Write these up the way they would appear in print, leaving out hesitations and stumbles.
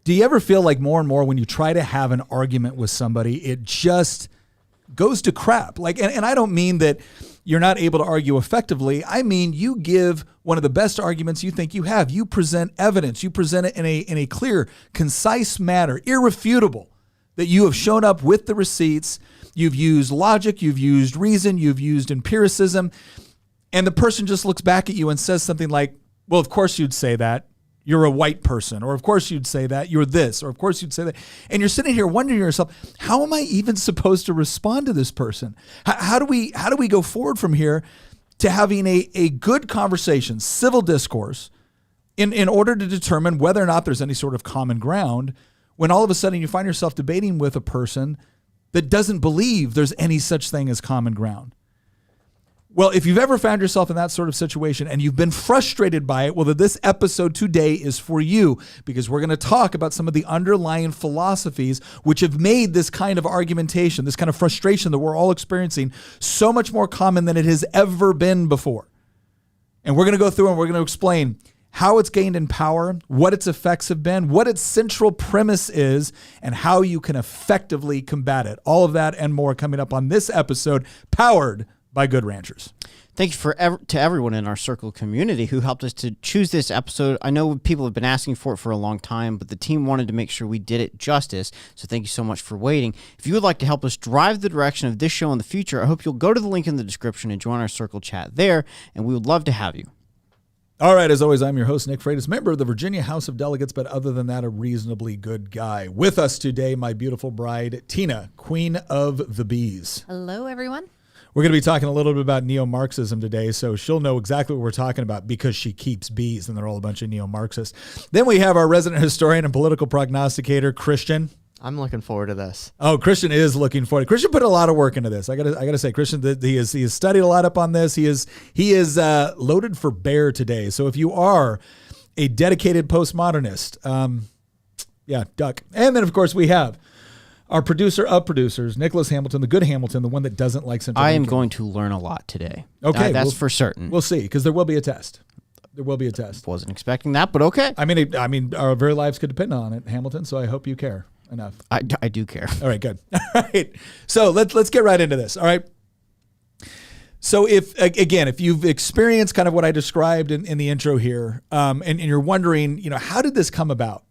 Do you ever feel like more and more when you try to have an argument with somebody, it just goes to crap? Like, and I don't mean that you're not able to argue effectively. I mean, you give one of the best arguments you think you have. You present evidence. You present it in a clear, concise manner, irrefutable, that you have shown up with the receipts. You've used logic. You've used reason. You've used empiricism. And the person just looks back at you and says something like, well, of course you'd say that. You're a white person, or of course you'd say that, you're this, or of course you'd say that. And you're sitting here wondering to yourself, how am I even supposed to respond to this person? How do we go forward from here to having a good conversation, civil discourse, in order to determine whether or not there's any sort of common ground, when all of a sudden you find yourself debating with a person that doesn't believe there's any such thing as common ground? Well, if you've ever found yourself in that sort of situation and you've been frustrated by it, well, then this episode today is for you, because we're going to talk about some of the underlying philosophies which have made this kind of argumentation, this kind of frustration that we're all experiencing, so much more common than it has ever been before. And we're going to go through and we're going to explain how it's gained in power, what its effects have been, what its central premise is, and how you can effectively combat it. All of that and more coming up on this episode, powered by Good Ranchers. Thank you to everyone in our Circle community who helped us to choose this episode. I know people have been asking for it for a long time, but the team wanted to make sure we did it justice, so thank you so much for waiting. If you would like to help us drive the direction of this show in the future, I hope you'll go to the link in the description and join our Circle chat there, and we would love to have you. All right, as always, I'm your host, Nick Freitas, member of the Virginia House of Delegates, but other than that, a reasonably good guy. With us today, my beautiful bride, Tina, Queen of the Bees. Hello, everyone. We're going to be talking a little bit about neo-Marxism today, so she'll know exactly what we're talking about because she keeps bees, and they're all a bunch of neo-Marxists. Then we have our resident historian and political prognosticator, Christian. I'm looking forward to this. Oh, Christian is looking forward. Christian put a lot of work into this. I gotta say, Christian, that he has studied a lot up on this. He is loaded for bear today. So if you are a dedicated postmodernist, duck. And then of course we have our producer of producers, Nicholas Hamilton, the good Hamilton, the one that doesn't like central. I am going to learn a lot today. Okay, that's for certain. We'll see, because there will be a test. There will be a test. Wasn't expecting that, but okay. I mean, our very lives could depend on it, Hamilton. So I hope you care enough. I do care. All right, good. All right. So let's get right into this. All right. So if you've experienced kind of what I described in the intro here, and you're wondering, how did this come about?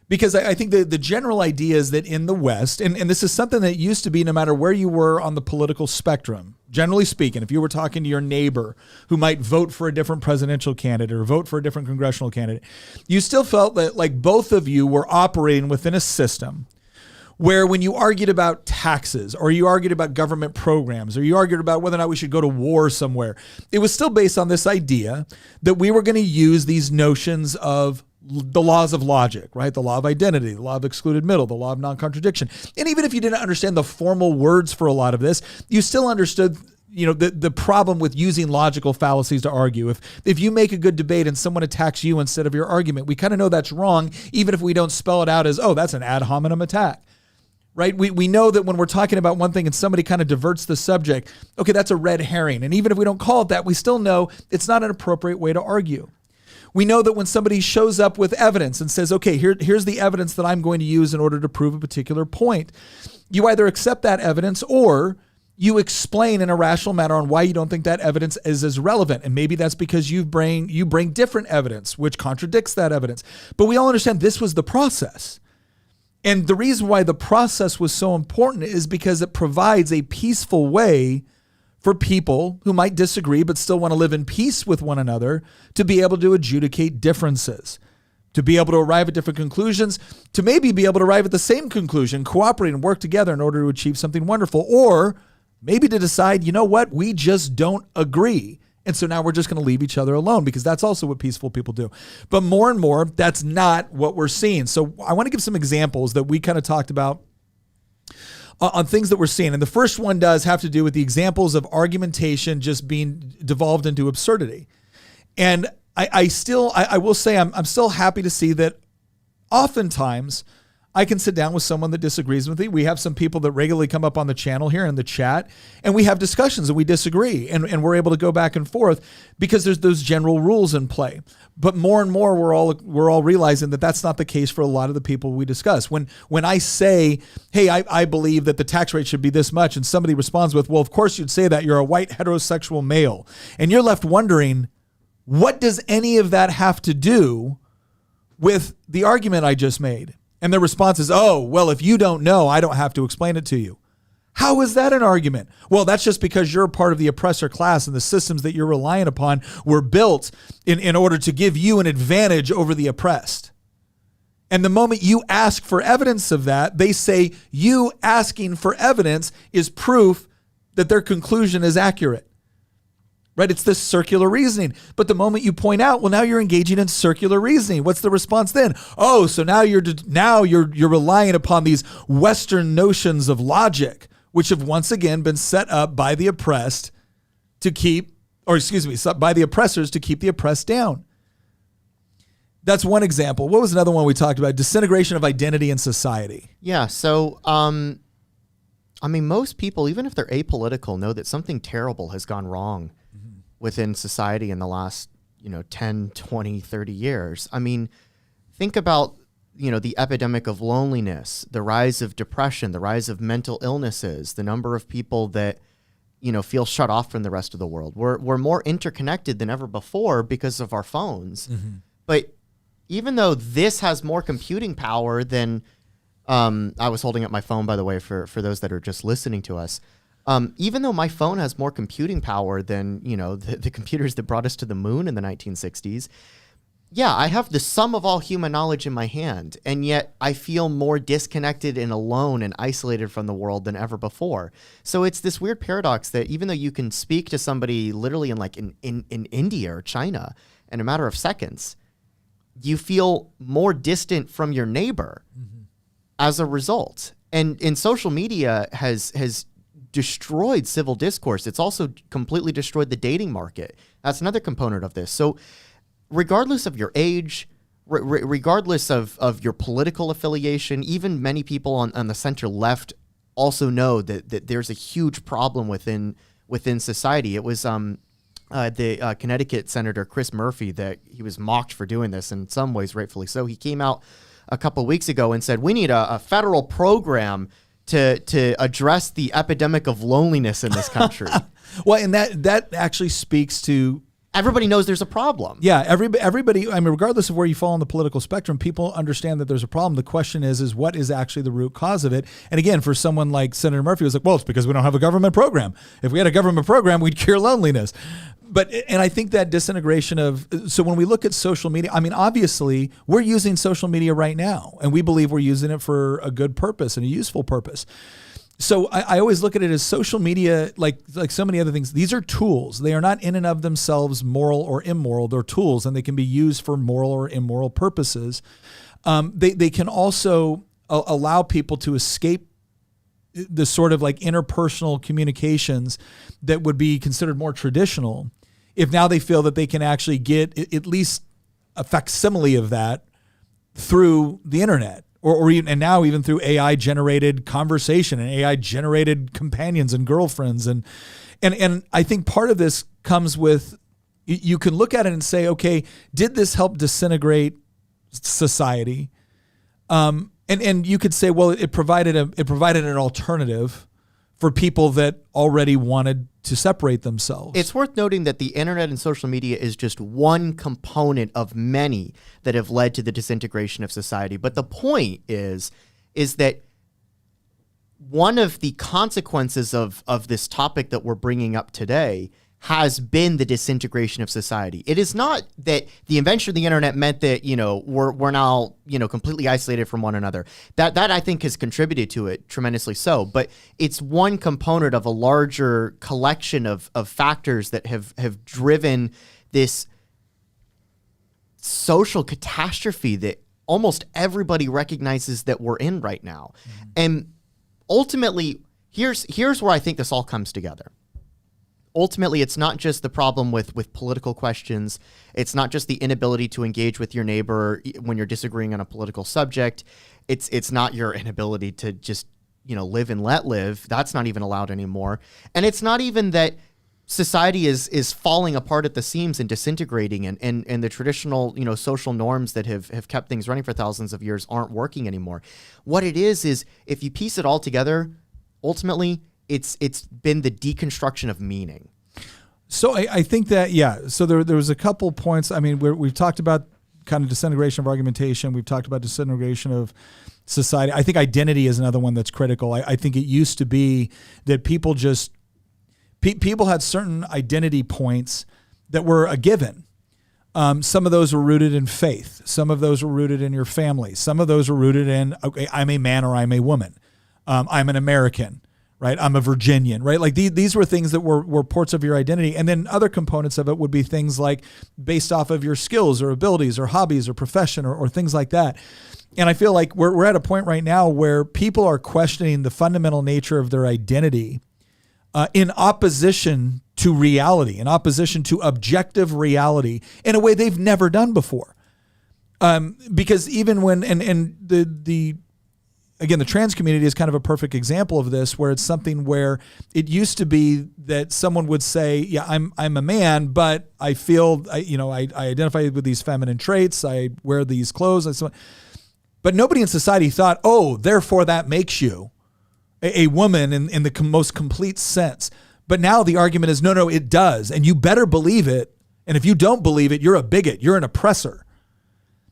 Because I think the general idea is that in the West, and this is something that used to be no matter where you were on the political spectrum, generally speaking, if you were talking to your neighbor who might vote for a different presidential candidate or vote for a different congressional candidate, you still felt that like both of you were operating within a system where when you argued about taxes or you argued about government programs or you argued about whether or not we should go to war somewhere, it was still based on this idea that we were going to use these notions of the laws of logic, right? The law of identity, the law of excluded middle, the law of non-contradiction. And even if you didn't understand the formal words for a lot of this, you still understood, the problem with using logical fallacies to argue. If you make a good debate and someone attacks you instead of your argument, we kind of know that's wrong, even if we don't spell it out as, oh, that's an ad hominem attack, right? We know that when we're talking about one thing and somebody kind of diverts the subject, okay, that's a red herring. And even if we don't call it that, we still know it's not an appropriate way to argue. We know that when somebody shows up with evidence and says, okay, here's the evidence that I'm going to use in order to prove a particular point, you either accept that evidence or you explain in a rational manner on why you don't think that evidence is as relevant. And maybe that's because you bring different evidence, which contradicts that evidence. But we all understand this was the process. And the reason why the process was so important is because it provides a peaceful way for people who might disagree but still want to live in peace with one another to be able to adjudicate differences, to be able to arrive at different conclusions, to maybe be able to arrive at the same conclusion, cooperate and work together in order to achieve something wonderful, or maybe to decide, you know what, we just don't agree. And so now we're just going to leave each other alone, because that's also what peaceful people do. But more and more, that's not what we're seeing. So I want to give some examples that we kind of talked about on things that we're seeing. And the first one does have to do with the examples of argumentation just being devolved into absurdity. And I will say I'm still happy to see that oftentimes I can sit down with someone that disagrees with me. We have some people that regularly come up on the channel here in the chat, and we have discussions and we disagree, and we're able to go back and forth because there's those general rules in play. But more and more, we're all realizing that that's not the case for a lot of the people we discuss. When I say, hey, I believe that the tax rate should be this much, and somebody responds with, well, of course you'd say that, you're a white heterosexual male. And you're left wondering, what does any of that have to do with the argument I just made? And their response is, oh, well, if you don't know, I don't have to explain it to you. How is that an argument? Well, that's just because you're a part of the oppressor class, and the systems that you're relying upon were built in order to give you an advantage over the oppressed. And the moment you ask for evidence of that, they say you asking for evidence is proof that their conclusion is accurate. Right? It's this circular reasoning. But the moment you point out, well, now you're engaging in circular reasoning. What's the response then? Oh, so now you're relying upon these Western notions of logic, which have once again been set up by the oppressed to keep, by the oppressors to keep the oppressed down. That's one example. What was another one we talked about? Disintegration of identity in society. Yeah. So, most people, even if they're apolitical, know that something terrible has gone wrong within society in the last, 10, 20, 30 years. Think about, the epidemic of loneliness, the rise of depression, the rise of mental illnesses, the number of people that, feel shut off from the rest of the world. We're more interconnected than ever before because of our phones. Mm-hmm. But even though this has more computing power than, I was holding up my phone, by the way, for those that are just listening to us. Even though my phone has more computing power than, the computers that brought us to the moon in the 1960s, yeah, I have the sum of all human knowledge in my hand, and yet I feel more disconnected and alone and isolated from the world than ever before. So it's this weird paradox that even though you can speak to somebody literally in India or China in a matter of seconds, you feel more distant from your neighbor as a result. And social media has destroyed civil discourse. It's also completely destroyed the dating market. That's another component of this. So regardless of your age, regardless of your political affiliation, even many people on the center left also know that there's a huge problem within society. It was the Connecticut Senator Chris Murphy that he was mocked for doing this, in some ways rightfully so. He came out a couple of weeks ago and said, we need a federal program to address the epidemic of loneliness in this country. Well, and that actually speaks to... Everybody knows there's a problem. Yeah, everybody, regardless of where you fall on the political spectrum, people understand that there's a problem. The question is what is actually the root cause of it? And again, for someone like Senator Murphy, it was like, well, it's because we don't have a government program. If we had a government program, we'd cure loneliness. And I think that disintegration so when we look at social media, obviously we're using social media right now, and we believe we're using it for a good purpose and a useful purpose. So I always look at it as social media, like so many other things. These are tools. They are not in and of themselves moral or immoral. They're tools, and they can be used for moral or immoral purposes. They can also allow people to escape the sort of like interpersonal communications that would be considered more traditional, if now they feel that they can actually get at least a facsimile of that through the internet. Or even through AI generated conversation and AI generated companions and girlfriends. And I think part of this comes with, you can look at it and say, okay, did this help disintegrate society? And you could say, well, it provided an alternative for people that already wanted to separate themselves. It's worth noting that the internet and social media is just one component of many that have led to the disintegration of society. But the point is that one of the consequences of this topic that we're bringing up today has been the disintegration of society. It is not that the invention of the internet meant that, we're now, completely isolated from one another. That I think has contributed to it tremendously so, but it's one component of a larger collection of factors that have driven this social catastrophe that almost everybody recognizes that we're in right now. Mm-hmm. And ultimately, here's where I think this all comes together. ultimately, it's not just the problem with political questions. It's not just the inability to engage with your neighbor when you're disagreeing on a political subject. It's not your inability to just, live and let live. That's not even allowed anymore. And it's not even that society is falling apart at the seams and disintegrating, and the traditional, social norms that have kept things running for thousands of years aren't working anymore. What it is if you piece it all together, ultimately, it's been the deconstruction of meaning. So I think that, so there was a couple points. I mean, we've talked about kind of disintegration of argumentation. We've talked about disintegration of society. I think identity is another one that's critical. I think it used to be that people people had certain identity points that were a given. Some of those were rooted in faith. Some of those were rooted in your family. Some of those were rooted in, okay, I'm a man or I'm a woman. I'm an American, right? I'm a Virginian, right? Like these were things that were parts of your identity. And then other components of it would be things like based off of your skills or abilities or hobbies or profession or things like that. And I feel like we're at a point right now where people are questioning the fundamental nature of their identity in opposition to reality, in opposition to objective reality in a way they've never done before. Because even when, and the trans community is kind of a perfect example of this, where it's something where it used to be that someone would say, yeah, I'm a man, but I feel, I identify with these feminine traits. I wear these clothes and so on. But nobody in society thought, oh, therefore that makes you a woman in the most complete sense. But now the argument is, no, it does. And you better believe it. And if you don't believe it, you're a bigot. You're an oppressor.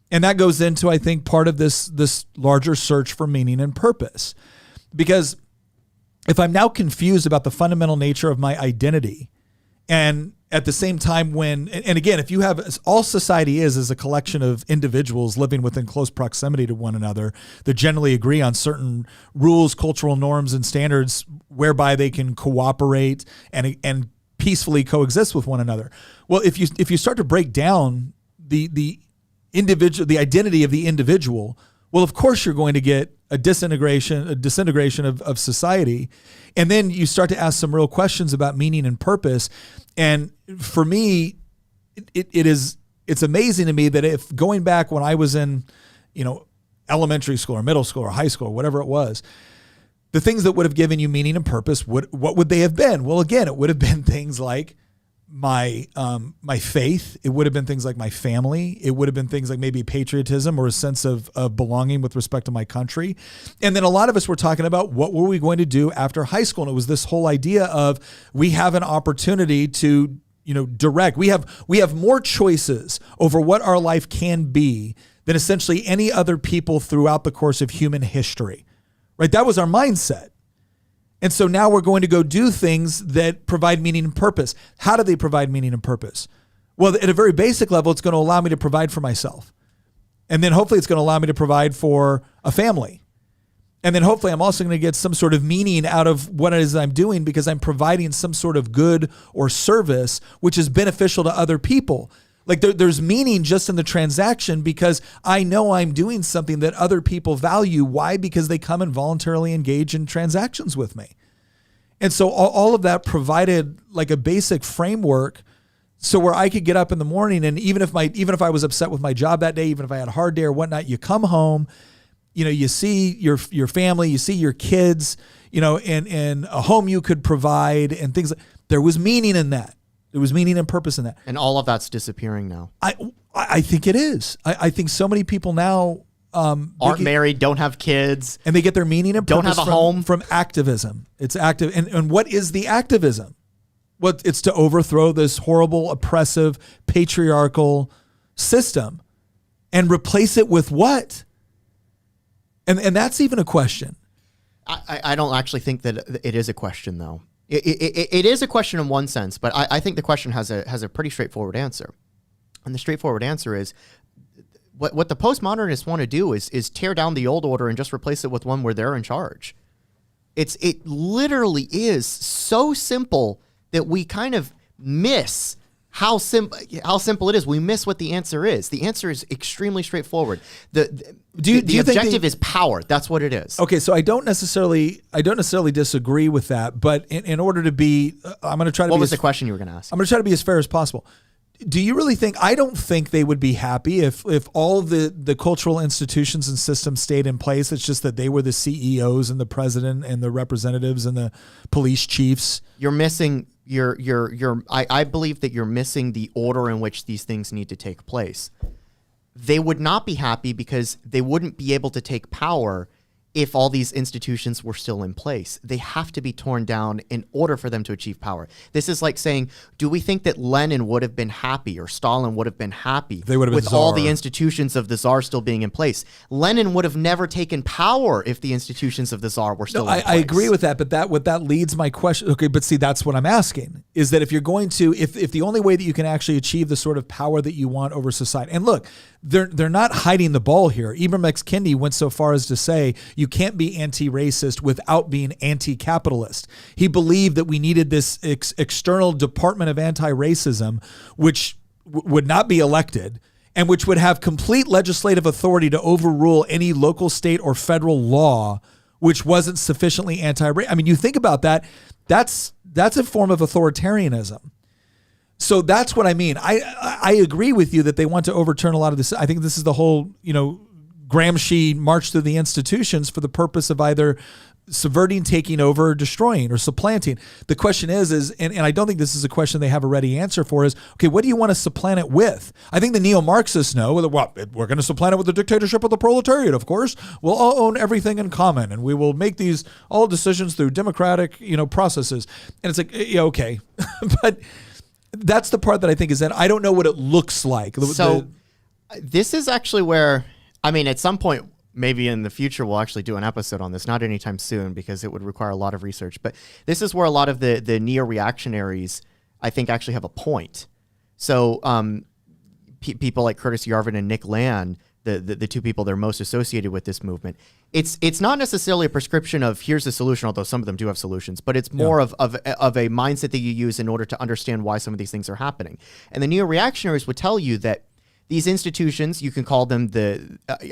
And that goes into, I think, part of this larger search for meaning and purpose. Because if I'm now confused about the fundamental nature of my identity, and at the same time and again, if you have, all society is a collection of individuals living within close proximity to one another that generally agree on certain rules, cultural norms, and standards whereby they can cooperate and peacefully coexist with one another. Well, if you start to break down the individual, the identity of the individual, well, of course you're going to get a disintegration of society. And then you start to ask some real questions about meaning and purpose. And for me, it's amazing to me that if going back when I was in, elementary school or middle school or high school or whatever it was, the things that would have given you meaning and purpose, what would they have been? Well, again, it would have been things like my faith. It would have been things like my family. It would have been things like maybe patriotism or a sense of belonging with respect to my country. And then a lot of us were talking about what were we going to do after high school. And it was this whole idea of we have an opportunity to, direct. We have more choices over what our life can be than essentially any other people throughout the course of human history, right? That was our mindset. And so now we're going to go do things that provide meaning and purpose. How do they provide meaning and purpose? Well, at a very basic level, it's going to allow me to provide for myself. And then hopefully it's going to allow me to provide for a family. And then hopefully I'm also going to get some sort of meaning out of what it is I'm doing because I'm providing some sort of good or service which is beneficial to other people. Like there's meaning just in the transaction because I know I'm doing something that other people value. Why? Because they come and voluntarily engage in transactions with me. And so all of that provided like a basic framework so where I could get up in the morning and even if I was upset with my job that day, even if I had a hard day or whatnot, you come home, you see your family, you see your kids, and a home you could provide and things like there was meaning in that. There was meaning and purpose in that. And all of that's disappearing now. I think it is. I think so many people now aren't married, don't have kids. And they get their meaning and purpose don't have a home. From activism. It's active. And what is the activism? Well, it's to overthrow this horrible, oppressive, patriarchal system and replace it with what? And that's even a question. I don't actually think that it is a question, though. It is a question in one sense, but I think the question has a pretty straightforward answer. And the straightforward answer is what the postmodernists want to do is tear down the old order and just replace it with one where they're in charge. It literally is so simple that we kind of miss how simple it is. We miss what the answer is. The answer is extremely straightforward. The objective is power. That's what it is. Okay, so I don't necessarily disagree with that, but in order to be, I'm going to try to. What was the question you were going to ask? I'm going to try to be as fair as possible. Do you really think? I don't think they would be happy if all of the cultural institutions and systems stayed in place. It's just that they were the CEOs and the president and the representatives and the police chiefs. You're missing. I believe that you're missing the order in which these things need to take place. They would not be happy because they wouldn't be able to take power if all these institutions were still in place. They have to be torn down in order for them to achieve power. This is like saying, do we think that Lenin would have been happy or Stalin would have been happy with all the institutions of the Tsar still being in place? Lenin would have never taken power if the institutions of the Tsar were still in place. I agree with that, but what that leads my question. Okay, but see, that's what I'm asking, is that if you're going to, if the only way that you can actually achieve the sort of power that you want over society, and look, they're not hiding the ball here. Ibram X. Kendi went so far as to say you can't be anti-racist without being anti-capitalist. He believed that we needed this external department of anti-racism, which would not be elected and which would have complete legislative authority to overrule any local, state, or federal law which wasn't sufficiently anti-racist. I mean, you think about that. That's a form of authoritarianism. So that's what I mean. I agree with you that they want to overturn a lot of this. I think this is the whole, Gramsci march through the institutions for the purpose of either subverting, taking over, destroying, or supplanting. The question is, and I don't think this is a question they have a ready answer for, is, okay, what do you want to supplant it with? I think the neo-Marxists know that, well, we're going to supplant it with the dictatorship of the proletariat, of course. We'll all own everything in common, and we will make these all decisions through democratic, processes. And it's like, yeah, okay. But that's the part that I think is that I don't know what it looks like. So this is actually where, at some point, maybe in the future, we'll actually do an episode on this, not anytime soon, because it would require a lot of research. But this is where a lot of the neo-reactionaries, I think, actually have a point. So people like Curtis Yarvin and Nick Land, the two people that are most associated with this movement, it's not necessarily a prescription of here's the solution, although some of them do have solutions, but it's more of a mindset that you use in order to understand why some of these things are happening. And the neo-reactionaries would tell you that these institutions, you can call them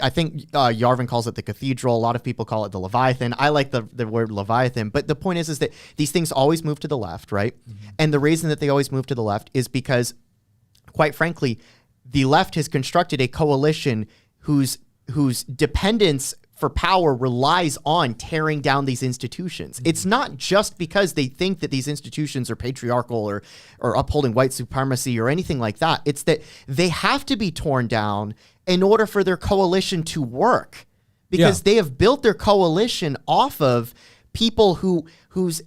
I think Yarvin calls it the cathedral. A lot of people call it the Leviathan. I like the word Leviathan. But the point is that these things always move to the left, right? Mm-hmm. And the reason that they always move to the left is because, quite frankly, the left has constructed a coalition whose dependence for power relies on tearing down these institutions. Mm-hmm. It's not just because they think that these institutions are patriarchal or upholding white supremacy or anything like that. It's that they have to be torn down in order for their coalition to work, because they have built their coalition off of people whose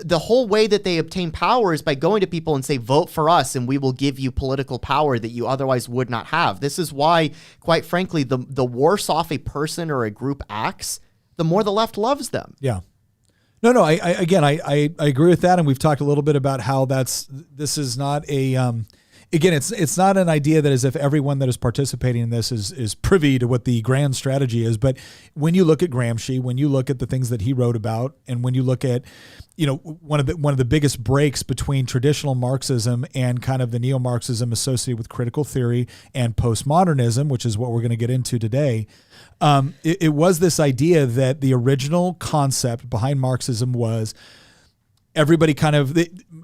the whole way that they obtain power is by going to people and say, vote for us and we will give you political power that you otherwise would not have. This is why, quite frankly, the worse off a person or a group acts, the more the left loves them. Yeah. No, I agree with that. And we've talked a little bit about how this is not a, again, it's not an idea that as if everyone that is participating in this is privy to what the grand strategy is. But when you look at Gramsci, when you look at the things that he wrote about, and when you look at, one of the biggest breaks between traditional Marxism and kind of the neo-Marxism associated with critical theory and postmodernism, which is what we're going to get into today, it was this idea that the original concept behind Marxism was everybody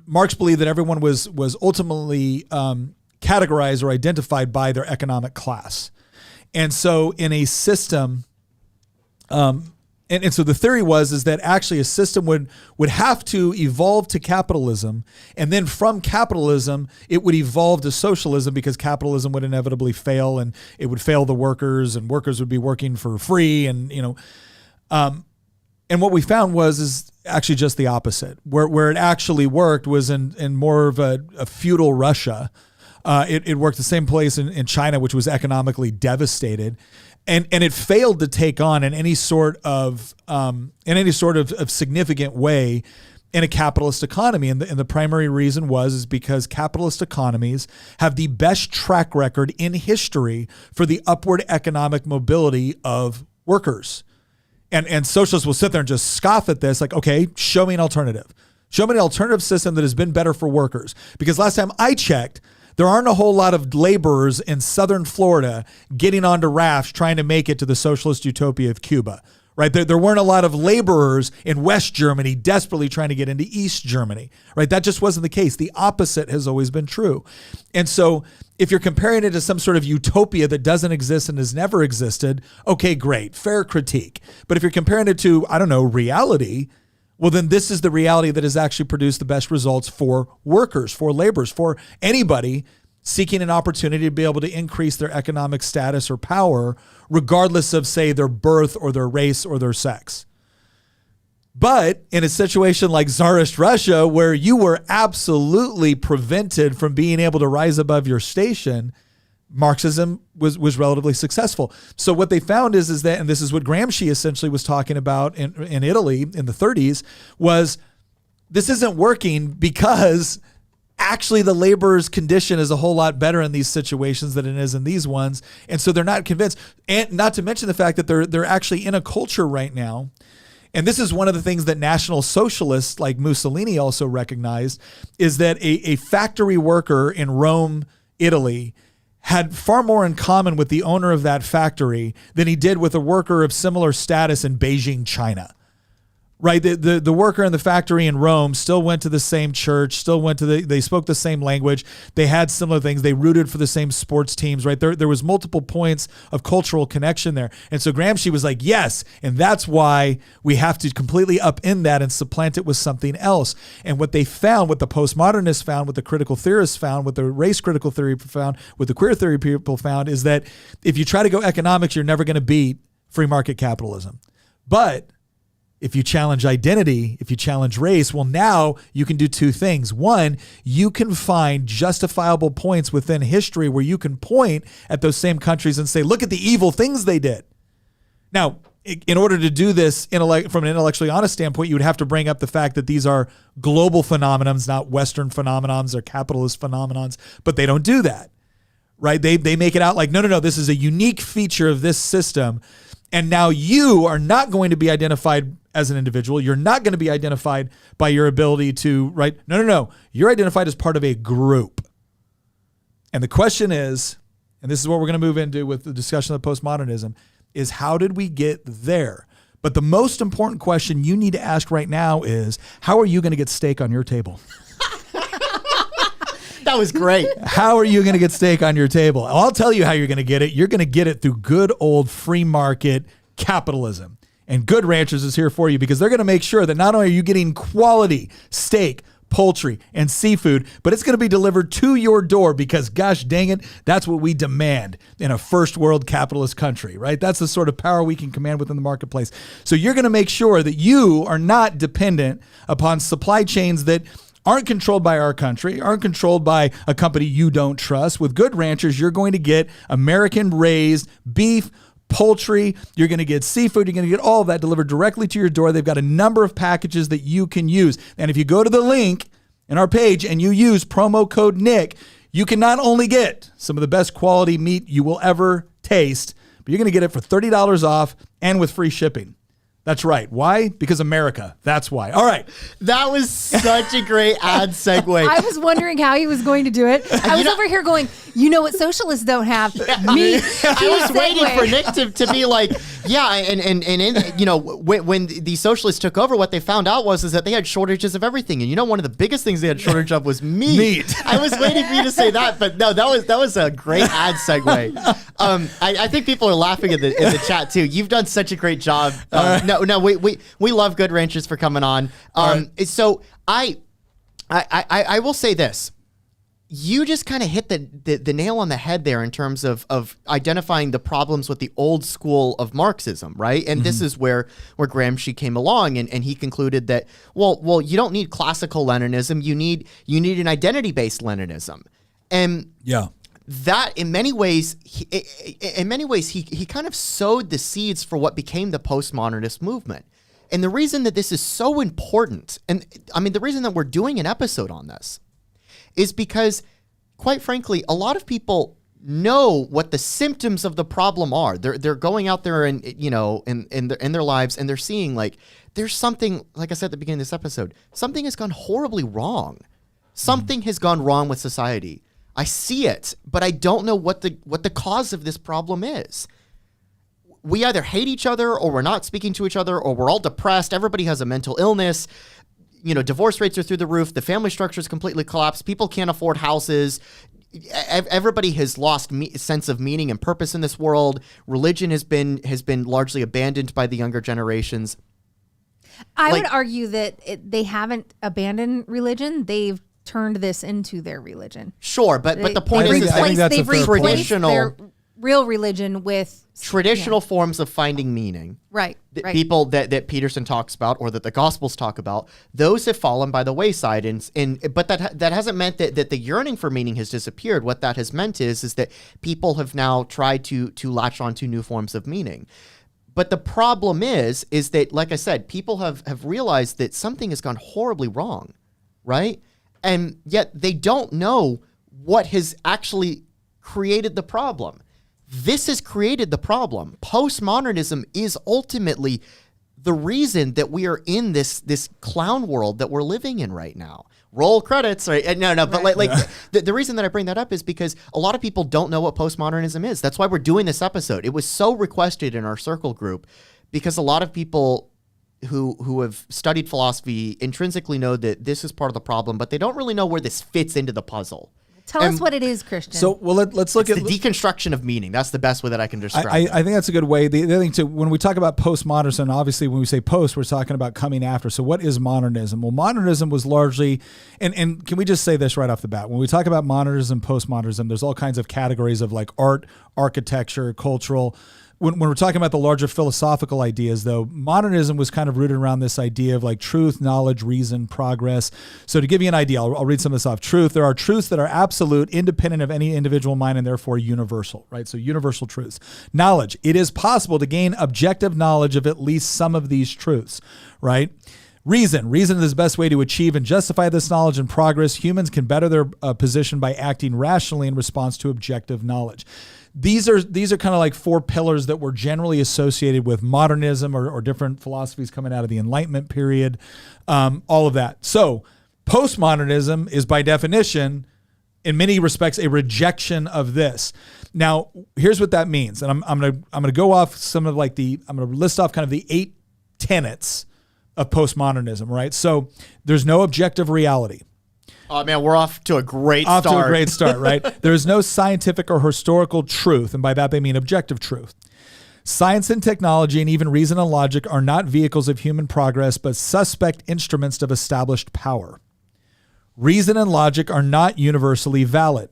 Marx believed that everyone was ultimately categorized or identified by their economic class. And so in a system, and so the theory is that actually a system would have to evolve to capitalism, and then from capitalism, it would evolve to socialism, because capitalism would inevitably fail, and it would fail the workers, and workers would be working for free, and and what we found is actually just the opposite. Where it actually worked was in more of a feudal Russia. It worked the same place in China, which was economically devastated, and it failed to take on in any sort of significant way in a capitalist economy. And the primary reason is because capitalist economies have the best track record in history for the upward economic mobility of workers. And socialists will sit there and just scoff at this, like, okay, show me an alternative. Show me an alternative system that has been better for workers. Because last time I checked, there aren't a whole lot of laborers in southern Florida getting onto rafts trying to make it to the socialist utopia of Cuba. Right? There weren't a lot of laborers in West Germany desperately trying to get into East Germany. Right? That just wasn't the case. The opposite has always been true. And so if you're comparing it to some sort of utopia that doesn't exist and has never existed, okay, great. Fair critique. But if you're comparing it to, I don't know, reality, well, then this is the reality that has actually produced the best results for workers, for laborers, for anybody seeking an opportunity to be able to increase their economic status or power, regardless of, say, their birth or their race or their sex. But in a situation like Tsarist Russia, where you were absolutely prevented from being able to rise above your station, Marxism was relatively successful. So what they found is that, and this is what Gramsci essentially was talking about in Italy in the 30s, was this isn't working because actually the laborer's condition is a whole lot better in these situations than it is in these ones. And so they're not convinced. And not to mention the fact that they're actually in a culture right now. And this is one of the things that National Socialists like Mussolini also recognized, is that a factory worker in Rome, Italy, had far more in common with the owner of that factory than he did with a worker of similar status in Beijing, China. Right, the worker in the factory in Rome still went to the same church, still went to they spoke the same language, they had similar things, they rooted for the same sports teams, right? There was multiple points of cultural connection there. And so Gramsci was like, yes, and that's why we have to completely upend that and supplant it with something else. And what they found, what the postmodernists found, what the critical theorists found, what the race critical theory found, what the queer theory people found, is that if you try to go economics, you're never going to beat free market capitalism. But if you challenge identity, if you challenge race, well, now you can do two things. One, you can find justifiable points within history where you can point at those same countries and say, look at the evil things they did. Now, in order to do this from an intellectually honest standpoint, you would have to bring up the fact that these are global phenomenons, not Western phenomenons or capitalist phenomenons, but they don't do that, right? They make it out like, no, this is a unique feature of this system. And now you are not going to be identified as an individual. You're not going to be identified by your ability to, right? No. You're identified as part of a group. And the question is, and this is what we're going to move into with the discussion of postmodernism, is how did we get there? But the most important question you need to ask right now is, how are you going to get steak on your table? That was great. How are you going to get steak on your table? I'll tell you how you're going to get it. You're going to get it through good old free market capitalism. And Good Ranchers is here for you because they're going to make sure that not only are you getting quality steak, poultry, and seafood, but it's going to be delivered to your door because, gosh dang it, that's what we demand in a first world capitalist country, right? That's the sort of power we can command within the marketplace. So you're going to make sure that you are not dependent upon supply chains that aren't controlled by our country, aren't controlled by a company you don't trust. With Good Ranchers, you're going to get American-raised beef, poultry, you're going to get seafood, you're going to get all of that delivered directly to your door. They've got a number of packages that you can use. And if you go to the link in our page and you use promo code Nick, you can not only get some of the best quality meat you will ever taste, but you're going to get it for $30 off and with free shipping. That's right. Why? Because America. That's why. All right. That was such a great ad segue. I was wondering how he was going to do it. I was over here going, you know what socialists don't have? Me. I was waiting for Nick to be like, yeah, and you know, when the socialists took over, what they found out was that they had shortages of everything, and you know, one of the biggest things they had shortage of was meat. I was waiting for you to say that, but no, that was a great ad segue. I think people are laughing in the chat too. You've done such a great job. No, we love Good Ranchers for coming on. So I will say this. You just kind of hit the nail on the head there in terms of identifying the problems with the old school of Marxism, right? And this is where Gramsci came along and he concluded that, well, you don't need classical Leninism. You need an identity-based Leninism. And that in many ways, he kind of sowed the seeds for what became the postmodernist movement. And the reason that this is so important, and I mean, the reason that we're doing an episode on this is because, quite frankly, a lot of people know what the symptoms of the problem are. They're going out there and, you know, in their lives, and they're seeing like there's something, like I said at the beginning of this episode, something has gone horribly wrong. Something has gone wrong with society. I see it, but I don't know what the cause of this problem is. We either hate each other, or we're not speaking to each other, or we're all depressed. Everybody has a mental illness. You know, divorce rates are through the roof. The family structure is completely collapsed. People can't afford houses. Everybody has lost sense of meaning and purpose in this world. Religion has been largely abandoned by the younger generations. I would argue that they haven't abandoned religion. They've turned this into their religion. Sure, but the point is I think that's a fair point. Traditional their real religion with traditional forms of finding meaning. Right. People that Peterson talks about, or that the Gospels talk about, those have fallen by the wayside, but that hasn't meant that the yearning for meaning has disappeared. What that has meant is that people have now tried to latch on to new forms of meaning. But the problem is that, like I said, people have realized that something has gone horribly wrong, right? And yet they don't know what has actually created the problem. This has created the problem. Postmodernism is ultimately the reason that we are in this clown world that we're living in right now. Roll credits, right? No, but the reason that I bring that up is because a lot of people don't know what postmodernism is. That's why we're doing this episode. It was so requested in our circle group because a lot of people who have studied philosophy intrinsically know that this is part of the problem, but they don't really know where this fits into the puzzle. Tell us what it is, Christian. So, well, let's look at the deconstruction of meaning. That's the best way that I can describe it. I think that's a good way. The other thing too, when we talk about postmodernism, obviously when we say post, we're talking about coming after. So what is modernism? Well, modernism was largely, and can we just say this right off the bat? When we talk about modernism, postmodernism, there's all kinds of categories of like art, architecture, cultural. When we're talking about the larger philosophical ideas, though, modernism was kind of rooted around this idea of like truth, knowledge, reason, progress. So to give you an idea, I'll read some of this off. Truth, there are truths that are absolute, independent of any individual mind, and therefore universal, right? So universal truths. Knowledge, it is possible to gain objective knowledge of at least some of these truths, right? Reason is the best way to achieve and justify this knowledge and progress. Humans can better their position by acting rationally in response to objective knowledge. These are kind of like four pillars that were generally associated with modernism or different philosophies coming out of the Enlightenment period, all of that. So postmodernism is by definition, in many respects, a rejection of this. Now, here's what that means. And I'm gonna go off some of like I'm gonna list off kind of the 8 tenets of postmodernism, right? So there's no objective reality. Oh man, we're off to a great start, right? There is no scientific or historical truth, and by that they mean objective truth. Science and technology and even reason and logic are not vehicles of human progress, but suspect instruments of established power. Reason and logic are not universally valid.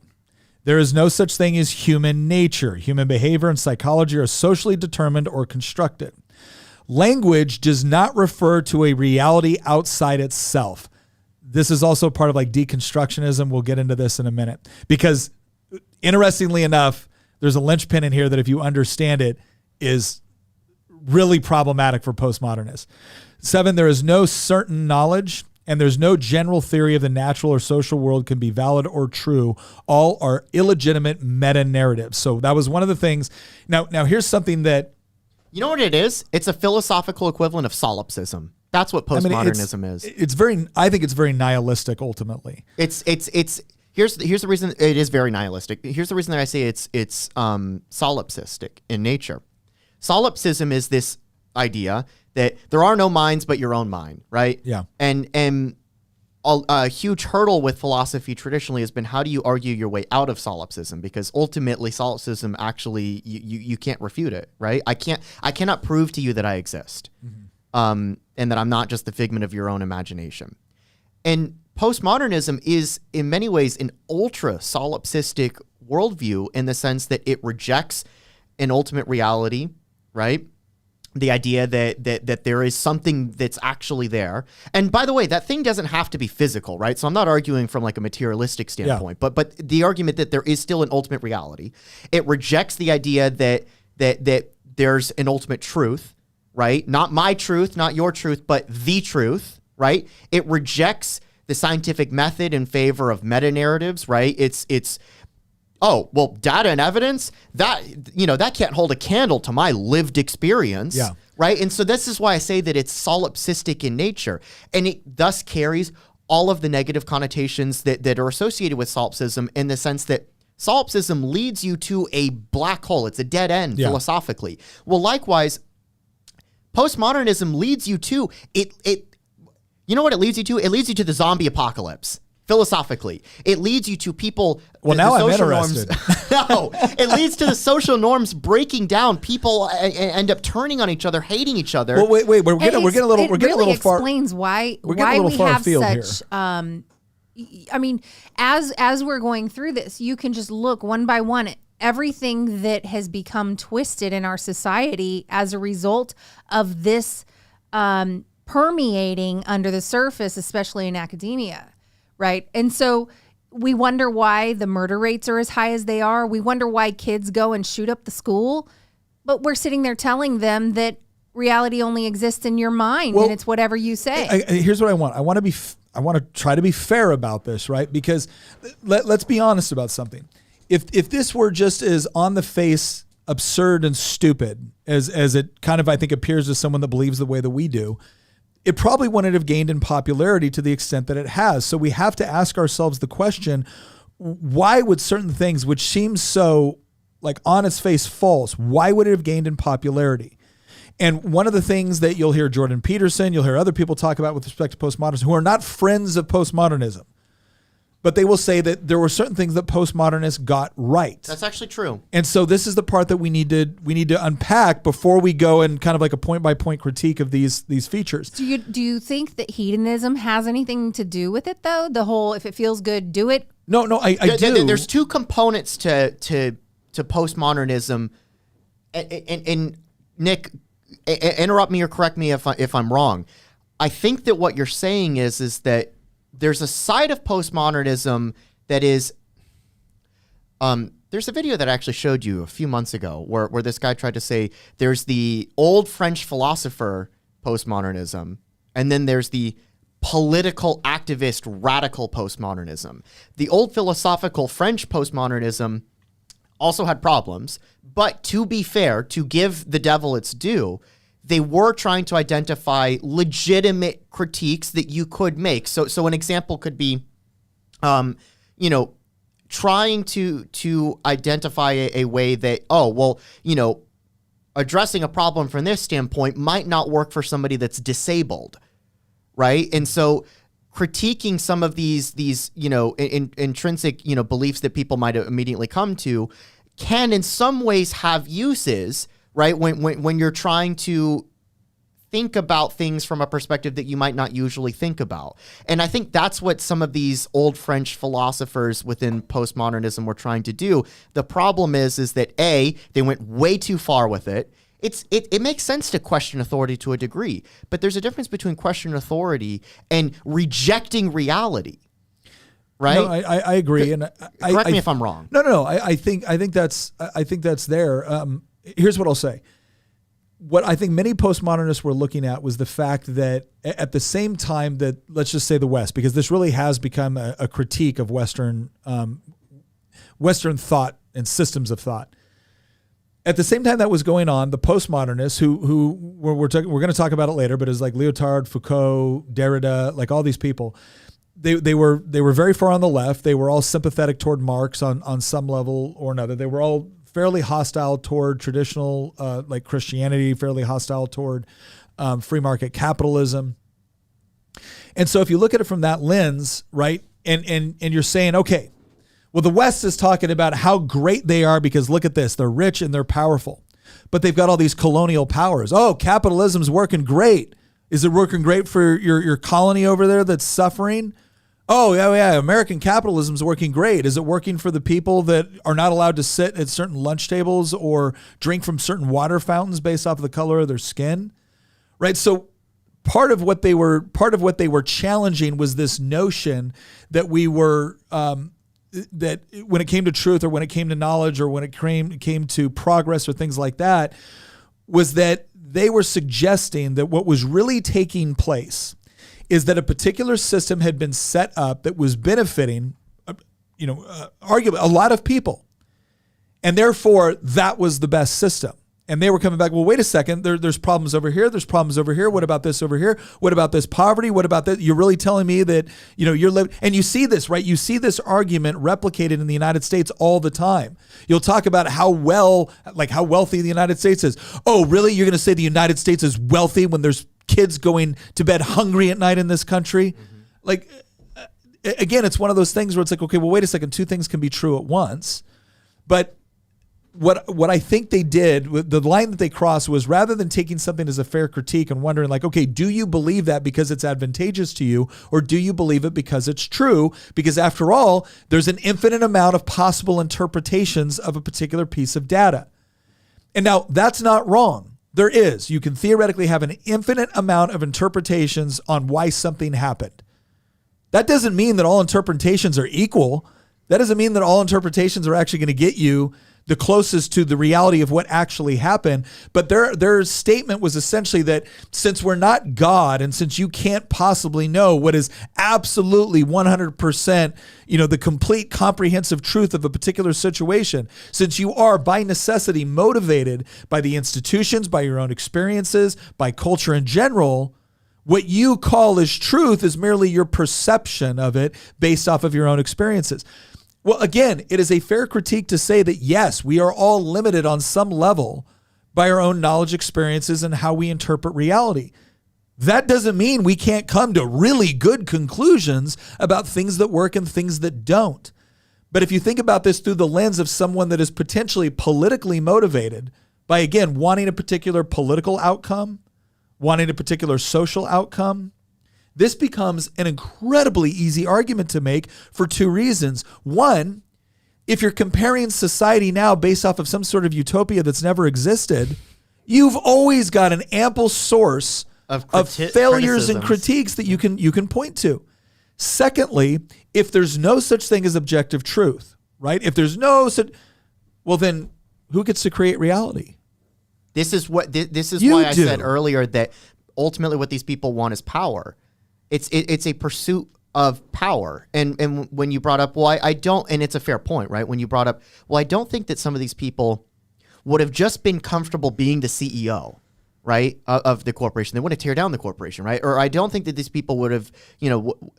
There is no such thing as human nature. Human behavior and psychology are socially determined or constructed. Language does not refer to a reality outside itself. This is also part of like deconstructionism. We'll get into this in a minute because interestingly enough, there's a linchpin in here that if you understand it is really problematic for postmodernists. 7, there is no certain knowledge and there's no general theory of the natural or social world can be valid or true. All are illegitimate meta-narratives. So that was one of the things. Now here's something that, you know what it is? It's a philosophical equivalent of solipsism. That's what postmodernism is. I think it's very nihilistic ultimately. Here's the reason it is very nihilistic. Here's the reason that I say it's solipsistic in nature. Solipsism is this idea that there are no minds but your own mind, right? Yeah. And a huge hurdle with philosophy traditionally has been how do you argue your way out of solipsism? Because ultimately solipsism actually you can't refute it, right? I cannot prove to you that I exist. Mm-hmm. And that I'm not just the figment of your own imagination. And postmodernism is, in many ways, an ultra-solipsistic worldview in the sense that it rejects an ultimate reality, right? The idea that there is something that's actually there. And by the way, that thing doesn't have to be physical, right? So I'm not arguing from like a materialistic standpoint, but the argument that there is still an ultimate reality. It rejects the idea that there's an ultimate truth, right? Not my truth, not your truth, but the truth, right? It rejects the scientific method in favor of meta-narratives, right? It's oh, well, data and evidence, that can't hold a candle to my lived experience. Yeah. Right. And so this is why I say that it's solipsistic in nature. And it thus carries all of the negative connotations that are associated with solipsism, in the sense that solipsism leads you to a black hole. It's a dead end philosophically. Well, likewise, postmodernism leads you to it. You know what it leads you to? It leads you to the zombie apocalypse. Philosophically, it leads you to people. Well, now I'm interested. No, it leads to the social norms breaking down. People end up turning on each other, hating each other. Well, wait, we're getting a little far. Explains why we have such. I mean, as we're going through this, you can just look one by one at everything that has become twisted in our society as a result of this permeating under the surface, especially in academia. Right. And so we wonder why the murder rates are as high as they are. We wonder why kids go and shoot up the school. But we're sitting there telling them that reality only exists in your mind, and it's whatever you say. Here's what I want. I want to try to be fair about this, right? Because let's be honest about something. If this were just as on the face absurd and stupid as it kind of, I think, appears to someone that believes the way that we do, it probably wouldn't have gained in popularity to the extent that it has. So we have to ask ourselves the question, why would certain things, which seem so like on its face false, why would it have gained in popularity? And one of the things that you'll hear Jordan Peterson, you'll hear other people talk about with respect to postmodernism, who are not friends of postmodernism, but they will say that there were certain things that postmodernists got right. That's actually true. And so this is the part that we need to unpack before we go and kind of like a point by point critique of these features. Do you think that hedonism has anything to do with it, though? The whole, if it feels good, do it. No, I do. There's two components to postmodernism, and Nick, interrupt me or correct me if I'm wrong. I think that what you're saying is that there's a side of postmodernism that is, there's a video that I actually showed you a few months ago where this guy tried to say there's the old French philosopher postmodernism, and then there's the political activist radical postmodernism. The old philosophical French postmodernism also had problems, but to be fair, to give the devil its due, they were trying to identify legitimate critiques that you could make. So an example could be, trying to identify a way that, addressing a problem from this standpoint might not work for somebody that's disabled, right? And so critiquing some of these intrinsic, beliefs that people might immediately come to can in some ways have uses, right? When you're trying to think about things from a perspective that you might not usually think about. And I think that's what some of these old French philosophers within postmodernism were trying to do. The problem is that A, they went way too far with it. It makes sense to question authority to a degree, but there's a difference between questioning authority and rejecting reality. Right? No, I agree. And correct me if I'm wrong. No. I think that's there. Here's what I'll say. What I think many postmodernists were looking at was the fact that at the same time that, let's just say the West, because this really has become a critique of Western thought and systems of thought. At the same time that was going on, the postmodernists, who we're going to talk about it later, but it's like Lyotard, Foucault, Derrida, like all these people, they were very far on the left. They were all sympathetic toward Marx on some level or another. They were all fairly hostile toward traditional like Christianity, fairly hostile toward free market capitalism. And so if you look at it from that lens, right, and you're saying, okay, well, the West is talking about how great they are because look at this, they're rich and they're powerful, but they've got all these colonial powers. Oh, capitalism's working great. Is it working great for your colony over there that's suffering? Oh, yeah, American capitalism's working great. Is it working for the people that are not allowed to sit at certain lunch tables or drink from certain water fountains based off of the color of their skin? Right? So part of what they were challenging was this notion that we were that when it came to truth or when it came to knowledge or when it came to progress or things like that, was that they were suggesting that what was really taking place is that a particular system had been set up that was benefiting, arguably a lot of people. And therefore, that was the best system. And they were coming back, well, wait a second, there's problems over here, there's problems over here. What about this over here? What about this poverty? What about that? You're really telling me that, you're living, and you see this, right? You see this argument replicated in the United States all the time. You'll talk about how wealthy the United States is. Oh, really? You're going to say the United States is wealthy when there's kids going to bed hungry at night in this country? Again, it's one of those things where it's like, okay, well, wait a second, two things can be true at once. But what I think they did, the line that they crossed was, rather than taking something as a fair critique and wondering like, okay, do you believe that because it's advantageous to you, or do you believe it because it's true? Because after all, there's an infinite amount of possible interpretations of a particular piece of data. And now that's not wrong. There is. You can theoretically have an infinite amount of interpretations on why something happened. That doesn't mean that all interpretations are equal. That doesn't mean that all interpretations are actually going to get you the closest to the reality of what actually happened. But their statement was essentially that since we're not God, and since you can't possibly know what is absolutely 100%, the complete comprehensive truth of a particular situation, since you are by necessity motivated by the institutions, by your own experiences, by culture in general, what you call as truth is merely your perception of it based off of your own experiences. Well, again, it is a fair critique to say that, yes, we are all limited on some level by our own knowledge, experiences, and how we interpret reality. That doesn't mean we can't come to really good conclusions about things that work and things that don't. But if you think about this through the lens of someone that is potentially politically motivated by, again, wanting a particular political outcome, wanting a particular social outcome, this becomes an incredibly easy argument to make for two reasons. One, if you're comparing society now based off of some sort of utopia that's never existed, you've always got an ample source of failures and critiques that you can point to. Secondly, if there's no such thing as objective truth, right? If there's no such, well, then who gets to create reality? This is why I said earlier that ultimately what these people want is power. It's a pursuit of power. And when you brought up, well, I don't, and it's a fair point, right? When you brought up, well, I don't think that some of these people would have just been comfortable being the CEO, right, of the corporation. They want to tear down the corporation, right? Or I don't think that these people would have,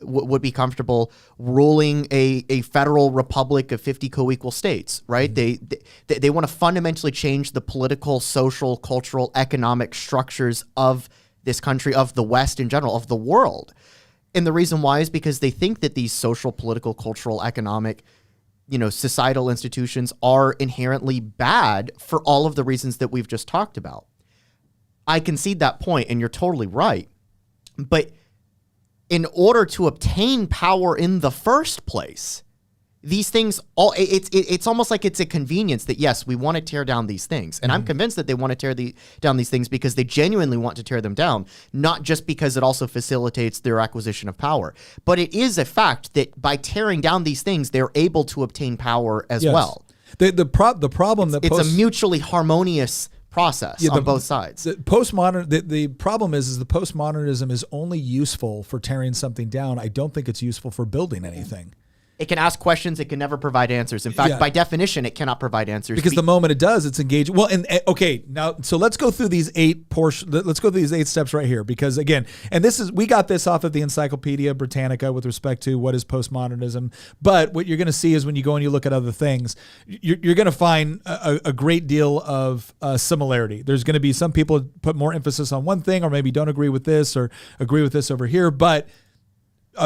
would be comfortable ruling a federal republic of 50 co-equal states, right? Mm-hmm. They want to fundamentally change the political, social, cultural, economic structures of this country, of the West in general, of the world. And the reason why is because they think that these social, political, cultural, economic, societal institutions are inherently bad for all of the reasons that we've just talked about. I concede that point, and you're totally right. But in order to obtain power in the first place, these things, it's almost like it's a convenience that, yes, we want to tear down these things. And I'm convinced that they want to tear down these things because they genuinely want to tear them down, not just because it also facilitates their acquisition of power. But it is a fact that by tearing down these things, they're able to obtain power as well. The problem that it's a mutually harmonious process on both sides. The problem is the postmodernism is only useful for tearing something down. I don't think it's useful for building anything. It can ask questions. It can never provide answers. In fact, by definition, it cannot provide answers. Because the moment it does, it's engaging. Well, and okay, now, so let's go through these 8 steps right here. Because again, and we got this off of the Encyclopedia Britannica with respect to what is postmodernism. But what you're going to see is when you go and you look at other things, you're going to find a great deal of similarity. There's going to be some people put more emphasis on one thing, or maybe don't agree with this, or agree with this over here. But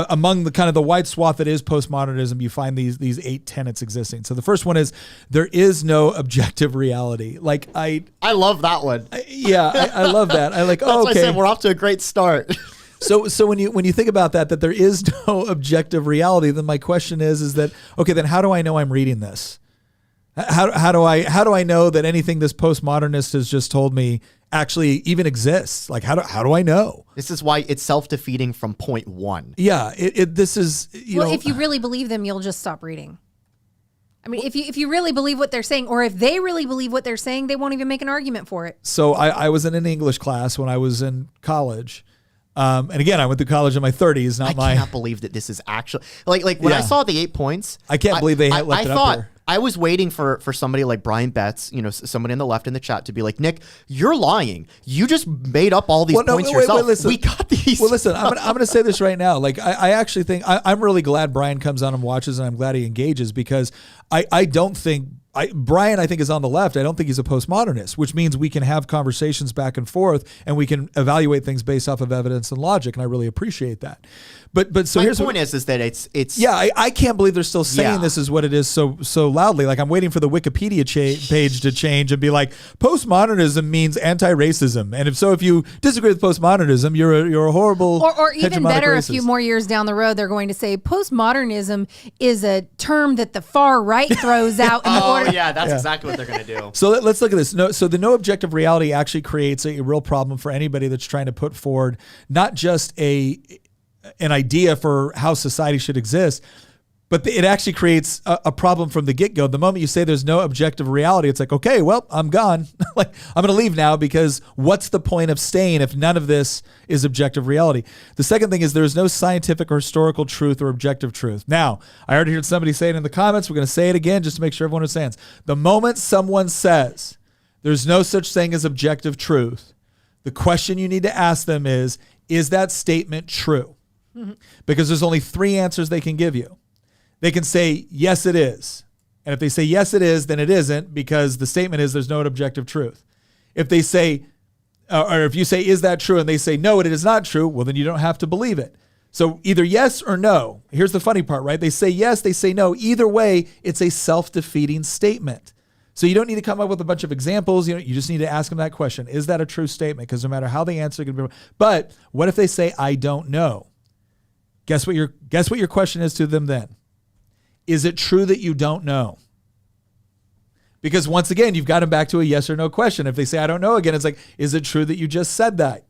among the kind of the wide swath that is postmodernism, you find these 8 tenets existing. So the first one is there is no objective reality. Like I love that one. I love that. I like. That's why I said we're off to a great start. So when you think about that there is no objective reality, then my question is that okay? Then how do I know I'm reading this? How do I know that anything this postmodernist has just told me actually even exists? Like how do I know? This is why it's self-defeating from point one. Yeah, this is if you really believe them, you'll just stop reading. I mean, if you really believe what they're saying, or if they really believe what they're saying, they won't even make an argument for it. So I was in an English class when I was in college. And again, I went through college in my 30s. I cannot believe that this is actually like when I saw the 8 points. I can't believe they left it up here. I was waiting for somebody like Brian Betts, somebody on the left in the chat to be like, Nick, you're lying. You just made up all these points yourself. Listen. We got these. Well, listen, I'm going to say this right now. Like, I actually think I'm really glad Brian comes on and watches, and I'm glad he engages, because I don't think Brian, I think, is on the left. I don't think he's a postmodernist, which means we can have conversations back and forth, and we can evaluate things based off of evidence and logic, and I really appreciate that. But so here's my point is that it's yeah, I can't believe they're still saying this is what it is so loudly. Like, I'm waiting for the Wikipedia page to change and be like, postmodernism means anti-racism, and if you disagree with postmodernism, you're a horrible or even better, racist. a few more years down the road, they're going to say postmodernism is a term that the far right throws out in order. Yeah, that's exactly what they're going to do. So let's look at this. So the no objective reality actually creates a real problem for anybody that's trying to put forward not just an idea for how society should exist, but it actually creates a problem from the get-go. The moment you say there's no objective reality, it's like, okay, well, I'm gone. Like, I'm going to leave now, because what's the point of staying if none of this is objective reality? The second thing is there's no scientific or historical truth or objective truth. Now, I already heard somebody say it in the comments. We're going to say it again just to make sure everyone understands. The moment someone says there's no such thing as objective truth, the question you need to ask them is that statement true? Mm-hmm. Because there's only three answers they can give you. They can say, yes, it is. And if they say, yes, it is, then it isn't, because the statement is there's no objective truth. If they say, or if you say, is that true? And they say, no, it is not true. Well, then you don't have to believe it. So either yes or no. Here's the funny part, right? They say yes, they say no. Either way, it's a self-defeating statement. So you don't need to come up with a bunch of examples. You just need to ask them that question. Is that a true statement? Because no matter how they answer, it can be. But what if they say, I don't know? Guess what your question is to them then? Is it true that you don't know? Because once again, you've got them back to a yes or no question. If they say, I don't know again, it's like, is it true that you just said that?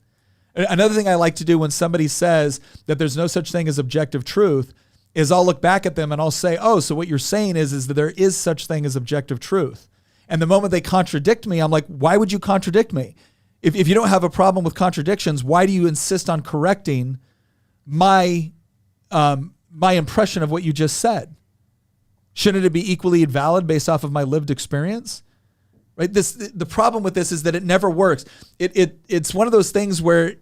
Another thing I like to do when somebody says that there's no such thing as objective truth is I'll look back at them and I'll say, oh, so what you're saying is that there is such thing as objective truth. And the moment they contradict me, I'm like, why would you contradict me? If you don't have a problem with contradictions, why do you insist on correcting my impression of what you just said? Shouldn't it be equally valid based off of my lived experience? Right? The problem with this is that it never works. It's one of those things where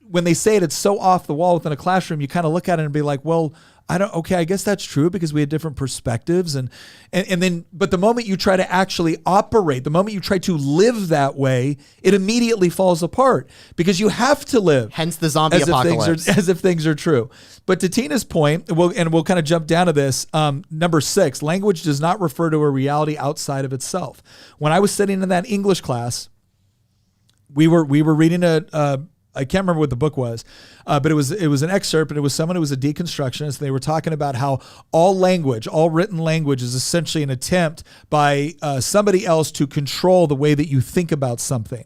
when they say it, it's so off the wall within a classroom, you kind of look at it and be like, well, I guess that's true because we had different perspectives. And then, but the moment you try to actually operate, the moment you try to live that way, it immediately falls apart because you have to live. Hence the zombie apocalypse. As if things are true. But to Tina's point, we'll kind of jump down to this. Number 6, language does not refer to a reality outside of itself. When I was sitting in that English class, we were reading I can't remember what the book was, but it was an excerpt, and it was someone who was a deconstructionist. They were talking about how all written language is essentially an attempt by somebody else to control the way that you think about something.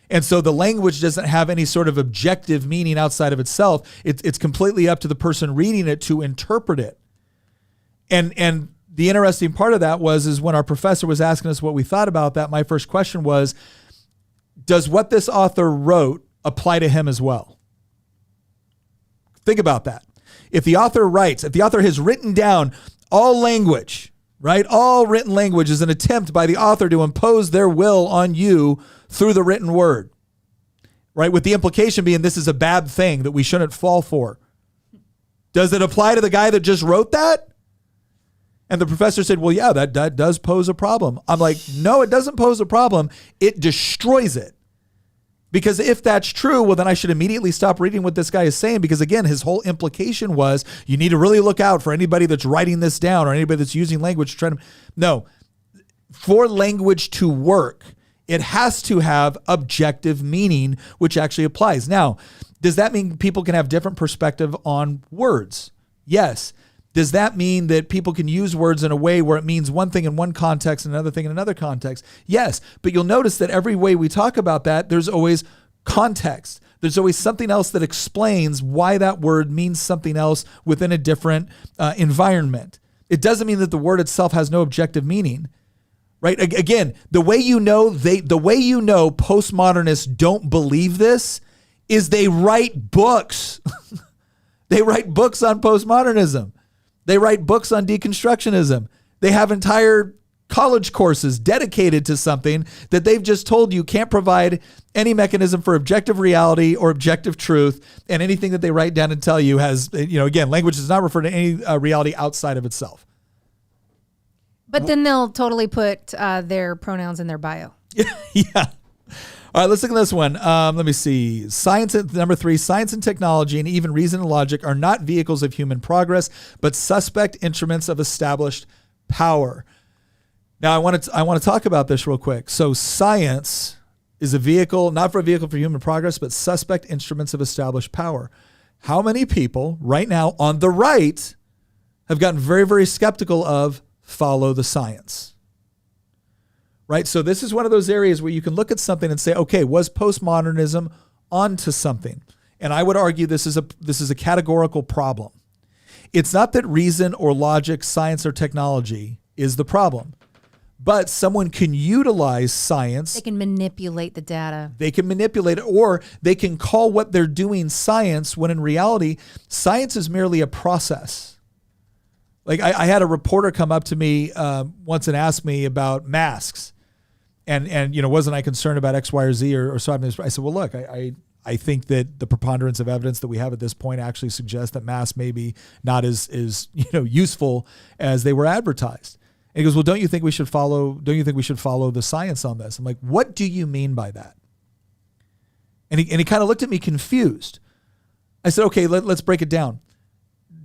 And so the language doesn't have any sort of objective meaning outside of itself. It's completely up to the person reading it to interpret it. And the interesting part of that is when our professor was asking us what we thought about that, my first question was, does what this author wrote apply to him as well? Think about that. If the author has written down all language, right? All written language is an attempt by the author to impose their will on you through the written word, right? With the implication being this is a bad thing that we shouldn't fall for. Does it apply to the guy that just wrote that? And the professor said, well, yeah, that does pose a problem. I'm like, no, it doesn't pose a problem. It destroys it. Because if that's true, well, then I should immediately stop reading what this guy is saying. Because again, his whole implication was you need to really look out for anybody that's writing this down or anybody that's using language to try to. No, for language to work, it has to have objective meaning, which actually applies. Now, does that mean people can have different perspective on words? Yes. Does that mean that people can use words in a way where it means one thing in one context and another thing in another context? Yes, but you'll notice that every way we talk about that, there's always context. There's always something else that explains why that word means something else within a different environment. It doesn't mean that the word itself has no objective meaning, right? Again, the way you know postmodernists don't believe this is they write books. They write books on postmodernism. They write books on deconstructionism. They have entire college courses dedicated to something that they've just told you can't provide any mechanism for objective reality or objective truth, and anything that they write down and tell you has, again, language does not refer to any reality outside of itself. But then they'll totally put their pronouns in their bio. Yeah. All right, let's look at this one. Let me see. Number 3, science and technology and even reason and logic are not vehicles of human progress, but suspect instruments of established power. Now, I want to talk about this real quick. So science is a vehicle, not for a vehicle for human progress, but suspect instruments of established power. How many people right now on the right have gotten very, very skeptical of follow the science? Right? So this is one of those areas where you can look at something and say, okay, was postmodernism onto something? And I would argue this is a categorical problem. It's not that reason or logic, science or technology is the problem, but someone can utilize science. They can manipulate the data. They can manipulate it, or they can call what they're doing science, when in reality, science is merely a process. Like I had a reporter come up to me once and ask me about masks. And wasn't I concerned about X, Y, or Z or so? I said, well, look, I think that the preponderance of evidence that we have at this point actually suggests that masks may be not as useful as they were advertised. And he goes, well, don't you think we should follow the science on this? I'm like, what do you mean by that? And he kind of looked at me confused. I said, okay, let's break it down.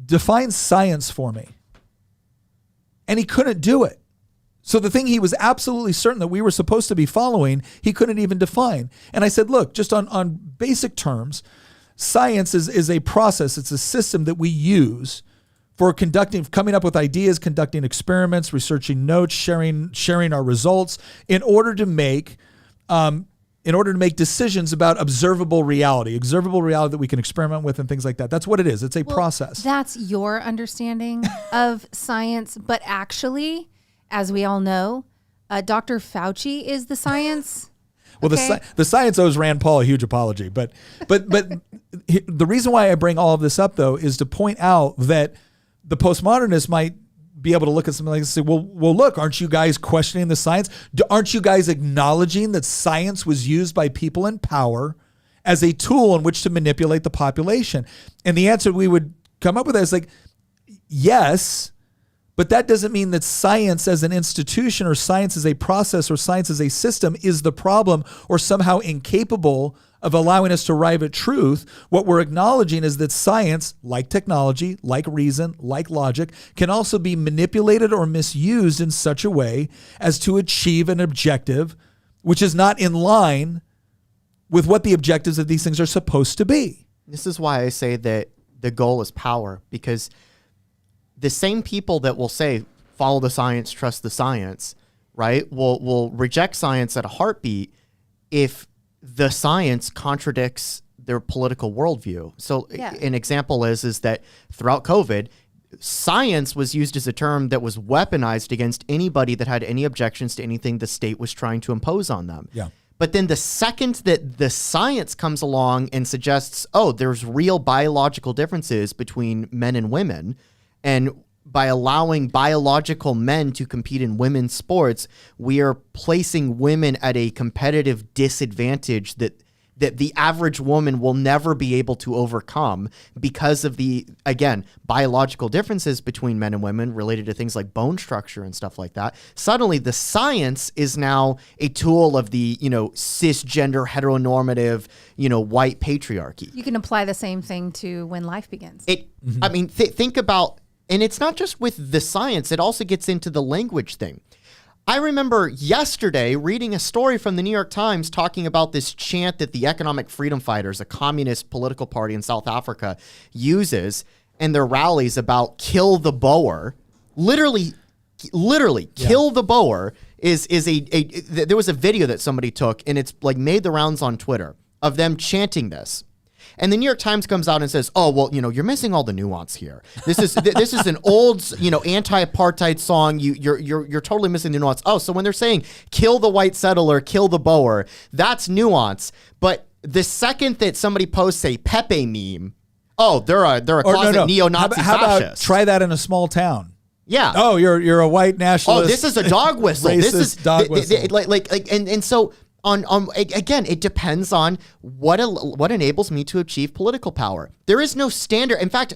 Define science for me. And he couldn't do it. So the thing he was absolutely certain that we were supposed to be following, he couldn't even define. And I said, look, just on basic terms, science is a process. It's a system that we use for coming up with ideas, conducting experiments, researching notes, sharing our results in order to make decisions about observable reality that we can experiment with and things like that. That's what it is. It's a process. That's your understanding of science, but actually, as we all know, Dr. Fauci is the science. Well, okay? the science owes Rand Paul a huge apology. But the reason why I bring all of this up, though, is to point out that the postmodernists might be able to look at something like this and say, well, look, aren't you guys questioning the science? Aren't you guys acknowledging that science was used by people in power as a tool in which to manipulate the population? And the answer we would come up with is like, yes. But that doesn't mean that science as an institution or science as a process or science as a system is the problem or somehow incapable of allowing us to arrive at truth. What we're acknowledging is that science, like technology, like reason, like logic, can also be manipulated or misused in such a way as to achieve an objective which is not in line with what the objectives of these things are supposed to be. This is why I say that the goal is power, because the same people that will say, follow the science, trust the science, right, will reject science at a heartbeat if the science contradicts their political worldview. So an example is that throughout COVID, science was used as a term that was weaponized against anybody that had any objections to anything the state was trying to impose on them. Yeah. But then the second that the science comes along and suggests, oh, there's real biological differences between men and women, and by allowing biological men to compete in women's sports, we are placing women at a competitive disadvantage that the average woman will never be able to overcome because of the, again, biological differences between men and women related to things like bone structure and stuff like that. Suddenly, the science is now a tool of the, cisgender, heteronormative, white patriarchy. You can apply the same thing to when life begins. I mean, think about, and it's not just with the science, it also gets into the language thing. I remember yesterday reading a story from the New York Times talking about this chant that the Economic Freedom Fighters, a communist political party in South Africa, uses in their rallies about kill the Boer. Literally, kill the Boer is there was a video that somebody took, and it's like made the rounds on Twitter of them chanting this. And the New York Times comes out and says, "Oh, well, you're missing all the nuance here. This is an old, anti-apartheid song. You're totally missing the nuance. Oh, so when they're saying kill the white settler, kill the Boer, that's nuance. But the second that somebody posts a Pepe meme, oh, they're a closet neo-Nazi how fascist. about try that in a small town? Yeah. Oh, you're a white nationalist. Oh, this is a dog whistle. This is dog whistle. And so on again, it depends on what enables me to achieve political power. There is no standard. In fact,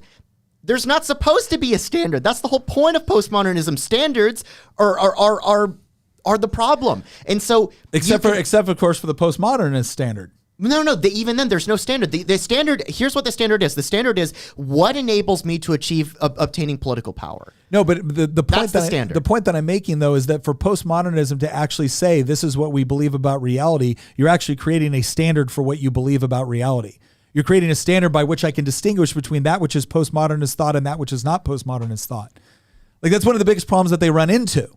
there's not supposed to be a standard. That's the whole point of postmodernism. Standards are the problem. And so except of course for the postmodernist standard. No. Even then, there's no standard. The standard, here's what the standard is. The standard is what enables me to achieve obtaining political power. No, but the point the point that I'm making, though, is that for postmodernism to actually say this is what we believe about reality, you're actually creating a standard for what you believe about reality. You're creating a standard by which I can distinguish between that which is postmodernist thought and that which is not postmodernist thought. Like, that's one of the biggest problems that they run into.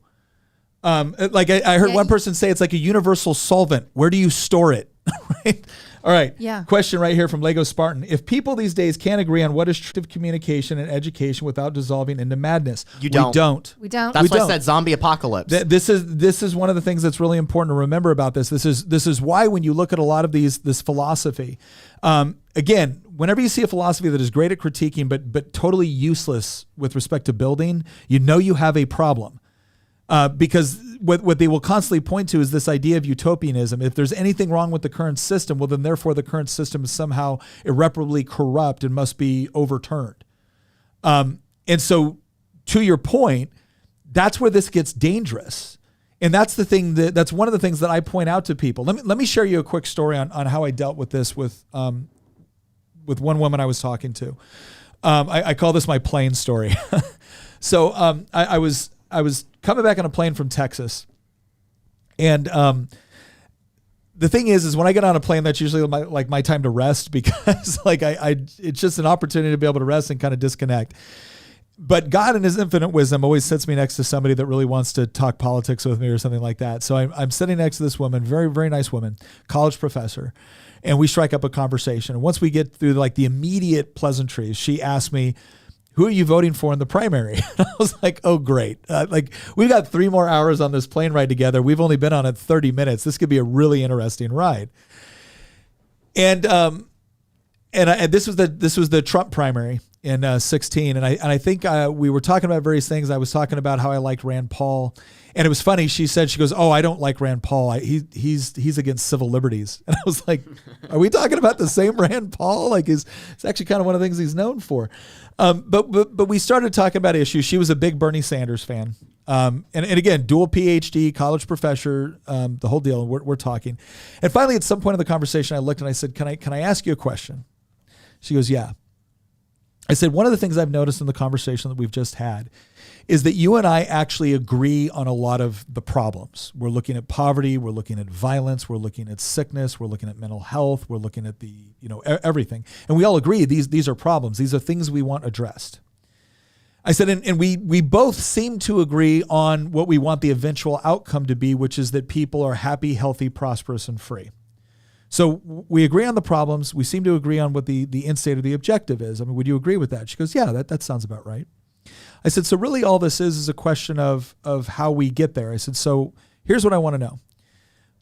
I heard one person say it's like a universal solvent. Where do you store it? Right? All right. Yeah. Question right here from Lego Spartan. If people these days can't agree on what is true of communication and education without dissolving into madness, we don't. We don't. That's why I said zombie apocalypse. This is one of the things that's really important to remember about this. This is why when you look at a lot of this philosophy, again, whenever you see a philosophy that is great at critiquing but totally useless with respect to building, you know you have a problem. Because what they will constantly point to is this idea of utopianism. If there's anything wrong with the current system, well, then therefore the current system is somehow irreparably corrupt and must be overturned. And so, to your point, that's where this gets dangerous. And that's the thing that's one of the things that I point out to people. Let me share you a quick story on how I dealt with this with one woman I was talking to. I call this my plane story. So I was coming back on a plane from Texas, and the thing is when I get on a plane, that's usually my time to rest, because it's just an opportunity to be able to rest and kind of disconnect. But God in his infinite wisdom always sits me next to somebody that really wants to talk politics with me or something like that. So I'm sitting next to this woman, very, very nice woman, college professor, and we strike up a conversation. And once we get through the immediate pleasantries, she asked me, who are you voting for in the primary? And I was like, oh, great. We've got 3 more hours on this plane ride together. We've only been on it 30 minutes. This could be a really interesting ride. And this was the Trump primary in 2016. And I think we were talking about various things. I was talking about how I liked Rand Paul. And it was funny. She goes, oh, I don't like Rand Paul. He's against civil liberties. And I was like, are we talking about the same Rand Paul? It's actually kind of one of the things he's known for. But we started talking about issues. She was a big Bernie Sanders fan. And again, dual PhD, college professor, the whole deal. We're talking. And finally, at some point in the conversation, I looked and I said, can I ask you a question? She goes, yeah. I said, one of the things I've noticed in the conversation that we've just had is that you and I actually agree on a lot of the problems. We're looking at poverty, we're looking at violence, we're looking at sickness, we're looking at mental health, we're looking at everything. And we all agree these are problems. These are things we want addressed. I said, and we both seem to agree on what we want the eventual outcome to be, which is that people are happy, healthy, prosperous, and free. So we agree on the problems. We seem to agree on what the end state or the objective is. I mean, would you agree with that? She goes, yeah, that sounds about right. I said, so really all this is a question of how we get there. I said, so here's what I want to know.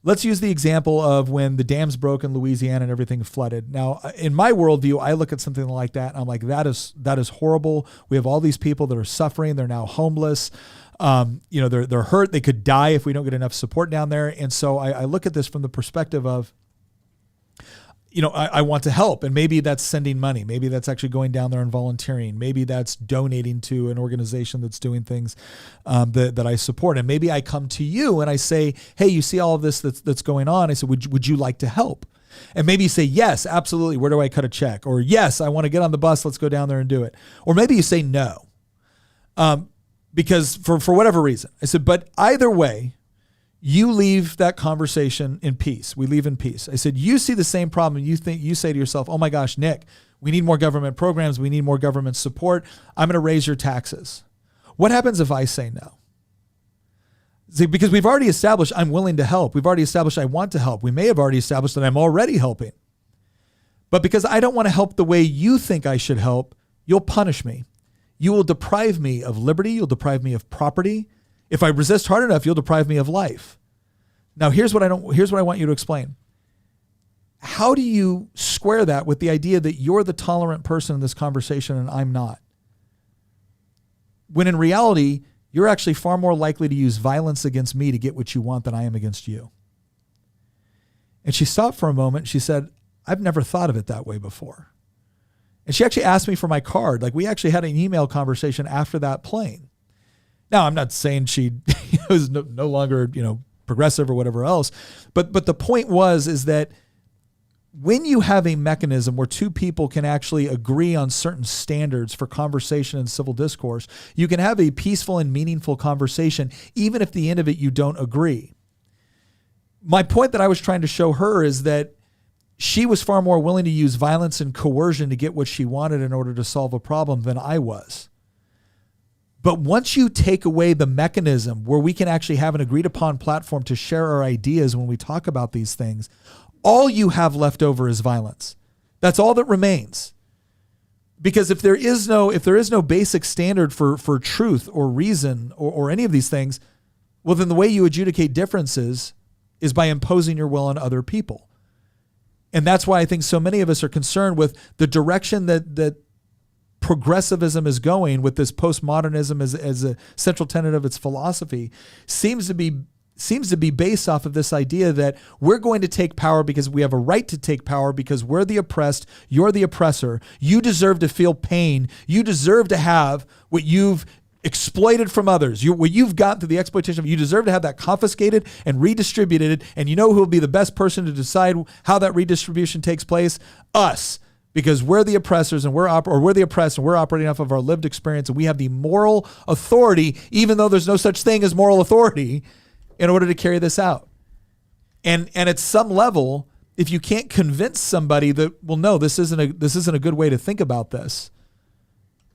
Let's use the example of when the dams broke in Louisiana and everything flooded. Now, in my worldview, I look at something like that and I'm like, that is horrible. We have all these people that are suffering. They're now homeless. They're hurt. They could die if we don't get enough support down there. And so I look at this from the perspective of, I want to help, and maybe that's sending money. Maybe that's actually going down there and volunteering. Maybe that's donating to an organization that's doing things that I support. And maybe I come to you and I say, hey, you see all of this that's going on. I said, would you like to help? And maybe you say, yes, absolutely. Where do I cut a check? Or yes, I want to get on the bus. Let's go down there and do it. Or maybe you say no, because for whatever reason. I said, but either way, you leave that conversation in peace. We leave in peace. I said, you see the same problem. You say to yourself, oh my gosh, Nick, we need more government programs. We need more government support. I'm going to raise your taxes. What happens if I say no? See, because we've already established I'm willing to help. We've already established I want to help. We may have already established that I'm already helping. But because I don't want to help the way you think I should help, you'll punish me. You will deprive me of liberty. You'll deprive me of property. If I resist hard enough, you'll deprive me of life. Now, here's what I want you to explain. How do you square that with the idea that you're the tolerant person in this conversation and I'm not? when in reality, you're actually far more likely to use violence against me to get what you want than I am against you. And she stopped for a moment. She said, I've never thought of it that way before. And she actually asked me for my card. Like, we actually had an email conversation after that plane. Now, I'm not saying she was no longer, progressive or whatever else. But the point is that when you have a mechanism where two people can actually agree on certain standards for conversation and civil discourse, you can have a peaceful and meaningful conversation, even if at the end of it you don't agree. My point that I was trying to show her is that she was far more willing to use violence and coercion to get what she wanted in order to solve a problem than I was. But once you take away the mechanism where we can actually have an agreed upon platform to share our ideas when we talk about these things, all you have left over is violence. That's all that remains. Because if there is no basic standard for truth or reason or any of these things, well, then the way you adjudicate differences is by imposing your will on other people. And that's why I think so many of us are concerned with the direction that progressivism is going with this postmodernism as a central tenet of its philosophy seems to be based off of this idea that we're going to take power because we have a right to take power because we're the oppressed, you're the oppressor. You deserve to feel pain. You deserve to have what you've exploited from others. What you've gotten through the exploitation of, you deserve to have that confiscated and redistributed. And you know who will be the best person to decide how that redistribution takes place? Us. Because we're the oppressors and we're the oppressed and we're operating off of our lived experience and we have the moral authority, even though there's no such thing as moral authority, in order to carry this out. And at some level, if you can't convince somebody that, well, no, this isn't a good way to think about this,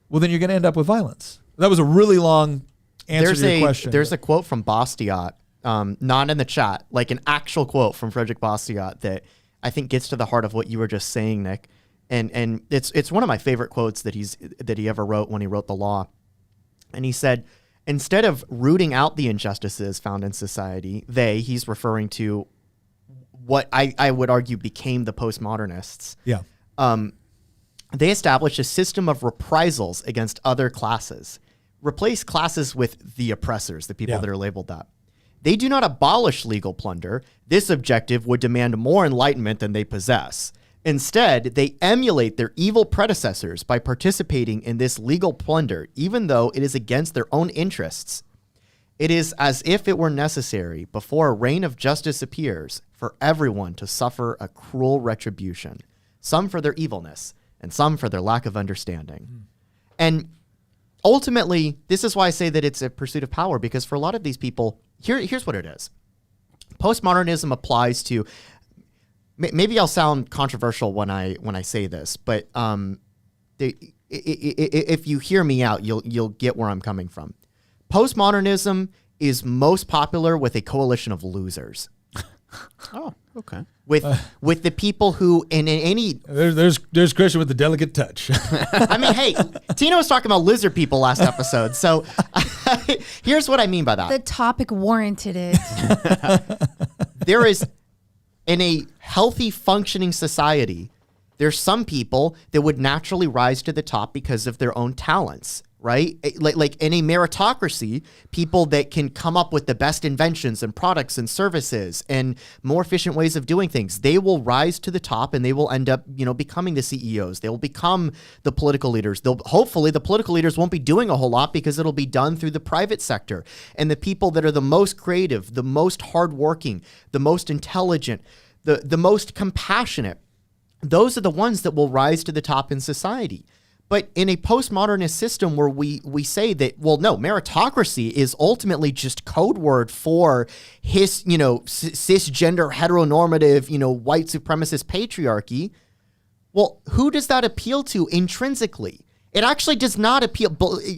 well, then you're going to end up with violence. That was a really long answer to your question. There's a quote from Bastiat, not in the chat, like an actual quote from Frederick Bastiat that I think gets to the heart of what you were just saying, Nick. And it's one of my favorite quotes that he ever wrote when he wrote The Law. And he said, instead of rooting out the injustices found in society, he's referring to what I would argue became the postmodernists. Yeah. They established a system of reprisals against other classes. Replace classes with the oppressors, the people that are labeled that. They do not abolish legal plunder. This objective would demand more enlightenment than they possess. Instead, they emulate their evil predecessors by participating in this legal plunder, even though it is against their own interests. It is as if it were necessary, before a reign of justice appears, for everyone to suffer a cruel retribution, some for their evilness, and some for their lack of understanding. And ultimately, this is why I say that it's a pursuit of power, because for a lot of these people, here's what it is. Postmodernism applies to... Maybe I'll sound controversial when I say this, but if you hear me out, you'll get where I'm coming from. Postmodernism is most popular with a coalition of losers. Oh, okay. With the people who in any there's Christian with the delicate touch. I mean, hey, Tina was talking about lizard people last episode, so here's what I mean by that. The topic warranted it. There is. In a healthy, functioning society, there's some people that would naturally rise to the top because of their own talents, right? Like in a meritocracy, people that can come up with the best inventions and products and services and more efficient ways of doing things, they will rise to the top and they will end up, becoming the CEOs. They will become the political leaders. Hopefully, the political leaders won't be doing a whole lot because it'll be done through the private sector. And the people that are the most creative, the most hardworking, the most intelligent, the most compassionate, those are the ones that will rise to the top in society. But in a postmodernist system where we say that, well, no, meritocracy is ultimately just code word for cisgender, heteronormative, white supremacist patriarchy. Well, who does that appeal to intrinsically? It actually does not appeal,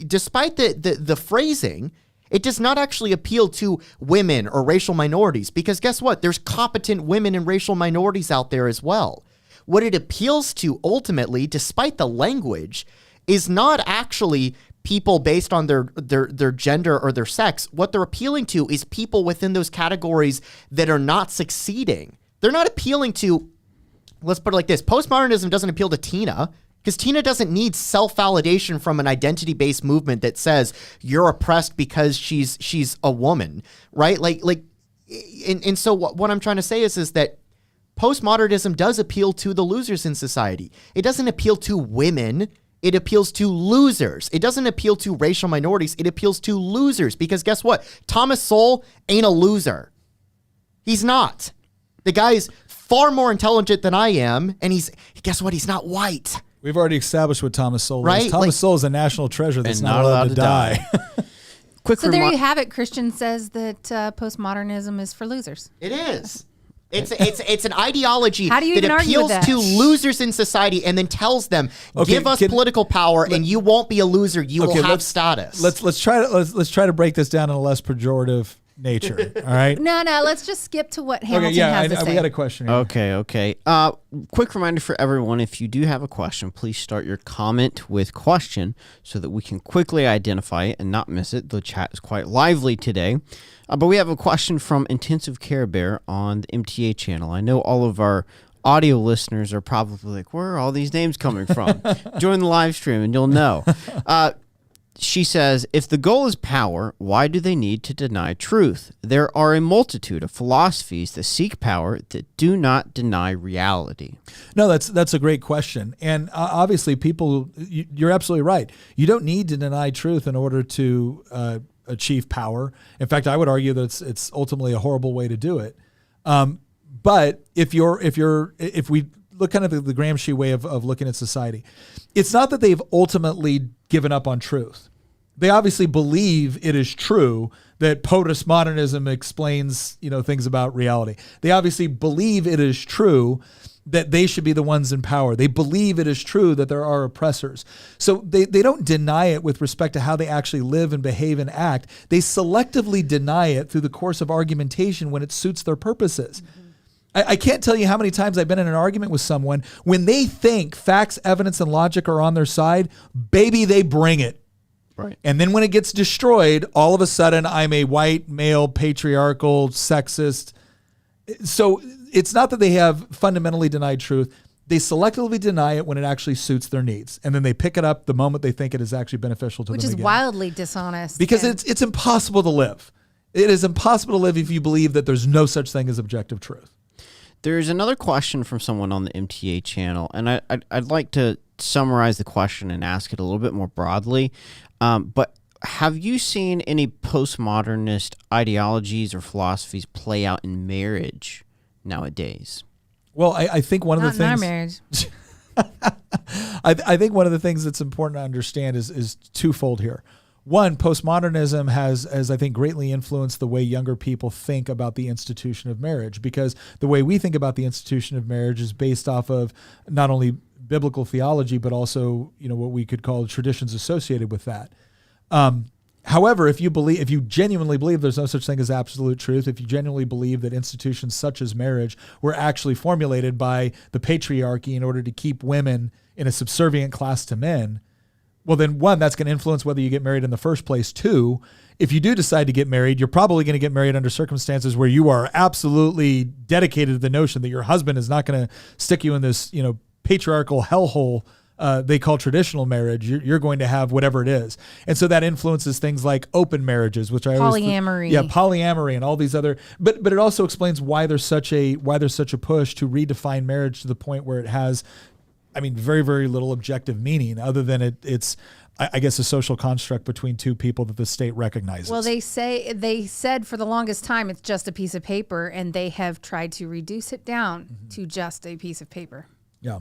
despite the phrasing. It does not actually appeal to women or racial minorities because guess what? There's competent women and racial minorities out there as well. What it appeals to ultimately, despite the language, is not actually people based on their gender or their sex. What they're appealing to is people within those categories that are not succeeding. They're not appealing to, let's put it like this, postmodernism doesn't appeal to Tina. Because Tina doesn't need self-validation from an identity-based movement that says you're oppressed because she's a woman, right? And so what I'm trying to say is that postmodernism does appeal to the losers in society. It doesn't appeal to women. It appeals to losers. It doesn't appeal to racial minorities. It appeals to losers, because guess what? Thomas Sowell ain't a loser. He's not. The guy's far more intelligent than I am, and guess what? He's not white. We've already established what Thomas Sowell Right? is. Thomas Sowell is a national treasure that's And not allowed to die. Quick So there you have it. Christian says that postmodernism is for losers. It is. It's an ideology How do you that even argue with appeals that? to losers in society and then tells them, Okay, give us political power and you won't be a loser. You will have let's- status. Let's try to break this down in a less pejorative nature. All right. No, let's just skip to what Hamilton Okay. Yeah. has to We say. got a question here. Okay. Quick reminder for everyone, if you do have a question, please start your comment with question so that we can quickly identify it and not miss it. The chat is quite lively today. But we have a question from Intensive Care Bear on the MTA channel. I know all of our audio listeners are probably like, where are all these names coming from? Join the live stream and you'll know. She says, if the goal is power, why do they need to deny truth? There are a multitude of philosophies that seek power that do not deny reality. No, that's a great question. And obviously you're absolutely right. You don't need to deny truth in order to achieve power. In fact, I would argue that it's ultimately a horrible way to do it. But if we look kind of the Gramsci way of looking at society, it's not that they've ultimately given up on truth. They obviously believe it is true that postmodernism explains, things about reality. They obviously believe it is true that they should be the ones in power. They believe it is true that there are oppressors. So they don't deny it with respect to how they actually live and behave and act. They selectively deny it through the course of argumentation when it suits their purposes. I can't tell you how many times I've been in an argument with someone when they think facts, evidence, and logic are on their side, baby, they bring it. Right. And then when it gets destroyed, all of a sudden I'm a white, male, patriarchal, sexist. So it's not that they have fundamentally denied truth. They selectively deny it when it actually suits their needs. And then they pick it up the moment they think it is actually beneficial to Which them is again. wildly dishonest. Because and- it's impossible to live. It is impossible to live if you believe that there's no such thing as objective truth. There's another question from someone on the MTA channel, and I'd like to summarize the question and ask it a little bit more broadly. But have you seen any postmodernist ideologies or philosophies play out in marriage nowadays? Well, I think one of not the things in our marriage. I think one of the things that's important to understand is twofold here. One, postmodernism has I think greatly influenced the way younger people think about the institution of marriage, because the way we think about the institution of marriage is based off of not only biblical theology, but also, what we could call traditions associated with that. However, if you genuinely believe there's no such thing as absolute truth, if you genuinely believe that institutions such as marriage were actually formulated by the patriarchy in order to keep women in a subservient class to men, well, then one, that's going to influence whether you get married in the first place. Two, if you do decide to get married, you're probably going to get married under circumstances where you are absolutely dedicated to the notion that your husband is not going to stick you in this, patriarchal hellhole they call traditional marriage. You're going to have whatever it is. And so that influences things like open marriages, which I Polyamory. polyamory and all these other, but it also explains why there's such a push to redefine marriage to the point where it has, very, very little objective meaning other than it's, I guess, a social construct between two people that the state recognizes. Well, they said for the longest time it's just a piece of paper, and they have tried to reduce it down to just a piece of paper. Yeah.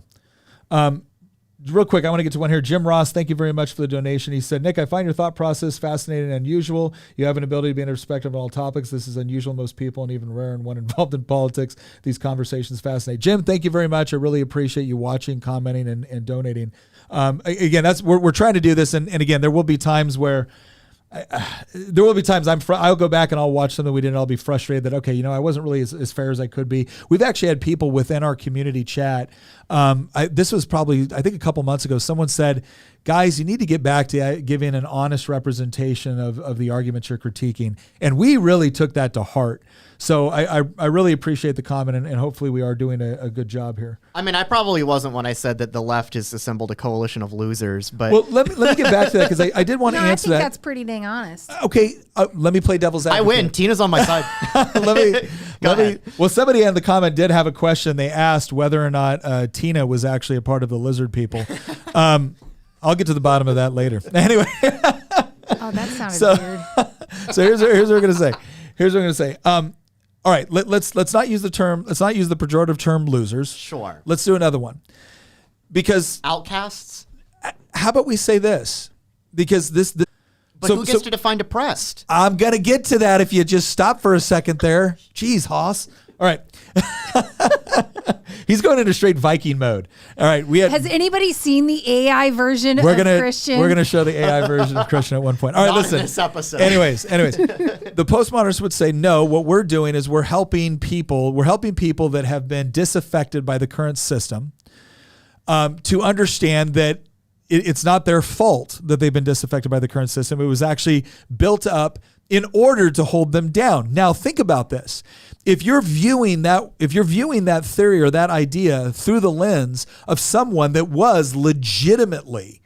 Real quick, I want to get to one here. Jim Ross, thank you very much for the donation. He said, Nick, I find your thought process fascinating and unusual. You have an ability to be in a perspective on all topics. This is unusual. Most people, and even rare in one involved in politics, these conversations fascinate. Jim, thank you very much. I really appreciate you watching, commenting, and donating. Again, we're trying to do this. And again, there will be times where I'll go back and I'll watch something we did and I'll be frustrated that, okay, I wasn't really as fair as I could be. We've actually had people within our community chat. This was probably, I think, a couple months ago. Someone said, guys, you need to get back to giving an honest representation of the arguments you're critiquing. And we really took that to heart. So I really appreciate the comment, and hopefully we are doing a good job here. I mean, I probably wasn't when I said that the left has assembled a coalition of losers, but well, let me get back to that, because I did want to answer that. I think that's pretty dang honest. Okay, let me play devil's advocate. I win. Tina's on my side. let me. Well, somebody in the comment did have a question. They asked whether or not Tina was actually a part of the lizard people. I'll get to the bottom of that later. Anyway. Oh, that sounded weird. So here's what we're gonna say. Here's what I'm gonna say. All right, let's not use the term. Let's not use the pejorative term losers. Sure. Let's do another one. Because Outcasts. how about we say this? Because But who gets to define depressed? I'm gonna get to that if you just stop for a second there. Jeez, Hoss. All right. He's going into straight Viking mode. All right. Has anybody seen the AI version of Christian? We're gonna show the AI version of Christian at one point. All right, Not listen. in this episode. Anyways, the postmodernists would say no. What we're doing is we're helping people. We're helping people that have been disaffected by the current system to understand that it's not their fault that they've been disaffected by the current system. It was actually built up in order to hold them down. Now think about this. If you're viewing that theory or that idea through the lens of someone that was legitimately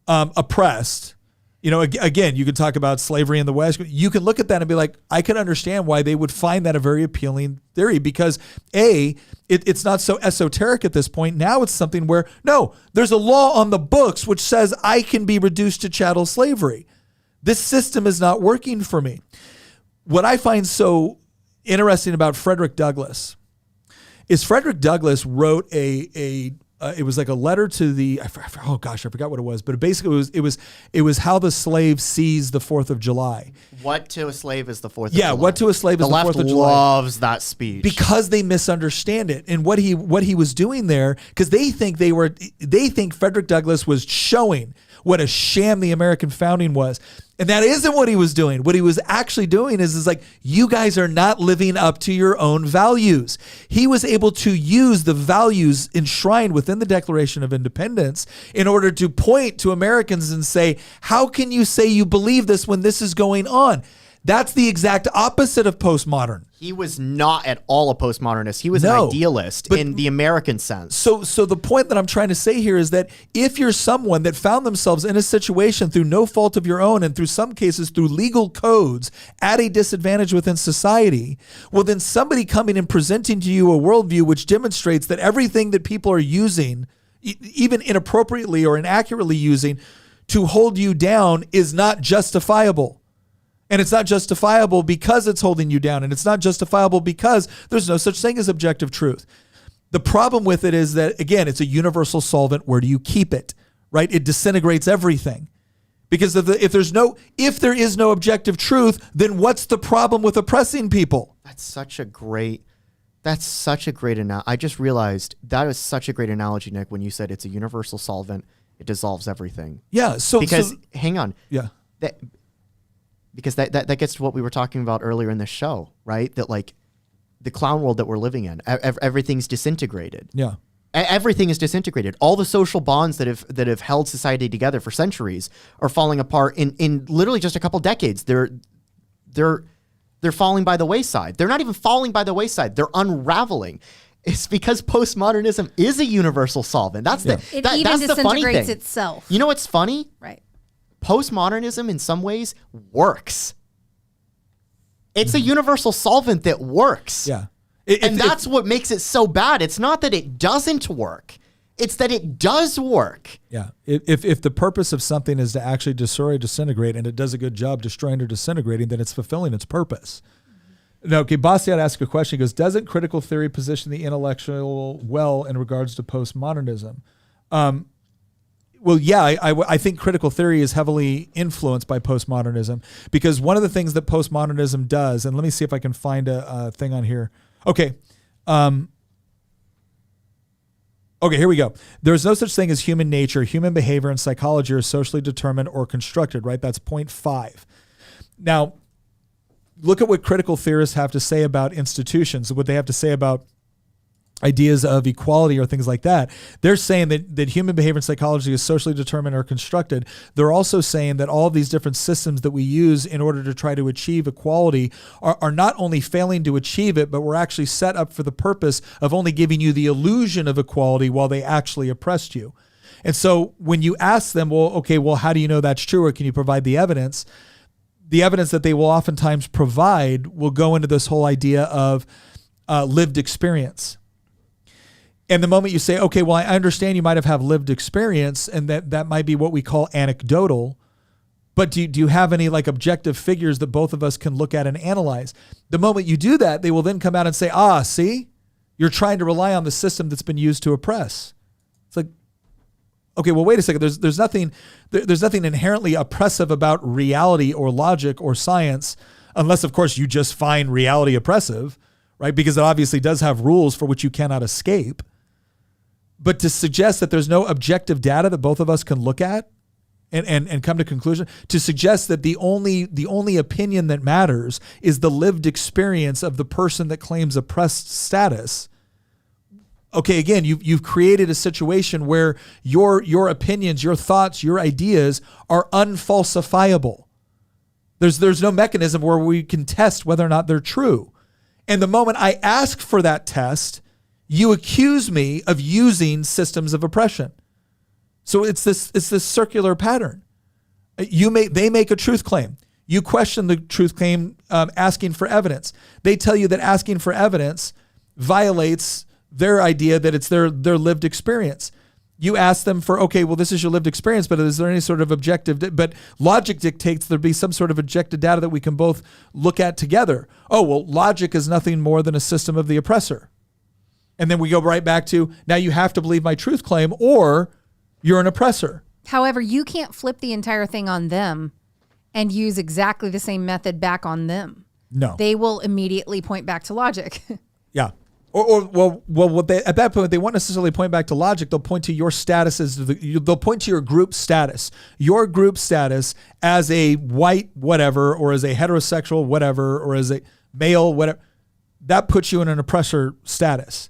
oppressed, again, you can talk about slavery in the West. You can look at that and be like, I can understand why they would find that a very appealing theory, because it's not so esoteric at this point. Now it's something where, no, there's a law on the books which says I can be reduced to chattel slavery. This system is not working for me. What I find so interesting about Frederick Douglass is Frederick Douglass wrote it was like a letter to I forgot what it was, but basically it was how the slave sees the 4th of July. What to a slave is the 4th of July. Yeah, what to a slave is the 4th of July. The left loves that speech. Because they misunderstand it. And what he was doing there, because they think Frederick Douglass was showing what a sham the American founding was. And that isn't what he was doing. What he was actually doing is like, you guys are not living up to your own values. He was able to use the values enshrined within the Declaration of Independence in order to point to Americans and say, how can you say you believe this when this is going on? That's the exact opposite of postmodern. He was not at all a postmodernist. He was an idealist in the American sense. So the point that I'm trying to say here is that if you're someone that found themselves in a situation through no fault of your own, and through some cases through legal codes at a disadvantage within society, well, then somebody coming and presenting to you a worldview which demonstrates that everything that people are using, even inappropriately or inaccurately using, to hold you down is not justifiable. And it's not justifiable because it's holding you down. And it's not justifiable because there's no such thing as objective truth. The problem with it is that, again, it's a universal solvent. Where do you keep it, right? It disintegrates everything. Because if there is no objective truth, then what's the problem with oppressing people? That's such a great analogy. I just realized that is such a great analogy, Nick, when you said it's a universal solvent. It dissolves everything. Yeah. Hang on. Yeah. Because that gets to what we were talking about earlier in this show, right? That like the clown world that we're living in, everything's disintegrated. Yeah. Everything is disintegrated. All the social bonds that have held society together for centuries are falling apart in literally just a couple decades. They're falling by the wayside. They're not even falling by the wayside. They're unraveling. It's because postmodernism is a universal solvent. That's it even that's the funny disintegrates thing. itself. You know what's funny? Right. Postmodernism in some ways works. It's a universal solvent that works. Yeah. That's what makes it so bad. It's not that it doesn't work. It's that it does work. Yeah. If the purpose of something is to actually destroy or disintegrate, and it does a good job destroying or disintegrating, then it's fulfilling its purpose. Now, okay, Bastiat asked a question. He goes, doesn't critical theory position the intellectual well in regards to postmodernism? Well, yeah, I think critical theory is heavily influenced by postmodernism, because one of the things that postmodernism does, and let me see if I can find a thing on here. Okay. Okay, here we go. There's no such thing as human nature. Human behavior and psychology are socially determined or constructed, right? That's point 5. Now, look at what critical theorists have to say about institutions, what they have to say about ideas of equality or things like that. They're saying that human behavior and psychology is socially determined or constructed. They're also saying that all of these different systems that we use in order to try to achieve equality are not only failing to achieve it, but we're actually set up for the purpose of only giving you the illusion of equality while they actually oppressed you. And so when you ask them, well, how do you know that's true, or can you provide the evidence? The evidence that they will oftentimes provide will go into this whole idea of lived experience. And the moment you say, okay, well, I understand you might have lived experience, and that might be what we call anecdotal, but do you have any like objective figures that both of us can look at and analyze? The moment you do that, they will then come out and say, see, you're trying to rely on the system that's been used to oppress. It's like, okay, well, wait a second. There's nothing inherently oppressive about reality or logic or science, unless, of course, you just find reality oppressive, right? Because it obviously does have rules for which you cannot escape. But to suggest that there's no objective data that both of us can look at and come to conclusion, to suggest that the only opinion that matters is the lived experience of the person that claims oppressed status. Okay, again, you've created a situation where your opinions, your thoughts, your ideas are unfalsifiable. There's no mechanism where we can test whether or not they're true. And the moment I ask for that test, you accuse me of using systems of oppression. So it's this circular pattern. They make a truth claim. You question the truth claim, asking for evidence. They tell you that asking for evidence violates their idea that it's their lived experience. You ask them for, okay, well, this is your lived experience, but is there any sort of objective, but logic dictates there be some sort of objective data that we can both look at together. Oh, well, logic is nothing more than a system of the oppressor. And then we go right back to, now you have to believe my truth claim or you're an oppressor. However, you can't flip the entire thing on them and use exactly the same method back on them. No. They will immediately point back to logic. Yeah. Or what they, at that point, they won't necessarily point back to logic. They'll point to your status they'll point to your group status. Your group status as a white whatever, or as a heterosexual whatever, or as a male whatever. That puts you in an oppressor status.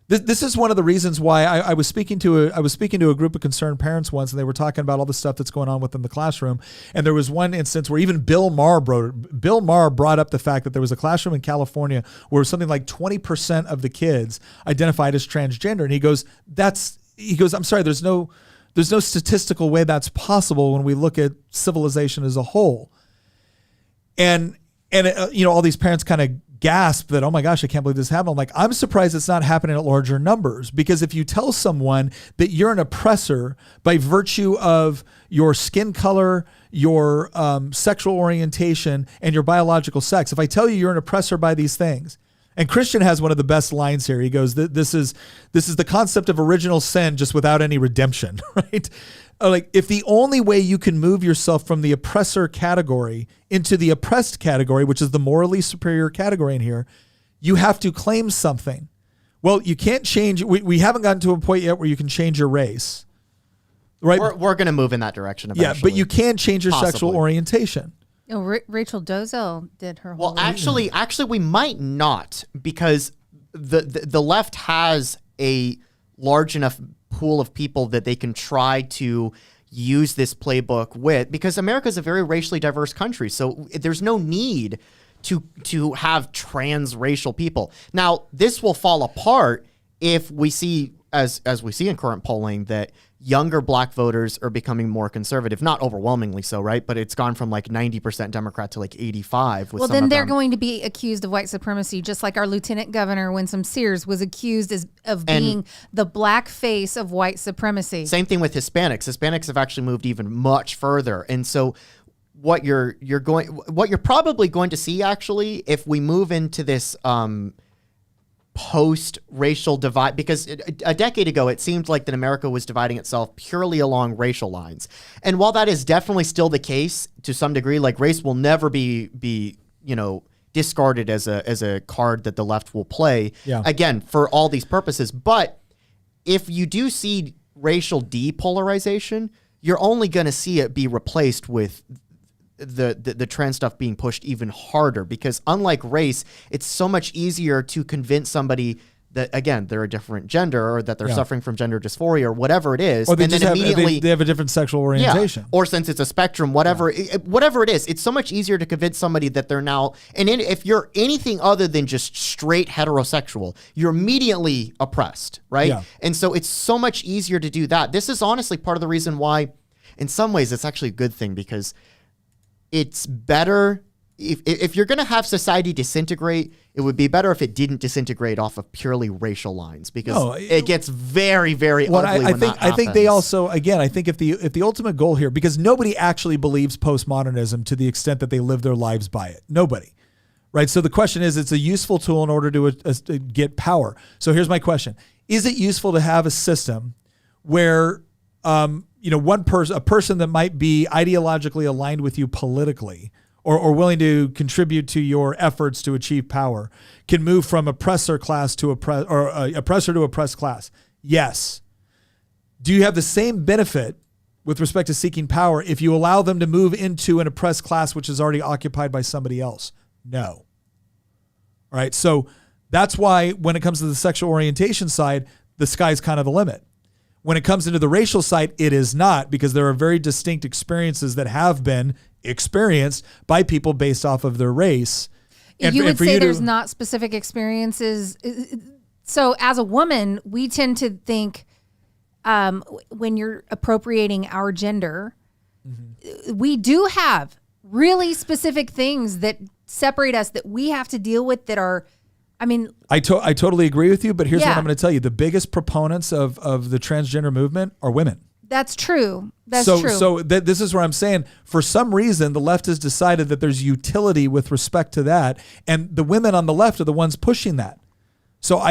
This is one of the reasons why I was speaking to a group of concerned parents once, and they were talking about all the stuff that's going on within the classroom. And there was one instance where even Bill Maher brought up the fact that there was a classroom in California where something like 20% of the kids identified as transgender. And he goes, I'm sorry, there's no statistical way that's possible when we look at civilization as a whole. And all these parents kind of gasp that, oh my gosh, I can't believe this happened. I'm like, I'm surprised it's not happening at larger numbers, because if you tell someone that you're an oppressor by virtue of your skin color, your sexual orientation, and your biological sex, if I tell you you're an oppressor by these things, and Christian has one of the best lines here. He goes, this is the concept of original sin just without any redemption, right? Like, if the only way you can move yourself from the oppressor category into the oppressed category, which is the morally superior category in here, you have to claim something. Well, you can't change. We haven't gotten to a point yet where you can change your race, right? We're going to move in that direction eventually. Yeah, but you can change your sexual orientation. Oh, Rachel Dolezal did her whole. Well, actually, we might not, because the left has a large enough pool of people that they can try to use this playbook with, because America is a very racially diverse country. So there's no need to have transracial people. Now, this will fall apart if we see, as we see in current polling, that younger black voters are becoming more conservative, not overwhelmingly so, right? But it's gone from like 90% Democrat to like 85. Well, then they're going to be accused of white supremacy, just like our Lieutenant Governor Winsome Sears was accused of being the black face of white supremacy. Same thing with Hispanics. Hispanics have actually moved even much further. And so what you're probably going to see, actually, if we move into this post-racial divide, because a decade ago it seemed like that America was dividing itself purely along racial lines, and while that is definitely still the case to some degree, like, race will never be discarded as a card that the left will play, again, for all these purposes. But if you do see racial depolarization, you're only going to see it be replaced with the trans stuff being pushed even harder, because unlike race, it's so much easier to convince somebody that, again, they're a different gender, or that they're suffering from gender dysphoria, or whatever it is. Or they and just then have, immediately they have a different sexual orientation. or since it's a spectrum, whatever, whatever it is, it's so much easier to convince somebody that they're now, and if you're anything other than just straight heterosexual, you're immediately oppressed, right? Yeah. And so it's so much easier to do that. This is honestly part of the reason why, in some ways, it's actually a good thing, because it's better if you're going to have society disintegrate, it would be better if it didn't disintegrate off of purely racial lines, because it gets very, very ugly when that I think they happens. also, again, I think if the ultimate goal here, because nobody actually believes postmodernism to the extent that they live their lives by it. Nobody. Right? So the question is, it's a useful tool in order to get power. So here's my question. Is it useful to have a system where a person that might be ideologically aligned with you politically, or willing to contribute to your efforts to achieve power, can move from oppressor class to oppressor to oppressed class? Yes. Do you have the same benefit with respect to seeking power if you allow them to move into an oppressed class which is already occupied by somebody else? No. All right. So that's why when it comes to the sexual orientation side, the sky's kind of the limit. When it comes into the racial side, it is not, because there are very distinct experiences that have been experienced by people based off of their race. And you would for say there's not specific experiences. So as a woman, we tend to think when you're appropriating our gender, we do have really specific things that separate us that we have to deal with that are, I mean, I totally agree with you, but here's what I'm going to tell you. The biggest proponents of the transgender movement are women. That's true. That's true. So this is where I'm saying, for some reason, the left has decided that there's utility with respect to that, and the women on the left are the ones pushing that. So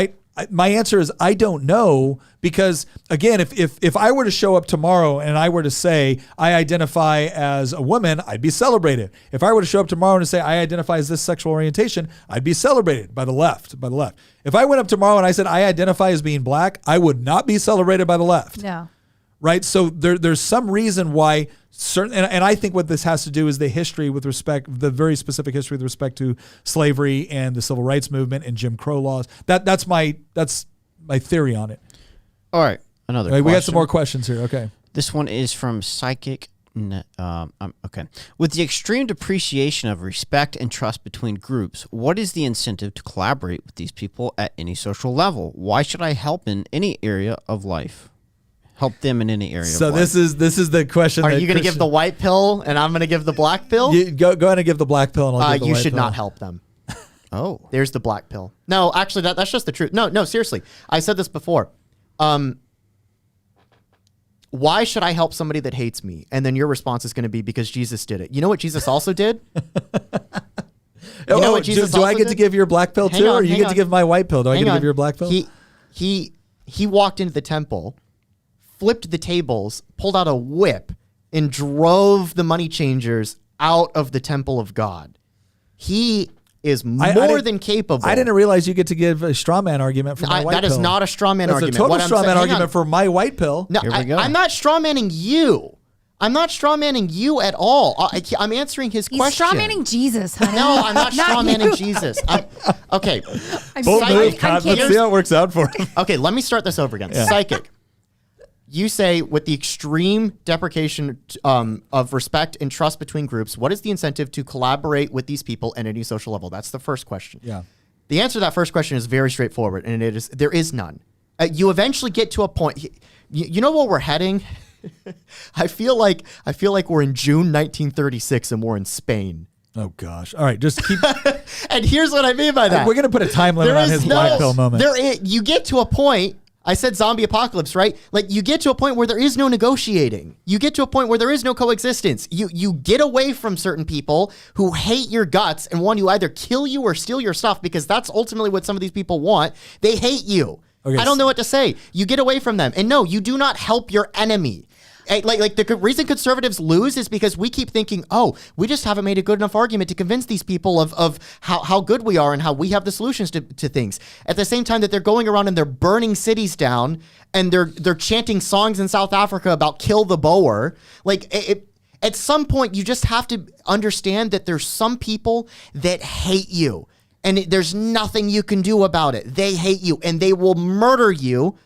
my answer is I don't know, because again, if I were to show up tomorrow and I were to say I identify as a woman, I'd be celebrated. If I were to show up tomorrow and say I identify as this sexual orientation, I'd be celebrated by the left. If I went up tomorrow and I said I identify as being black, I would not be celebrated by the left. No. Right? So there's some reason why certain, and I think what this has to do is the very specific history with respect to slavery and the civil rights movement and Jim Crow laws. That's my theory on it. All right, another question. We got some more questions here. Okay. This one is from Psychic. Okay. With the extreme depreciation of respect and trust between groups, what is the incentive to collaborate with these people at any social level? Why should I help in any area of life? Help them in any area. So of life. this is the question. Are you going to give the white pill and I'm going to give the black pill? Go ahead and give the black pill, and I'll give the You white should pill. not help them. Oh, There's the black pill. No, actually, that's just the truth. No, seriously. I said this before. Why should I help somebody that hates me? And then your response is going to be, because Jesus did it. You know what Jesus also did? You know what Jesus do I also get to did? give your black pill Hang too, on, or you hang get on. to give my white pill? Do I get to give your black pill? He walked into the temple, flipped the tables, pulled out a whip, and drove the money changers out of the temple of God. He is more than capable. I didn't realize you get to give a straw man argument for my white pill. That is not a straw man That's argument. a total What I'm straw saying- man hang argument on. for my white pill. No, Here we go. I'm not straw manning you. I'm not straw manning you at all. I'm answering his He's question. straw manning Jesus, honey. No, I'm not straw manning you. Jesus. Okay. I'm Bold sorry. move, I'm Cotton. kidding. Let's see how it works out for him. Okay, let me start this over again. Psychic. You say, with the extreme deprecation of respect and trust between groups, what is the incentive to collaborate with these people at any social level? That's the first question. Yeah. The answer to that first question is very straightforward, and there is none. You eventually get to a point. You know where we're heading? I feel like we're in June 1936 and we're in Spain. Oh gosh. All right, just keep. And here's what I mean by that. We're gonna put a time limit on his black pill moment. You get to a point. I said zombie apocalypse, right? Like, you get to a point where there is no negotiating. You get to a point where there is no coexistence. You get away from certain people who hate your guts and want to either kill you or steal your stuff, because that's ultimately what some of these people want. They hate you. Okay, I don't know what to say. You get away from them. And no, you do not help your enemy. Like the reason conservatives lose is because we keep thinking, oh, we just haven't made a good enough argument to convince these people of how good we are and how we have the solutions to things. At the same time that they're going around and they're burning cities down and they're chanting songs in South Africa about kill the Boer. Like, at some point, you just have to understand that there's some people that hate you. and there's nothing you can do about it. They hate you, and they will murder you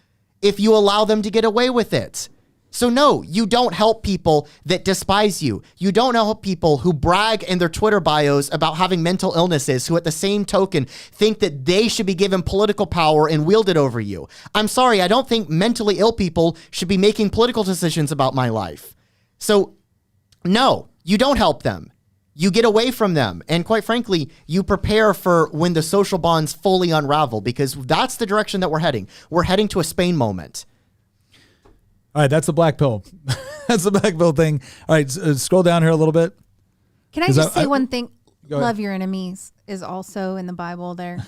if you allow them to get away with it. So no, you don't help people that despise you. You don't help people who brag in their Twitter bios about having mental illnesses, who at the same token think that they should be given political power and wielded over you. I'm sorry, I don't think mentally ill people should be making political decisions about my life. So no, you don't help them. You get away from them. And quite frankly, you prepare for when the social bonds fully unravel, because that's the direction that we're heading. We're heading to a Spain moment. All right, that's the black pill. That's the black pill thing. All right, scroll down here a little bit. Can I just say one thing? Love your enemies is also in the Bible there,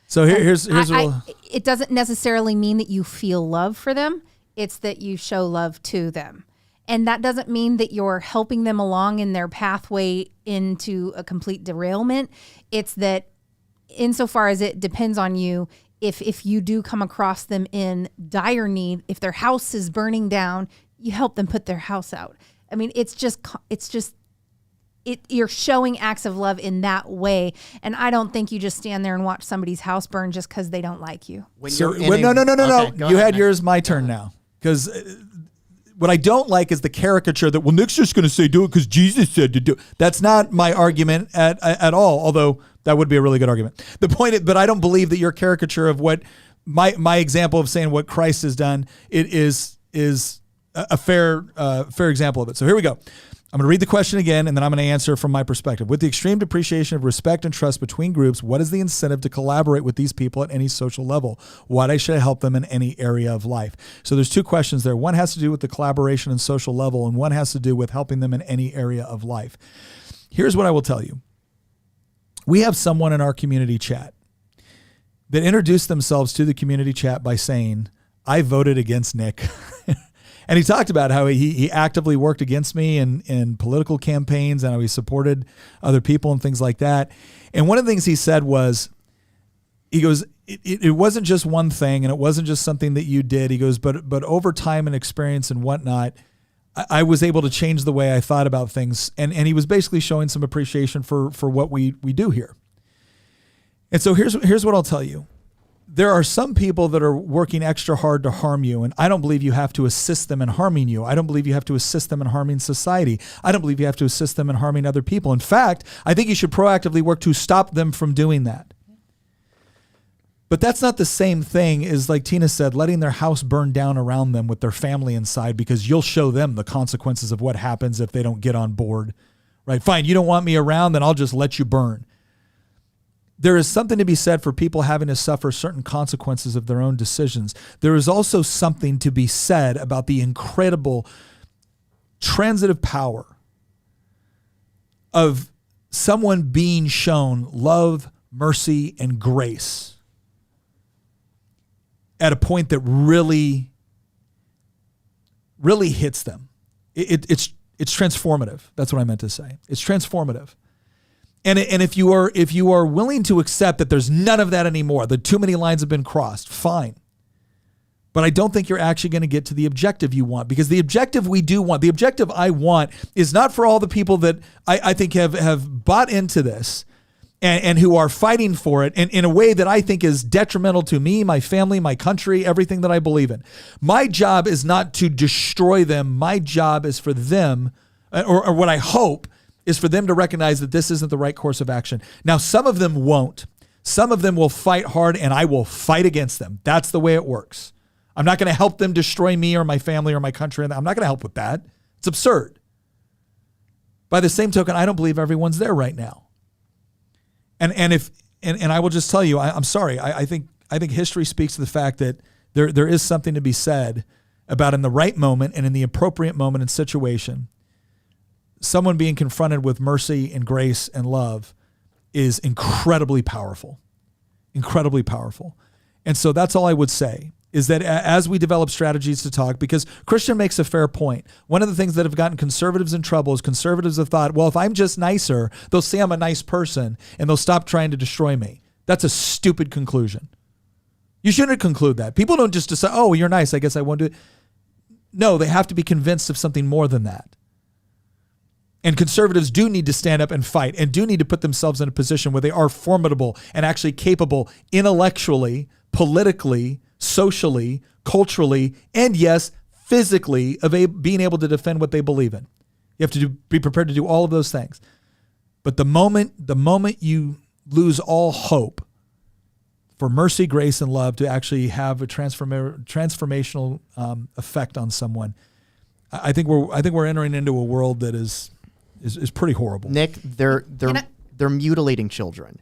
So here's it doesn't necessarily mean that you feel love for them. It's that you show love to them. And that doesn't mean that you're helping them along in their pathway into a complete derailment. It's that insofar as it depends on you, if you do come across them in dire need, if their house is burning down, you help them put their house out. I mean, you're showing acts of love in that way. And I don't think you just stand there and watch somebody's house burn just because they don't like you. No. You had yours, my turn now. Because what I don't like is the caricature that, well, Nick's just going to say do it because Jesus said to do it. That's not my argument at all, although that would be a really good argument. The point is, but I don't believe that your caricature of what my example of saying what Christ has done, it is a fair example of it. So here we go. I'm going to read the question again, and then I'm going to answer from my perspective. With the extreme depreciation of respect and trust between groups, what is the incentive to collaborate with these people at any social level? Why should I help them in any area of life? So there's two questions there. One has to do with the collaboration and social level, and one has to do with helping them in any area of life. Here's what I will tell you. We have someone in our community chat that introduced themselves to the community chat by saying, I voted against Nick. And he talked about how he actively worked against me in political campaigns and how he supported other people and things like that. And one of the things he said was, he goes, it wasn't just one thing and it wasn't just something that you did. He goes, but over time and experience and whatnot, I was able to change the way I thought about things. And he was basically showing some appreciation for what we do here. And so here's what I'll tell you. There are some people that are working extra hard to harm you, and I don't believe you have to assist them in harming you. I don't believe you have to assist them in harming society. I don't believe you have to assist them in harming other people. In fact, I think you should proactively work to stop them from doing that. But that's not the same thing as, like Tina said, letting their house burn down around them with their family inside, because you'll show them the consequences of what happens if they don't get on board. Right? Fine, you don't want me around, then I'll just let you burn. There is something to be said for people having to suffer certain consequences of their own decisions. There is also something to be said about the incredible transitive power of someone being shown love, mercy, and grace at a point that really, really hits them. It's transformative. That's what I meant to say. It's transformative. And if you are willing to accept that there's none of that anymore, that too many lines have been crossed, fine. But I don't think you're actually going to get to the objective you want, because the objective we do want, the objective I want, is not for all the people that I think have bought into this and who are fighting for it in a way that I think is detrimental to me, my family, my country, everything that I believe in. My job is not to destroy them. My job is for them, or what I hope is for them to recognize that this isn't the right course of action. Now, some of them won't. Some of them will fight hard, and I will fight against them. That's the way it works. I'm not going to help them destroy me or my family or my country. I'm not going to help with that. It's absurd. By the same token, I don't believe everyone's there right now. And I will just tell you, I'm sorry. I think history speaks to the fact that there is something to be said about, in the right moment and in the appropriate moment and situation, someone being confronted with mercy and grace and love is incredibly powerful, incredibly powerful. And so that's all I would say, is that as we develop strategies to talk, because Christian makes a fair point. One of the things that have gotten conservatives in trouble is conservatives have thought, well, if I'm just nicer, they'll say I'm a nice person and they'll stop trying to destroy me. That's a stupid conclusion. You shouldn't conclude that. People don't just decide, oh, you're nice, I guess I won't do it. No, they have to be convinced of something more than that. And conservatives do need to stand up and fight and do need to put themselves in a position where they are formidable and actually capable intellectually, politically, socially, culturally, and yes, physically of being able to defend what they believe in. You have to be prepared to do all of those things. But the moment you lose all hope for mercy, grace, and love to actually have a transformational effect on someone, I think we're entering into a world that is pretty horrible. Nick, they're mutilating children.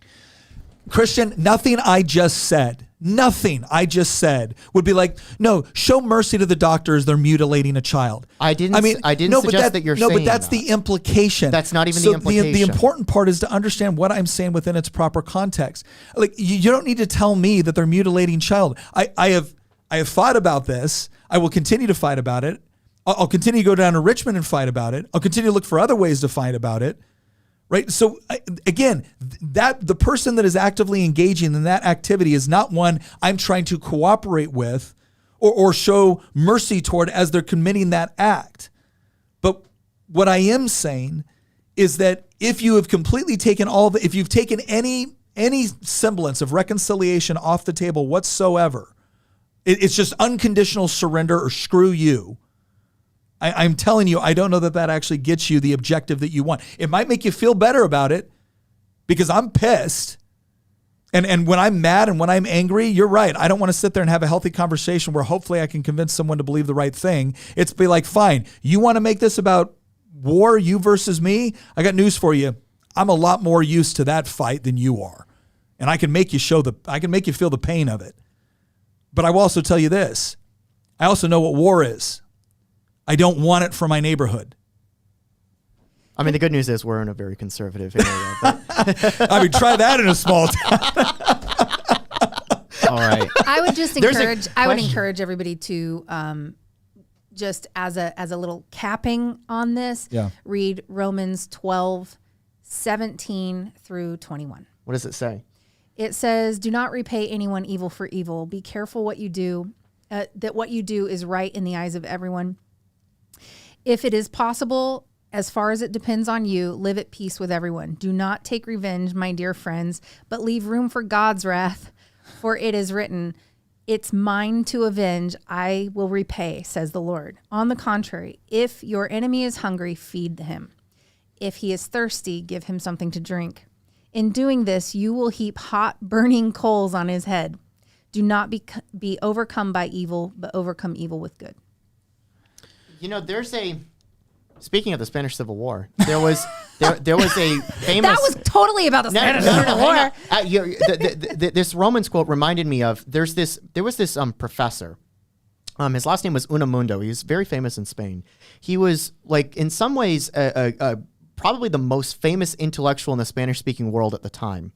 Christian, nothing I just said would be like, no, show mercy to the doctors. They're mutilating a child. I didn't suggest that you're saying but that's the implication. That's not even the implication. The important part is to understand what I'm saying within its proper context. Like, you don't need to tell me that they're mutilating child. I have fought about this. I will continue to fight about it. I'll continue to go down to Richmond and fight about it. I'll continue to look for other ways to fight about it. Right. So again, that the person that is actively engaging in that activity is not one I'm trying to cooperate with or show mercy toward as they're committing that act. But what I am saying is that if you have completely taken if you've taken any semblance of reconciliation off the table whatsoever, it's just unconditional surrender or screw you. I'm telling you, I don't know that actually gets you the objective that you want. It might make you feel better about it because I'm pissed. And when I'm mad and when I'm angry, you're right. I don't want to sit there and have a healthy conversation where hopefully I can convince someone to believe the right thing. It's be like, fine, you want to make this about war, you versus me? I got news for you. I'm a lot more used to that fight than you are. And I can make you feel the pain of it. But I will also tell you this. I also know what war is. I don't want it for my neighborhood. I mean, the good news is we're in a very conservative area. But I mean, try that in a small town. All right. I would just encourage everybody to just as a little capping on this, read Romans 12:17 through 21. What does it say? It says, "Do not repay anyone evil for evil. Be careful what you do, that what you do is right in the eyes of everyone. If it is possible, as far as it depends on you, live at peace with everyone. Do not take revenge, my dear friends, but leave room for God's wrath. For it is written, 'It's mine to avenge, I will repay,' says the Lord. On the contrary, if your enemy is hungry, feed him. If he is thirsty, give him something to drink. In doing this, you will heap hot, burning coals on his head. Do not be overcome by evil, but overcome evil with good." You know, speaking of the Spanish Civil War, there was a famous. That was totally about the Spanish Civil War. This Romans quote reminded me of there was this professor. His last name was Unamundo. He was very famous in Spain. He was, like, in some ways probably the most famous intellectual in the Spanish-speaking world at the time.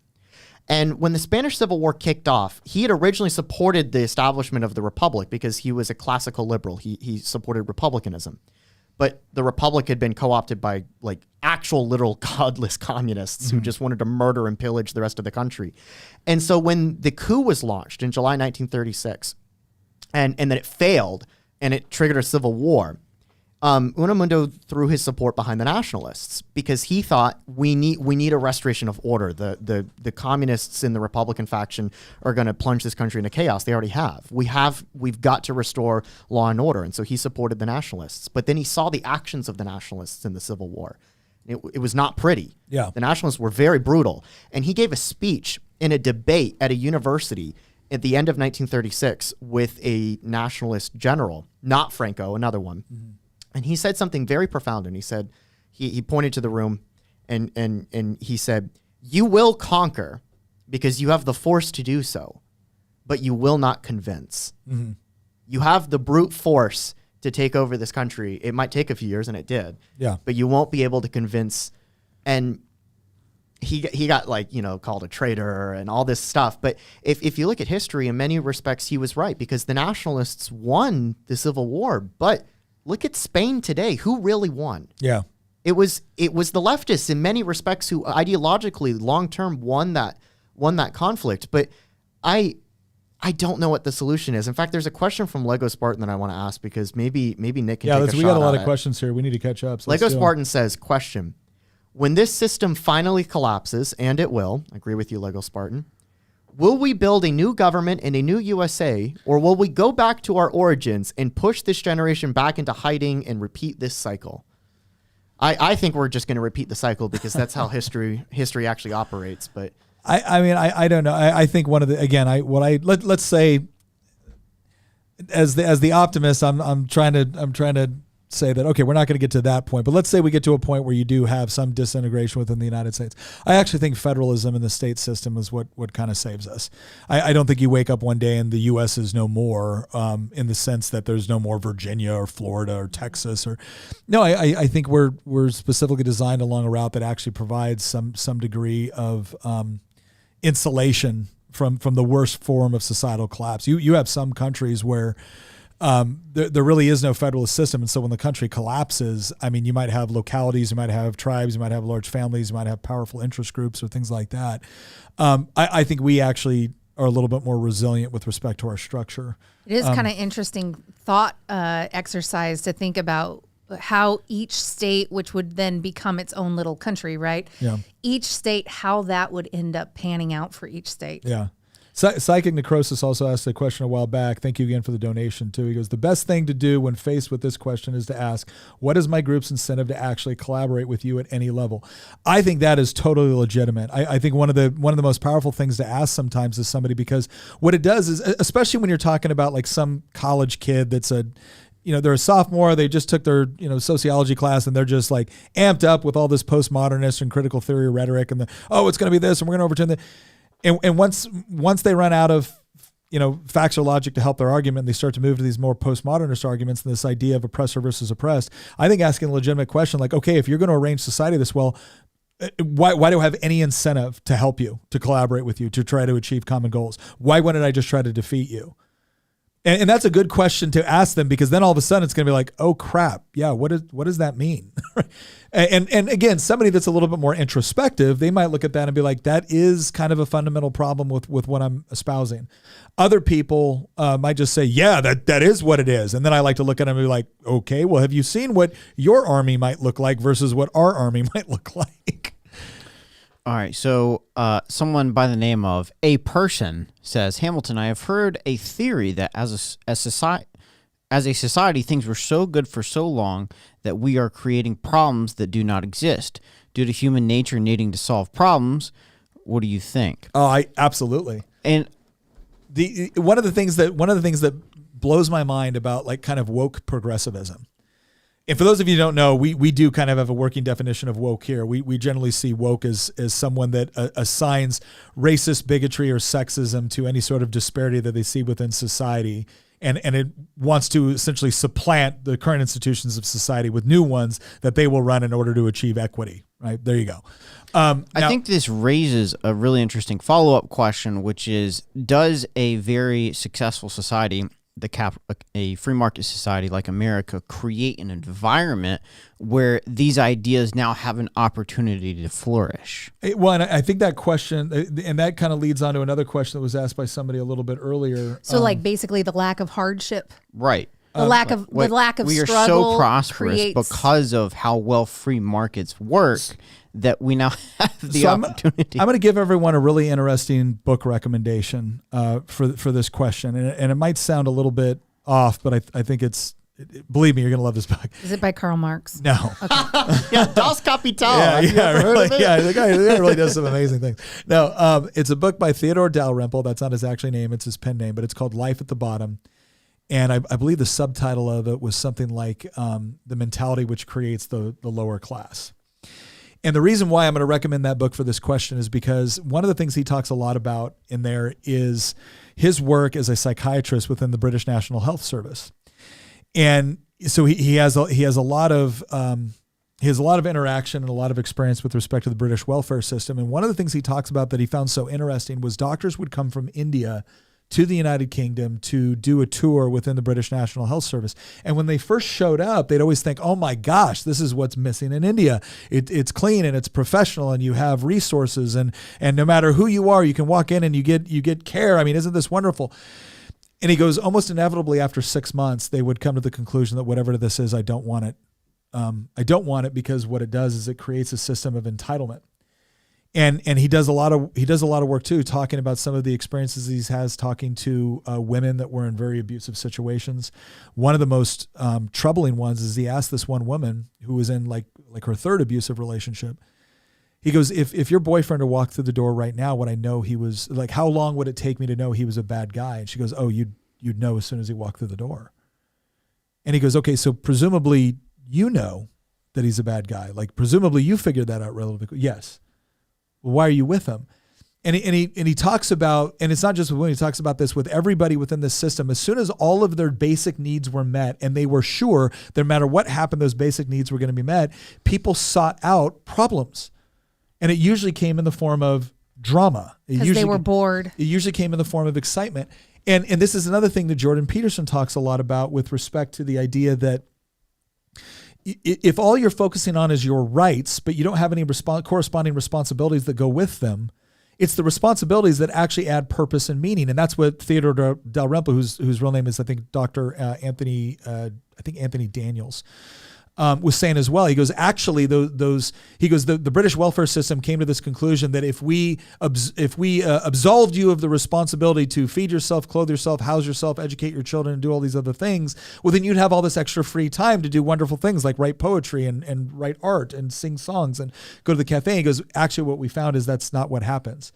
And when the Spanish Civil War kicked off, he had originally supported the establishment of the Republic because he was a classical liberal. He supported republicanism. But the Republic had been co-opted by, like, actual literal godless communists who just wanted to murder and pillage the rest of the country. And so when the coup was launched in July 1936, and then it failed and it triggered a civil war, Unamundo threw his support behind the nationalists because he thought we need a restoration of order. The communists in the Republican faction are going to plunge this country into chaos. They already have. We've got to restore law and order. And so he supported the nationalists. But then he saw the actions of the nationalists in the Civil War. It was not pretty. Yeah. The nationalists were very brutal. And he gave a speech in a debate at a university at the end of 1936 with a nationalist general, not Franco, another one. Mm-hmm. And he said something very profound. And he said, he pointed to the room and he said, "You will conquer because you have the force to do so, but you will not convince." Mm-hmm. You have the brute force to take over this country. It might take a few years, and it did. Yeah. But you won't be able to convince. And he got, like, called a traitor and all this stuff. But if you look at history, in many respects, he was right because the nationalists won the Civil War. But look at Spain today. Who really won? Yeah. It was the leftists in many respects who ideologically long-term won that conflict. But I I don't know what the solution is. In fact, there's a question from Lego Spartan that I want to ask because maybe Nick can take a shot. We got a lot at of questions here. We need to catch up. So Lego Spartan says, question, when this system finally collapses, and it will, I agree with you, Lego Spartan, will we build a new government and a new USA, or will we go back to our origins and push this generation back into hiding and repeat this cycle? I think we're just going to repeat the cycle because that's how history actually operates. But I mean, I don't know. I think one of the, again, let's say as the optimist, I'm trying to say that, okay, we're not going to get to that point, but let's say we get to a point where you do have some disintegration within the United States. I actually think federalism in the state system is what kind of saves us. I don't think you wake up one day and the U.S. is no more, in the sense that there's no more Virginia or Florida or Texas or no. I think we're specifically designed along a route that actually provides some degree of insulation from the worst form of societal collapse. You have some countries where there really is no federalist system. And so when the country collapses, I mean, you might have localities, you might have tribes, you might have large families, you might have powerful interest groups or things like that. I think we actually are a little bit more resilient with respect to our structure. It is kind of interesting thought exercise to think about how each state, which would then become its own little country, right? Yeah. Each state, how that would end up panning out for each state. Yeah. Psychic Necrosis also asked a question a while back. Thank you again for the donation, too. He goes, the best thing to do when faced with this question is to ask, what is my group's incentive to actually collaborate with you at any level? I think that is totally legitimate. I think one of the most powerful things to ask sometimes is somebody, because what it does is, especially when you're talking about like some college kid that's they're a sophomore, they just took their, sociology class and they're just like amped up with all this postmodernist and critical theory rhetoric and it's going to be this and we're going to overturn that. And once they run out of, facts or logic to help their argument, they start to move to these more postmodernist arguments and this idea of oppressor versus oppressed. I think asking a legitimate question like, okay, if you're going to arrange society this well, why do I have any incentive to help you, to collaborate with you, to try to achieve common goals? Why wouldn't I just try to defeat you? And that's a good question to ask them, because then all of a sudden it's going to be like, oh crap, yeah, what does that mean? and again, somebody that's a little bit more introspective, they might look at that and be like, that is kind of a fundamental problem with what I'm espousing. Other people might just say, yeah, that is what it is. And then I like to look at them and be like, okay, well, have you seen what your army might look like versus what our army might look like? All right, so someone by the name of A Person says, Hamilton, I have heard a theory that as a society, things were so good for so long that we are creating problems that do not exist due to human nature needing to solve problems. What do you think? Oh, absolutely. And one of the things that blows my mind about like kind of woke progressivism. And for those of you who don't know, we do kind of have a working definition of woke here. We generally see woke as someone that assigns racist bigotry or sexism to any sort of disparity that they see within society. And it wants to essentially supplant the current institutions of society with new ones that they will run in order to achieve equity. Right? There you go. I think this raises a really interesting follow-up question, which is, does a very successful society, a free market society like America, create an environment where these ideas now have an opportunity to flourish? Well, and I think that question, and that kind of leads on to another question that was asked by somebody a little bit earlier. So like basically the lack of hardship. Right. The lack of we are struggle so prosperous because of how well free markets work that we now have the opportunity. I'm going to give everyone a really interesting book recommendation for this question, and it might sound a little bit off, but I think believe me, you're going to love this book. Is it by Karl Marx? No. Okay. Yeah, Das Kapital. Yeah, really. Yeah, the guy really does some amazing things. No, it's a book by Theodore Dalrymple. That's not his actual name; it's his pen name, but it's called Life at the Bottom. And I believe the subtitle of it was something like The Mentality Which Creates the Lower Class. And the reason why I'm going to recommend that book for this question is because one of the things he talks a lot about in there is his work as a psychiatrist within the British National Health Service. And so he has a lot of interaction and a lot of experience with respect to the British welfare system. And one of the things he talks about that he found so interesting was doctors would come from India to the United Kingdom to do a tour within the British National Health Service. And when they first showed up, they'd always think, oh my gosh, this is what's missing in India. It's clean and it's professional and you have resources and no matter who you are, you can walk in and you get care. I mean, isn't this wonderful? And he goes, almost inevitably after 6 months, they would come to the conclusion that whatever this is, I don't want it. I don't want it because what it does is it creates a system of entitlement. And he does a lot of work too, talking about some of the experiences he has talking to women that were in very abusive situations. One of the most troubling ones is he asked this one woman who was in like her third abusive relationship. He goes, if your boyfriend were to walk through the door right now, would I know he was like, how long would it take me to know he was a bad guy? And she goes, oh, you'd know as soon as he walked through the door. And he goes, okay, so presumably you know that he's a bad guy. Like presumably you figured that out relatively quickly. Yes. Well, why are you with him? And he talks about, and it's not just with women, he talks about this with everybody within the system. As soon as all of their basic needs were met and they were sure that no matter what happened, those basic needs were going to be met, people sought out problems. And it usually came in the form of drama. Because they were bored. It usually came in the form of excitement. And this is another thing that Jordan Peterson talks a lot about with respect to the idea that if all you're focusing on is your rights, but you don't have any corresponding responsibilities that go with them, it's the responsibilities that actually add purpose and meaning. And that's what Theodore Dalrymple, whose real name is, I think, Dr. Anthony Daniels, was saying as well. He goes, actually, the British welfare system came to this conclusion that if we absolved you of the responsibility to feed yourself, clothe yourself, house yourself, educate your children, and do all these other things, well, then you'd have all this extra free time to do wonderful things like write poetry and write art and sing songs and go to the cafe. He goes, actually, what we found is that's not what happens.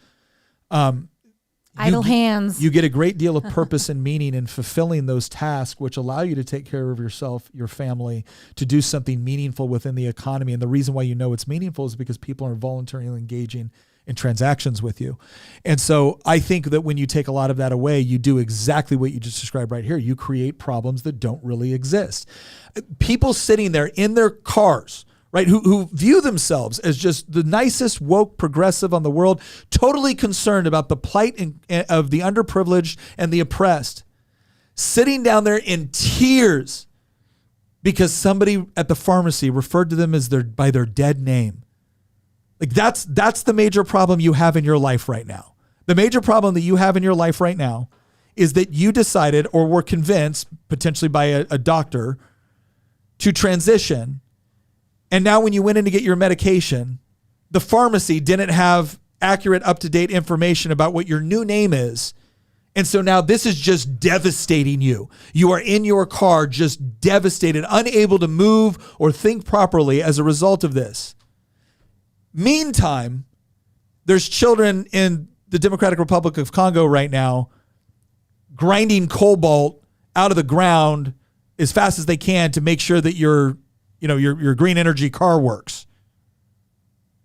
Idle hands. You get a great deal of purpose and meaning in fulfilling those tasks, which allow you to take care of yourself, your family, to do something meaningful within the economy. And the reason why you know it's meaningful is because people are voluntarily engaging in transactions with you. And so I think that when you take a lot of that away, you do exactly what you just described right here. You create problems that don't really exist. People sitting there in their cars, right, who view themselves as just the nicest woke progressive on the world, totally concerned about the plight of the underprivileged and the oppressed, sitting down there in tears because somebody at the pharmacy referred to them by their dead name. Like that's the major problem you have in your life right now. The major problem that you have in your life right now is that you decided or were convinced, potentially by a doctor, to transition. And now when you went in to get your medication, the pharmacy didn't have accurate, up-to-date information about what your new name is. And so now this is just devastating you. You are in your car just devastated, unable to move or think properly as a result of this. Meantime, there's children in the Democratic Republic of Congo right now grinding cobalt out of the ground as fast as they can to make sure that your green energy car works,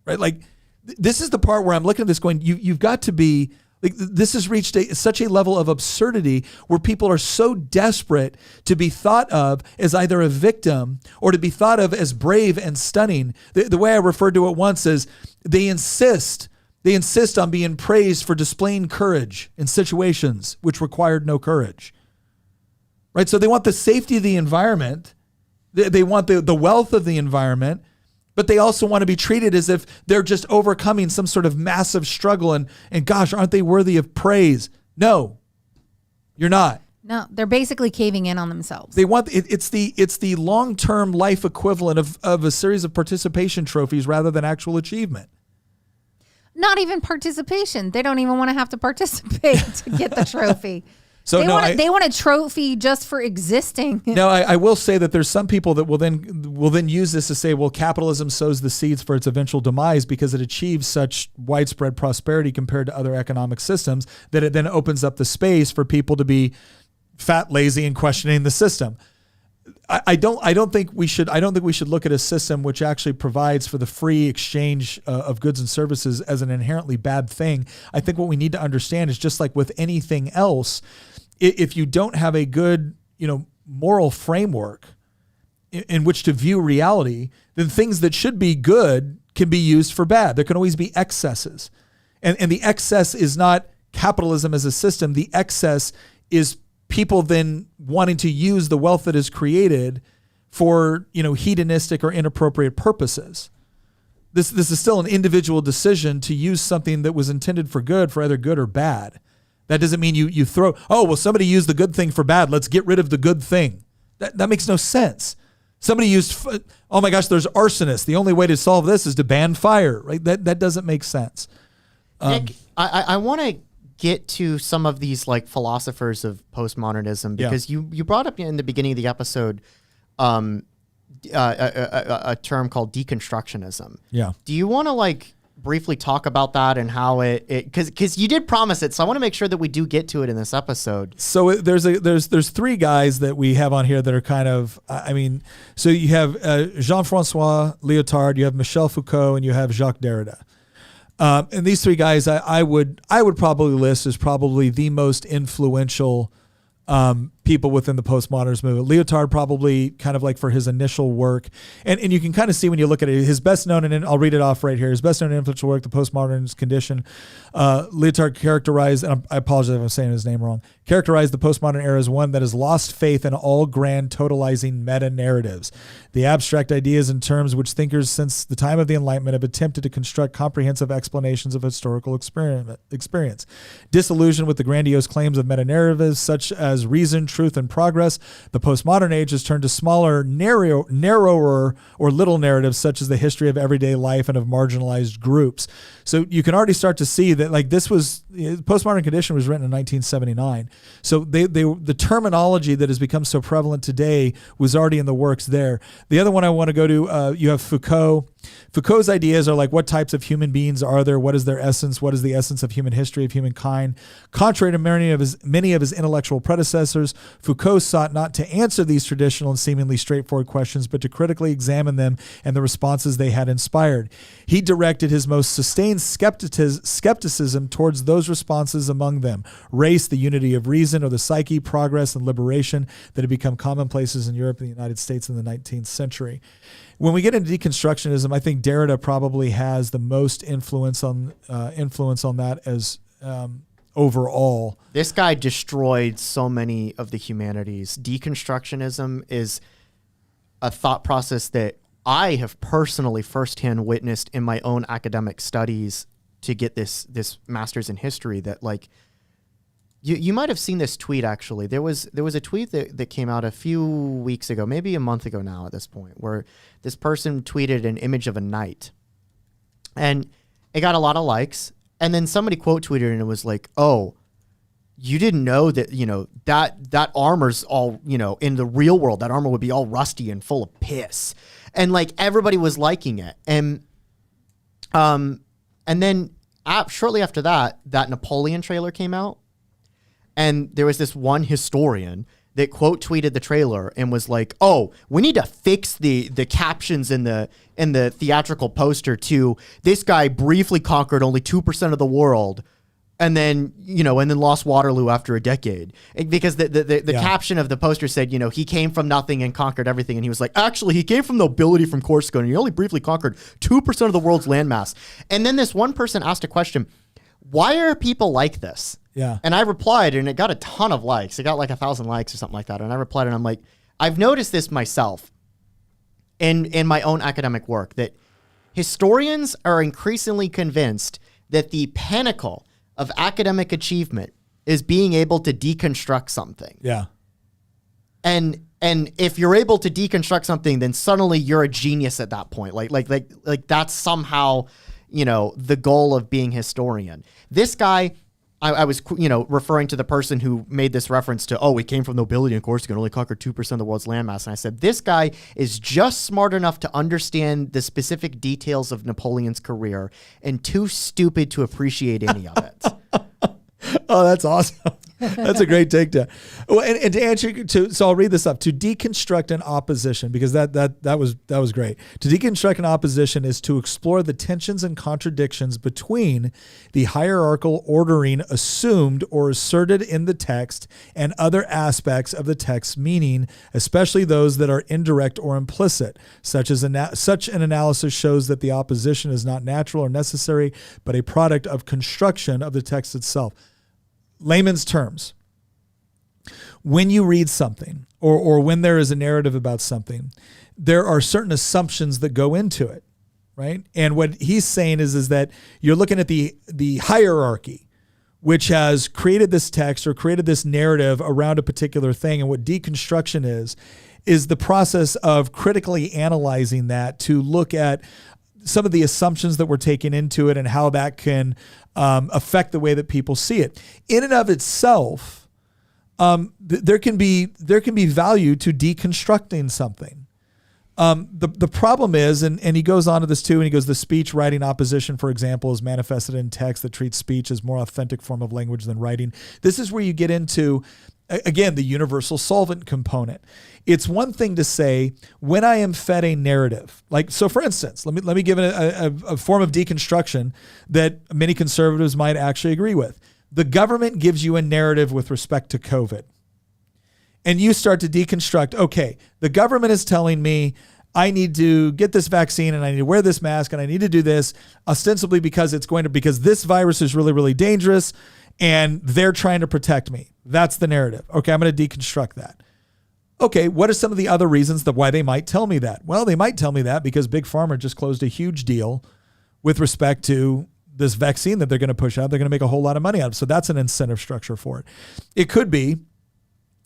right? Like this is the part where I'm looking at this going, you've got to be like, this has reached such a level of absurdity where people are so desperate to be thought of as either a victim or to be thought of as brave and stunning. The way I referred to it once is they insist on being praised for displaying courage in situations which required no courage, right? So they want the safety of the environment. They want the wealth of the environment, but they also want to be treated as if they're just overcoming some sort of massive struggle and gosh, aren't they worthy of praise? No, you're not. No, they're basically caving in on themselves. They want it's the long-term life equivalent of a series of participation trophies rather than actual achievement. Not even participation. They don't even want to have to participate to get the trophy. So they want a trophy just for existing. No, I will say that there's some people that will then use this to say, well, capitalism sows the seeds for its eventual demise because it achieves such widespread prosperity compared to other economic systems that it then opens up the space for people to be fat, lazy, and questioning the system. I don't think we should look at a system which actually provides for the free exchange of goods and services as an inherently bad thing. I think what we need to understand is just like with anything else, if you don't have a good, moral framework in which to view reality, then things that should be good can be used for bad. There can always be excesses. And the excess is not capitalism as a system, the excess is people then wanting to use the wealth that is created for, hedonistic or inappropriate purposes. This is still an individual decision to use something that was intended for good, for either good or bad. That doesn't mean you throw, somebody used the good thing for bad, let's get rid of the good thing. That makes no sense. Somebody used, oh my gosh, there's arsonists. The only way to solve this is to ban fire, right? That doesn't make sense. Nick, I want to get to some of these like philosophers of postmodernism, because you brought up in the beginning of the episode a term called deconstructionism. Yeah. Do you want to like briefly talk about that and how because you did promise it, so I want to make sure that we do get to it in this episode. So there's three guys that we have on here that are kind of, so you have Jean-François Lyotard, you have Michel Foucault, and you have Jacques Derrida. And these three guys, I would probably list as probably the most influential people within the postmodernist movement. Lyotard probably kind of like for his initial work. And you can kind of see when you look at it, his best known, and I'll read it off right here, his best known and influential work, The Postmodernist Condition. Lyotard characterized, and I apologize if I'm saying his name wrong, characterized the postmodern era as one that has lost faith in all grand totalizing meta-narratives. The abstract ideas and terms which thinkers since the time of the Enlightenment have attempted to construct comprehensive explanations of historical experience. Disillusioned with the grandiose claims of meta-narratives such as reason, truth, and progress, the postmodern age has turned to smaller, narrower, or little narratives such as the history of everyday life and of marginalized groups. So you can already start to see that like this was, Postmodern Condition was written in 1979. So the terminology that has become so prevalent today was already in the works there. The other one I want to go to, you have Foucault. Foucault's ideas are like, what types of human beings are there? What is their essence? What is the essence of human history, of humankind? Contrary to many of his intellectual predecessors, Foucault sought not to answer these traditional and seemingly straightforward questions, but to critically examine them and the responses they had inspired. He directed his most sustained skepticism towards those responses, among them race, the unity of reason, or the psyche, progress, and liberation that had become commonplaces in Europe and the United States in the 19th century. When we get into deconstructionism, I think Derrida probably has the most influence on that as overall. This guy destroyed so many of the humanities. Deconstructionism is a thought process that I have personally firsthand witnessed in my own academic studies to get this master's in history. That like you might have seen this tweet actually. There was a tweet that came out a few weeks ago, maybe a month ago now at this point, where this person tweeted an image of a knight, and it got a lot of likes. And then somebody quote tweeted and it was like, "Oh, you didn't know that that armor's all in the real world that armor would be all rusty and full of piss," and like everybody was liking it. And then shortly after that Napoleon trailer came out. And there was this one historian that quote tweeted the trailer and was like, "Oh, we need to fix the captions in the theatrical poster to this guy briefly conquered only 2% of the world, and then lost Waterloo after a decade." Because the caption of the poster said, he came from nothing and conquered everything, and he was like, actually, he came from nobility from Corsica, and he only briefly conquered 2% of the world's landmass. And then this one person asked a question: why are people like this? Yeah. And I replied, and it got a ton of likes. It got like 1,000 likes or something like that. And I replied, and I'm like, I've noticed this myself in my own academic work, that historians are increasingly convinced that the pinnacle of academic achievement is being able to deconstruct something. Yeah. And if you're able to deconstruct something, then suddenly you're a genius at that point. Like that's somehow, the goal of being historian. This guy, I was, referring to the person who made this reference to, he came from nobility and Corsica and only conquered 2% of the world's landmass. And I said, this guy is just smart enough to understand the specific details of Napoleon's career and too stupid to appreciate any of it. Oh, that's awesome. That's a great takedown. Well, and to answer, so I'll read this up. To deconstruct an opposition, because that was great. To deconstruct an opposition is to explore the tensions and contradictions between the hierarchical ordering assumed or asserted in the text and other aspects of the text's meaning, especially those that are indirect or implicit. Such an analysis shows that the opposition is not natural or necessary, but a product of construction of the text itself. layman's terms, when you read something or when there is a narrative about something, there are certain assumptions that go into it, right? And what he's saying is that you're looking at the hierarchy, which has created this text or created this narrative around a particular thing. And what deconstruction is the process of critically analyzing that to look at some of the assumptions that we're taking into it and how that can affect the way that people see it. In and of itself, there can be value to deconstructing something. The problem is, and he goes on to this too, and he goes, the speech writing opposition, for example, is manifested in text that treats speech as more authentic form of language than writing. This is where you get into, again, the universal solvent component. It's one thing to say, when I am fed a narrative, like, so for instance, let me give it a form of deconstruction that many conservatives might actually agree with. The government gives you a narrative with respect to COVID. And you start to deconstruct, okay, the government is telling me I need to get this vaccine and I need to wear this mask and I need to do this ostensibly because because this virus is really, really dangerous and they're trying to protect me. That's the narrative. Okay, I'm going to deconstruct that. Okay, what are some of the other reasons why they might tell me that? Well, they might tell me that because Big Pharma just closed a huge deal with respect to this vaccine that they're going to push out. They're going to make a whole lot of money out of it. So that's an incentive structure for it. It could be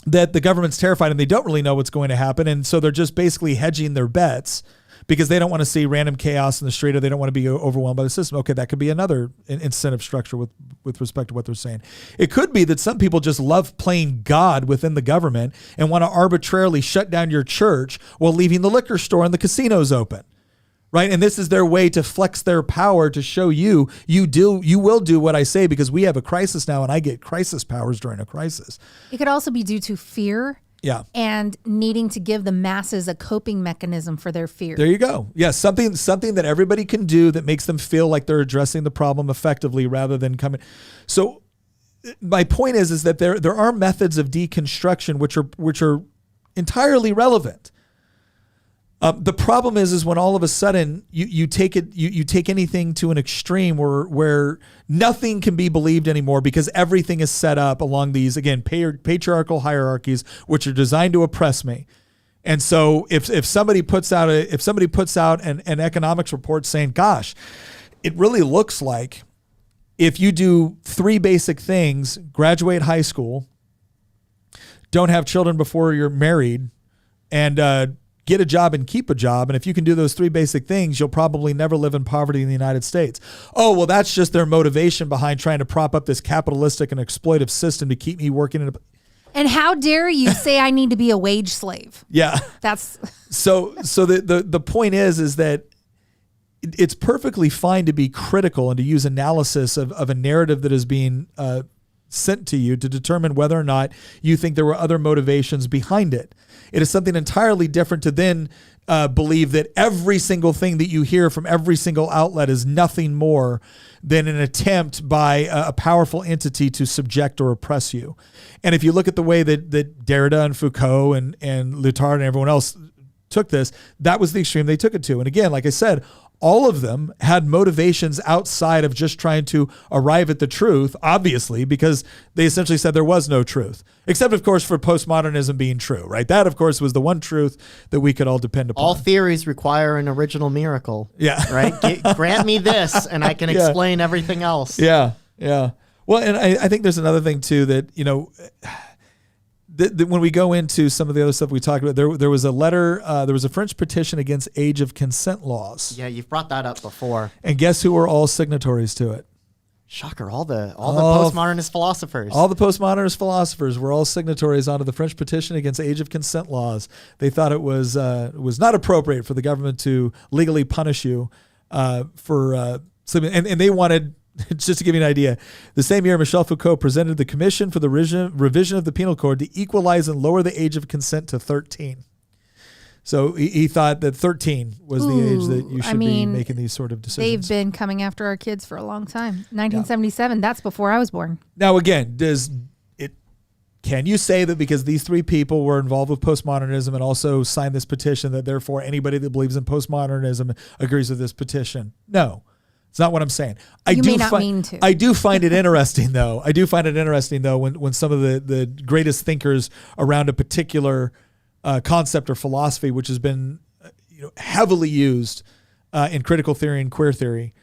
that the government's terrified and they don't really know what's going to happen. And so they're just basically hedging their bets because they don't want to see random chaos in the street or they don't want to be overwhelmed by the system. Okay, that could be another incentive structure with respect to what they're saying. It could be that some people just love playing God within the government and want to arbitrarily shut down your church while leaving the liquor store and the casinos open. Right. And this is their way to flex their power to show you will do what I say because we have a crisis now and I get crisis powers during a crisis. It could also be due to fear. Yeah. And needing to give the masses a coping mechanism for their fear. There you go. Yeah. Something that everybody can do that makes them feel like they're addressing the problem effectively rather than coming. So my point is that there are methods of deconstruction which are entirely relevant. The problem is when all of a sudden you take anything to an extreme where nothing can be believed anymore because everything is set up along these, again, patriarchal hierarchies, which are designed to oppress me. And so if somebody puts out an economics report saying, gosh, it really looks like if you do 3 basic things, graduate high school, don't have children before you're married, and get a job and keep a job. And if you can do those 3 basic things, you'll probably never live in poverty in the United States. Oh, well, that's just their motivation behind trying to prop up this capitalistic and exploitive system to keep me working in a... And how dare you say I need to be a wage slave? Yeah. That's... So the point is that it's perfectly fine to be critical and to use analysis of a narrative that is being sent to you to determine whether or not you think there were other motivations behind it. It is something entirely different to then believe that every single thing that you hear from every single outlet is nothing more than an attempt by a powerful entity to subject or oppress you. And if you look at the way that Derrida and Foucault and Lyotard and everyone else took this, that was the extreme they took it to. And again, like I said, all of them had motivations outside of just trying to arrive at the truth, obviously, because they essentially said there was no truth. Except, of course, for postmodernism being true, right? That, of course, was the one truth that we could all depend upon. All theories require an original miracle. Yeah. Right? Grant me this, and I can explain everything else. Yeah, yeah. Well, and I think there's another thing, too, that, when we go into some of the other stuff we talked about, there was a letter, there was a French petition against age of consent laws. Yeah, you've brought that up before. And guess who were all signatories to it? Shocker, all the postmodernist philosophers. All the postmodernist philosophers were all signatories onto the French petition against age of consent laws. They thought it was not appropriate for the government to legally punish you for something. And they wanted... Just to give you an idea, the same year, Michel Foucault presented the Commission for the Revision of the Penal Code to equalize and lower the age of consent to 13. So he thought that 13 was the age that you should be making these sort of decisions. They've been coming after our kids for a long time. 1977, that's before I was born. Now, again, can you say that because these 3 people were involved with postmodernism and also signed this petition that therefore anybody that believes in postmodernism agrees with this petition? No. It's not what I'm saying. You may not mean to. I do find it interesting, though. When some of the greatest thinkers around a particular concept or philosophy, which has been heavily used in critical theory and queer theory,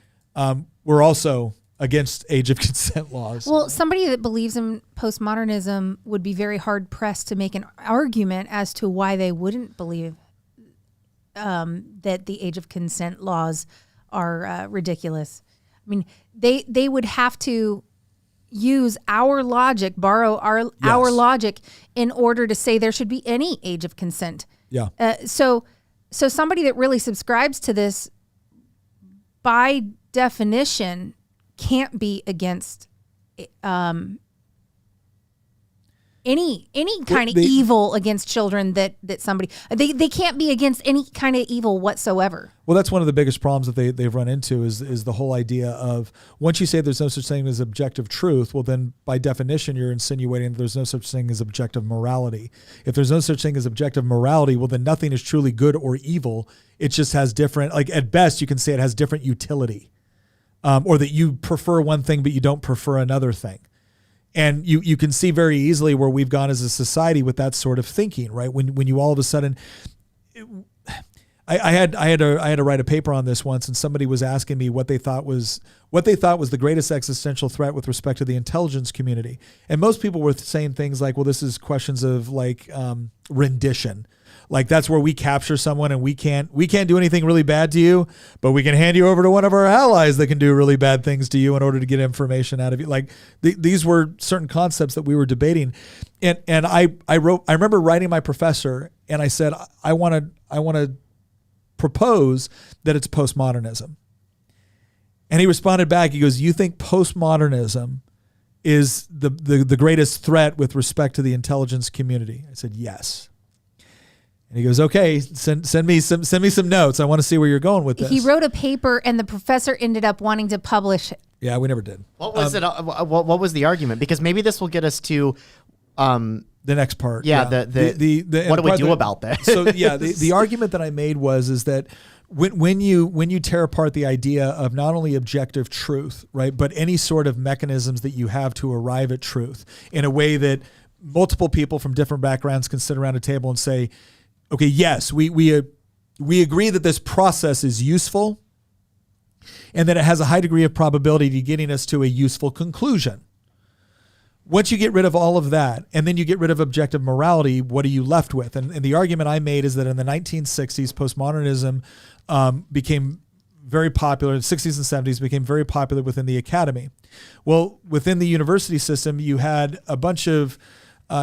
were also against age of consent laws. Well, somebody that believes in postmodernism would be very hard pressed to make an argument as to why they wouldn't believe that the age of consent laws are ridiculous. I mean, they would have to use our logic, borrow our logic in order to say there should be any age of consent. Yeah. So somebody that really subscribes to this, by definition, can't be against any kind of evil against children that somebody they can't be against any kind of evil whatsoever. Well, that's one of the biggest problems that they've run into is the whole idea of, once you say there's no such thing as objective truth, well then by definition you're insinuating that there's no such thing as objective morality. If there's no such thing as objective morality, well then nothing is truly good or evil. It just has different, like at best you can say it has different utility, or that you prefer one thing but you don't prefer another thing. And you can see very easily where we've gone as a society with that sort of thinking, right? When you all of a sudden, I had to write a paper on this once, and somebody was asking me what they thought was the greatest existential threat with respect to the intelligence community, and most people were saying things like, "Well, this is questions of like rendition." Like that's where we capture someone and we can't do anything really bad to you, but we can hand you over to one of our allies that can do really bad things to you in order to get information out of you. Like these were certain concepts that we were debating. And I remember writing my professor and I said, I want to propose that it's postmodernism. And he responded back, he goes, "You think postmodernism is the greatest threat with respect to the intelligence community?" I said, "Yes." And he goes, "Okay, send me some notes. I want to see where you're going with this." He wrote a paper, and the professor ended up wanting to publish it. Yeah, we never did. What was it? What was the argument? Because maybe this will get us to the next part. Yeah. The what do we do about that? So yeah, the argument that I made is that when you tear apart the idea of not only objective truth, right, but any sort of mechanisms that you have to arrive at truth in a way that multiple people from different backgrounds can sit around a table and say, okay, yes, we agree that this process is useful and that it has a high degree of probability to getting us to a useful conclusion. Once you get rid of all of that and then you get rid of objective morality, what are you left with? And the argument I made is that in the 1960s, postmodernism became very popular. In the 60s and 70s became very popular within the academy. Well, within the university system, you had a bunch of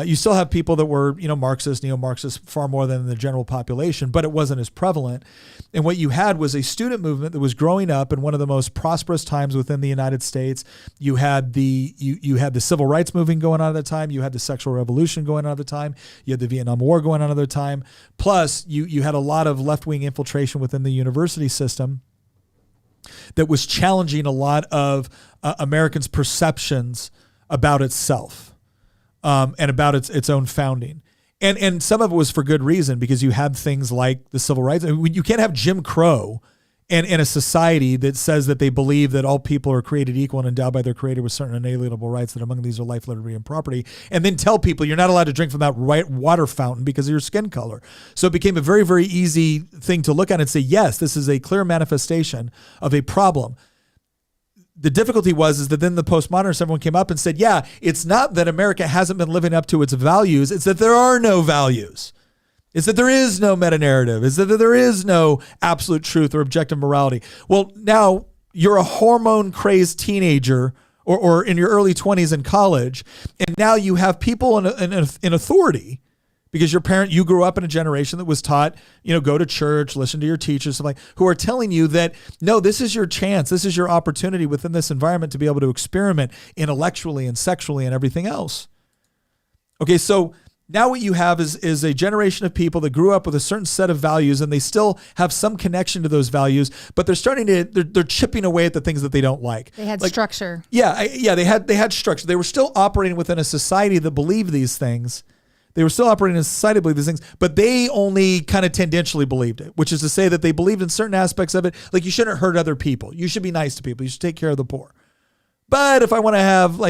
you still have people that were, Marxist, neo-Marxist, far more than the general population, but it wasn't as prevalent. And what you had was a student movement that was growing up in one of the most prosperous times within the United States. You had the civil rights movement going on at the time. You had the sexual revolution going on at the time. You had the Vietnam War going on at the time. Plus, you had a lot of left-wing infiltration within the university system that was challenging a lot of Americans' perceptions about itself. And about its own founding. And some of it was for good reason, because you had things like the civil rights. I mean, you can't have Jim Crow in a society that says that they believe that all people are created equal and endowed by their creator with certain inalienable rights, that among these are life, liberty, and property, and then tell people you're not allowed to drink from that water fountain because of your skin color. So it became a very, very easy thing to look at and say, yes, this is a clear manifestation of a problem. The difficulty is that then the postmodernists, everyone came up and said, yeah, it's not that America hasn't been living up to its values. It's that there are no values. It's that there is no meta-narrative. It's that there is no absolute truth or objective morality. Well, now you're a hormone-crazed teenager or in your early 20s in college, and now you have people in authority, because you grew up in a generation that was taught, go to church, listen to your teachers, who are telling you that, no, this is your chance. This is your opportunity within this environment to be able to experiment intellectually and sexually and everything else. Okay, so now what you have is a generation of people that grew up with a certain set of values, and they still have some connection to those values, but they're chipping away at the things that they don't like. They had structure. Yeah, they had structure. They were still operating within a society that believed these things. They were still operating in society to believe these things, but they only kind of tendentially believed it, which is to say that they believed in certain aspects of it. Like you shouldn't hurt other people. You should be nice to people. You should take care of the poor. But if I want to have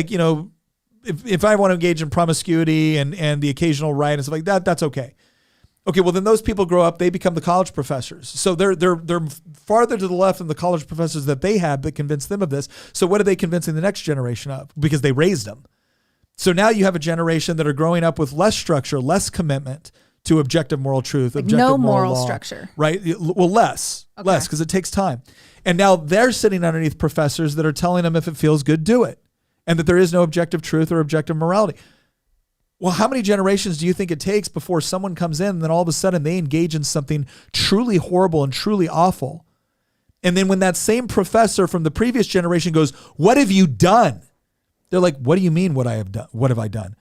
if I want to engage in promiscuity and the occasional riot and stuff like that, that's okay. Okay, well then those people grow up, they become the college professors. So they're farther to the left than the college professors that they had that convinced them of this. So what are they convincing the next generation of? Because they raised them. So now you have a generation that are growing up with less structure, less commitment to objective moral truth, Like objective no moral moral law, structure. right? Well, less because it takes time. And now they're sitting underneath professors that are telling them if it feels good, do it. And that there is no objective truth or objective morality. Well, how many generations do you think it takes before someone comes in and then all of a sudden they engage in something truly horrible and truly awful? And then when that same professor from the previous generation goes, "What have you done?" They're like, "What do you mean what I have done? What have I done?"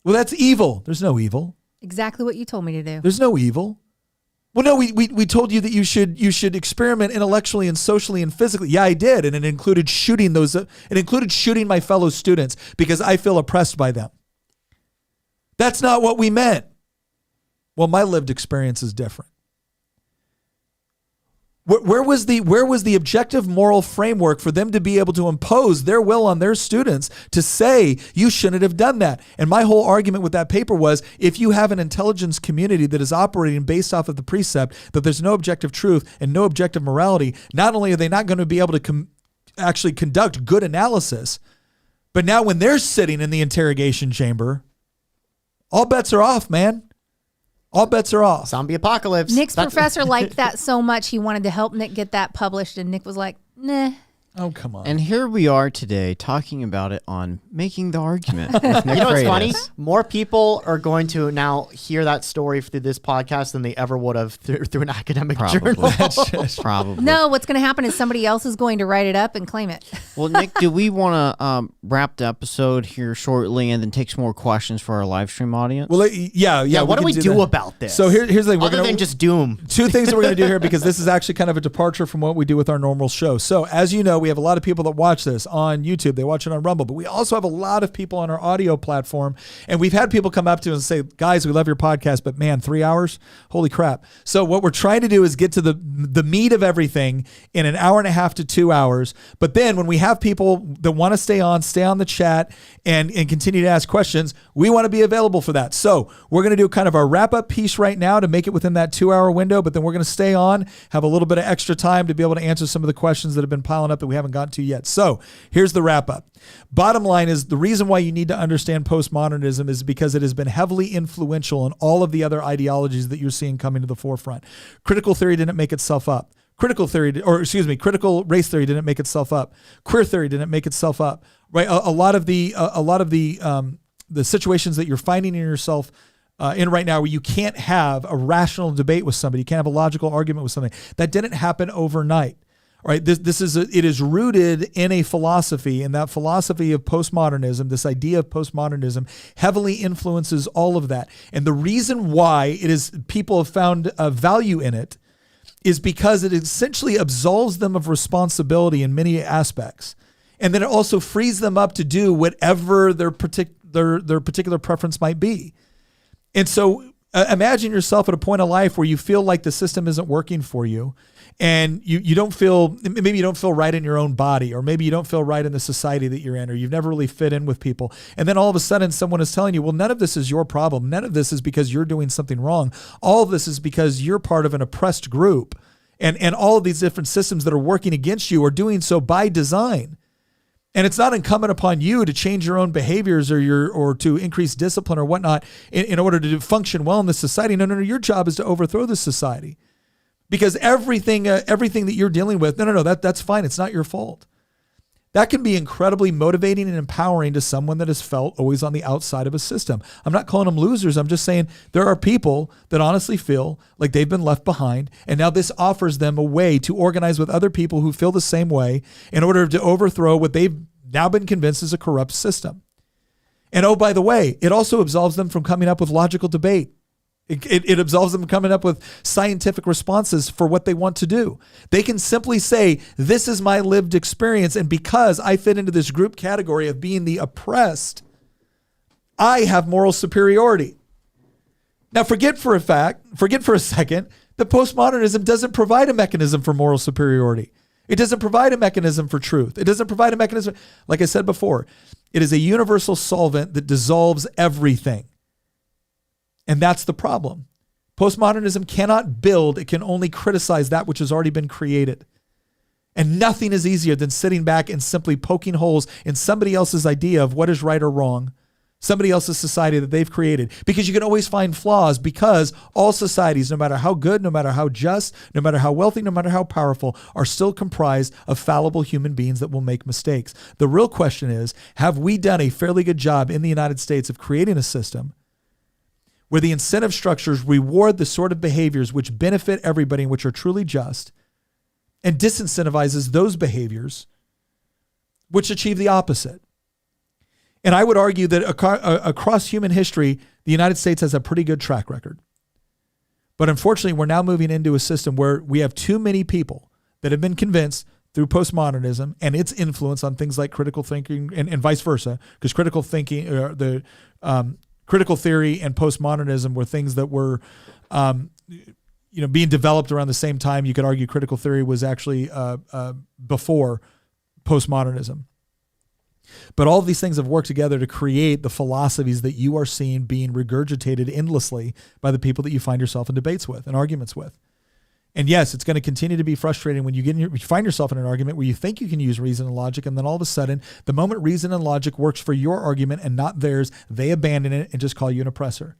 Well, that's evil. There's no evil. Exactly what you told me to do. There's no evil. Well, no, we told you that you should experiment intellectually and socially and physically. Yeah, I did, and it included shooting those. It included shooting my fellow students because I feel oppressed by them. That's not what we meant. Well, my lived experience is different. Where was the objective moral framework for them to be able to impose their will on their students to say you shouldn't have done that? And my whole argument with that paper was if you have an intelligence community that is operating based off of the precept that there's no objective truth and no objective morality, not only are they not going to be able to actually conduct good analysis, but now when they're sitting in the interrogation chamber, all bets are off, man. All bets are off. Zombie apocalypse. Nick's professor liked that so much he wanted to help Nick get that published, and Nick was like, nah. Oh, come on. And here we are today talking about it on Making the Argument with Nick You know what's Freitas. funny? More people are going to now hear that story through this podcast than they ever would have through an academic journal. Probably. No, what's going to happen is somebody else is going to write it up and claim it. Well, Nick, do we want to wrap the episode here shortly and then take some more questions for our live stream audience? Well, yeah. What do we do that. about this? So here's the thing. Other than just doom. Two things that we're going to do here because this is actually kind of a departure from what we do with our normal show. So as you know, we have a lot of people that watch this on YouTube. They watch it on Rumble, but we also have a lot of people on our audio platform. And we've had people come up to us and say, guys, we love your podcast, but man, 3 hours? Holy crap. So what we're trying to do is get to the meat of everything in an hour and a half to 2 hours. But then when we have people that want to stay on the chat and continue to ask questions, we want to be available for that. So we're going to do kind of our wrap up piece right now to make it within that 2 hour window, but then we're going to stay on, have a little bit of extra time to be able to answer some of the questions that have been piling up that we haven't gotten to yet. So here's the wrap up. Bottom line is the reason why you need to understand postmodernism is because it has been heavily influential in all of the other ideologies that you're seeing coming to the forefront. Critical theory didn't make itself up. Critical race theory didn't make itself up. Queer theory didn't make itself up. Right? A lot of the situations that you're finding in yourself in right now where you can't have a rational debate with somebody, you can't have a logical argument with something, that didn't happen overnight. All right, it is rooted in a philosophy, and that philosophy of postmodernism, this idea of postmodernism, heavily influences all of that. And the reason why people have found a value in it is because it essentially absolves them of responsibility in many aspects, and then it also frees them up to do whatever their particular preference might be. And so, imagine yourself at a point of life where you feel like the system isn't working for you. And you don't feel right in your own body, or maybe you don't feel right in the society that you're in, or you've never really fit in with people. And then all of a sudden someone is telling you, well, none of this is your problem. None of this is because you're doing something wrong. All of this is because you're part of an oppressed group. And all of these different systems that are working against you are doing so by design. And it's not incumbent upon you to change your own behaviors or to increase discipline or whatnot in order to function well in this society. No, your job is to overthrow this society. Because everything that you're dealing with, that's fine. It's not your fault. That can be incredibly motivating and empowering to someone that has felt always on the outside of a system. I'm not calling them losers. I'm just saying there are people that honestly feel like they've been left behind, and now this offers them a way to organize with other people who feel the same way in order to overthrow what they've now been convinced is a corrupt system. And oh, by the way, it also absolves them from coming up with logical debate. It absolves them from coming up with scientific responses for what they want to do. They can simply say, this is my lived experience, and because I fit into this group category of being the oppressed, I have moral superiority. Now, forget for a second that postmodernism doesn't provide a mechanism for moral superiority. It doesn't provide a mechanism for truth. It doesn't provide a mechanism, like I said before, it is a universal solvent that dissolves everything. And that's the problem. Postmodernism cannot build, it can only criticize that which has already been created. And nothing is easier than sitting back and simply poking holes in somebody else's idea of what is right or wrong, somebody else's society that they've created. Because you can always find flaws, because all societies, no matter how good, no matter how just, no matter how wealthy, no matter how powerful, are still comprised of fallible human beings that will make mistakes. The real question is, have we done a fairly good job in the United States of creating a system where the incentive structures reward the sort of behaviors which benefit everybody and which are truly just, and disincentivizes those behaviors which achieve the opposite? And I would argue that across human history, the United States has a pretty good track record. But unfortunately, we're now moving into a system where we have too many people that have been convinced through postmodernism and its influence on things like critical thinking and vice versa, because critical thinking, critical theory and postmodernism were things that were, being developed around the same time. You could argue critical theory was actually before postmodernism. But all of these things have worked together to create the philosophies that you are seeing being regurgitated endlessly by the people that you find yourself in debates with and arguments with. And yes, it's going to continue to be frustrating when you find yourself in an argument where you think you can use reason and logic, and then all of a sudden, the moment reason and logic works for your argument and not theirs, they abandon it and just call you an oppressor.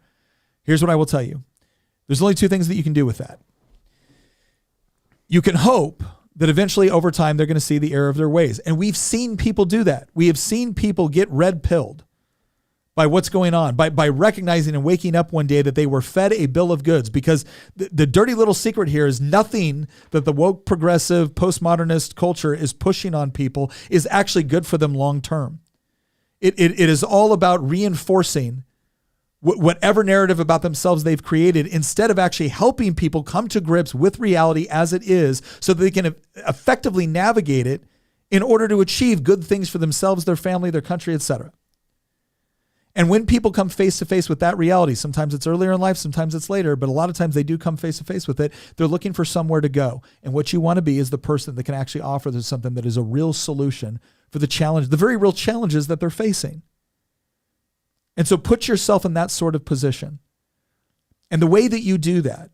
Here's what I will tell you. There's only two things that you can do with that. You can hope that eventually over time they're going to see the error of their ways. And we've seen people do that. We have seen people get red-pilled by what's going on, by recognizing and waking up one day that they were fed a bill of goods, because the dirty little secret here is nothing that the woke, progressive, postmodernist culture is pushing on people is actually good for them long term. It is all about reinforcing whatever narrative about themselves they've created, instead of actually helping people come to grips with reality as it is so that they can effectively navigate it in order to achieve good things for themselves, their family, their country, etc. And when people come face to face with that reality, sometimes it's earlier in life, sometimes it's later, but a lot of times they do come face to face with it. They're looking for somewhere to go. And what you want to be is the person that can actually offer them something that is a real solution for the challenge, the very real challenges that they're facing. And so put yourself in that sort of position. And the way that you do that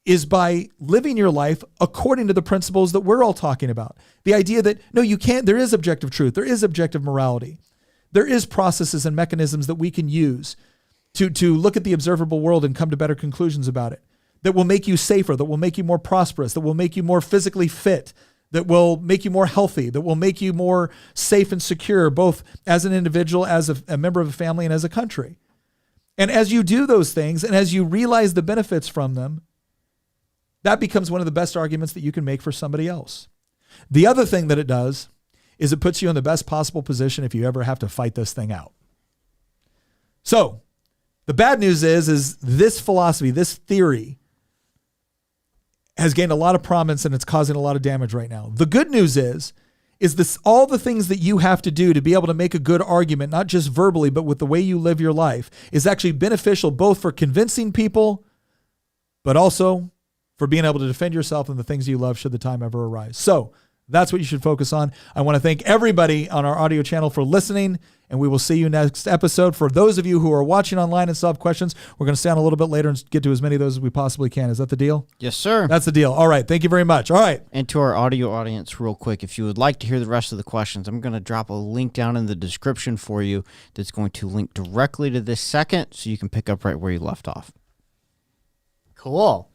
is by living your life according to the principles that we're all talking about. The idea that, no, you can't, there is objective truth, there is objective morality. There is processes and mechanisms that we can use to look at the observable world and come to better conclusions about it, that will make you safer, that will make you more prosperous, that will make you more physically fit, that will make you more healthy, that will make you more safe and secure, both as an individual, as a member of a family, and as a country. And as you do those things, and as you realize the benefits from them, that becomes one of the best arguments that you can make for somebody else. The other thing that it does is it puts you in the best possible position if you ever have to fight this thing out. So the bad news is this philosophy, this theory, has gained a lot of prominence and it's causing a lot of damage right now. The good news is this, all the things that you have to do to be able to make a good argument, not just verbally, but with the way you live your life, is actually beneficial both for convincing people, but also for being able to defend yourself and the things you love should the time ever arise. So that's what you should focus on. I want to thank everybody on our audio channel for listening, and we will see you next episode. For those of you who are watching online and still have questions, we're going to stay on a little bit later and get to as many of those as we possibly can. Is that the deal? Yes, sir. That's the deal. All right. Thank you very much. All right. And to our audio audience, real quick, if you would like to hear the rest of the questions, I'm going to drop a link down in the description for you that's going to link directly to this second so you can pick up right where you left off. Cool.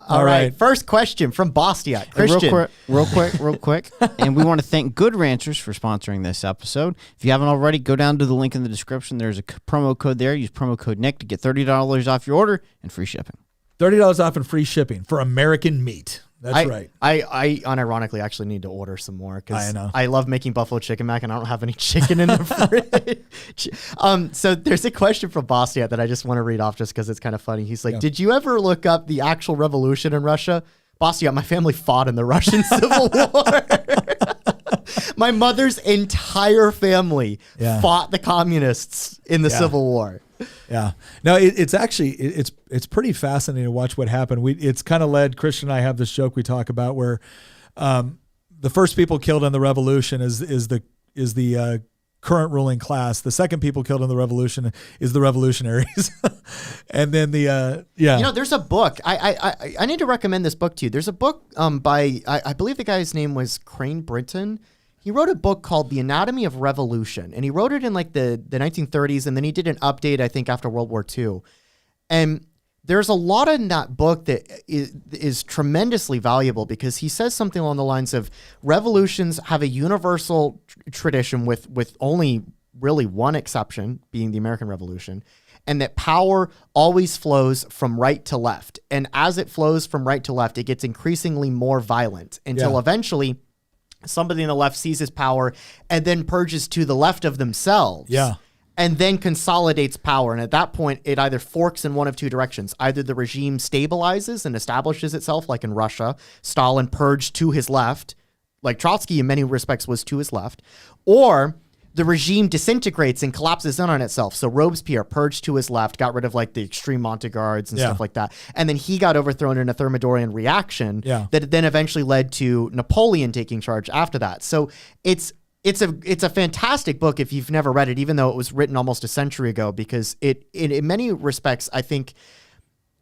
All right. First question from Bastiat. Christian. Real quick. And we want to thank Good Ranchers for sponsoring this episode. If you haven't already, go down to the link in the description. There's a promo code there. Use promo code Nick to get $30 off your order and free shipping. $30 off and free shipping for American meat. That's right. I unironically actually need to order some more because I know. I love making buffalo chicken mac and I don't have any chicken in the fridge. So there's a question from Bastiat that I just want to read off just because it's kind of funny. He's like, Did you ever look up the actual revolution in Russia? Bastiat, my family fought in the Russian Civil War. My mother's entire family fought the communists in the Civil War. Yeah. No, it's actually it's pretty fascinating to watch what happened. It's kind of led Christian and I have this joke we talk about where the first people killed in the revolution is the current ruling class. The second people killed in the revolution is the revolutionaries. And then there's a book. I need to recommend this book to you. There's a book by I believe the guy's name was Crane Brinton. He wrote a book called The Anatomy of Revolution, and he wrote it in like the 1930s, and then he did an update, I think, after World War II. And there's a lot in that book that is tremendously valuable because he says something along the lines of revolutions have a universal tradition with only really one exception, being the American Revolution, and that power always flows from right to left. And as it flows from right to left, it gets increasingly more violent until eventually somebody on the left seizes power and then purges to the left of themselves. Yeah. And then consolidates power. And at that point, it either forks in one of two directions. Either the regime stabilizes and establishes itself, like in Russia. Stalin purged to his left, like Trotsky in many respects was to his left. Or the regime disintegrates and collapses in on itself. So Robespierre purged to his left, got rid of like the extreme Montagardes and stuff like that. And then he got overthrown in a Thermidorian reaction that then eventually led to Napoleon taking charge after that. So it's a fantastic book if you've never read it, even though it was written almost a century ago, because it in many respects, I think,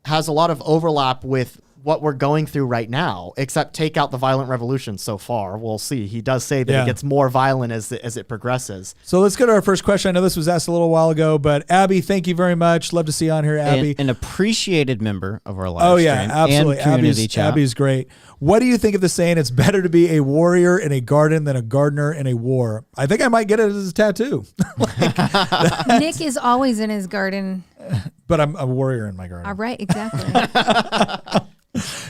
has a lot of overlap with what we're going through right now, except take out the violent revolution so far. We'll see. He does say that it gets more violent as it progresses. So let's go to our first question. I know this was asked a little while ago, but Abby, thank you very much. Love to see you on here, Abby. An appreciated member of our live stream. Absolutely. And community chat. Abby's great. What do you think of the saying, it's better to be a warrior in a garden than a gardener in a war? I think I might get it as a tattoo. Nick is always in his garden. But I'm a warrior in my garden. All right, exactly.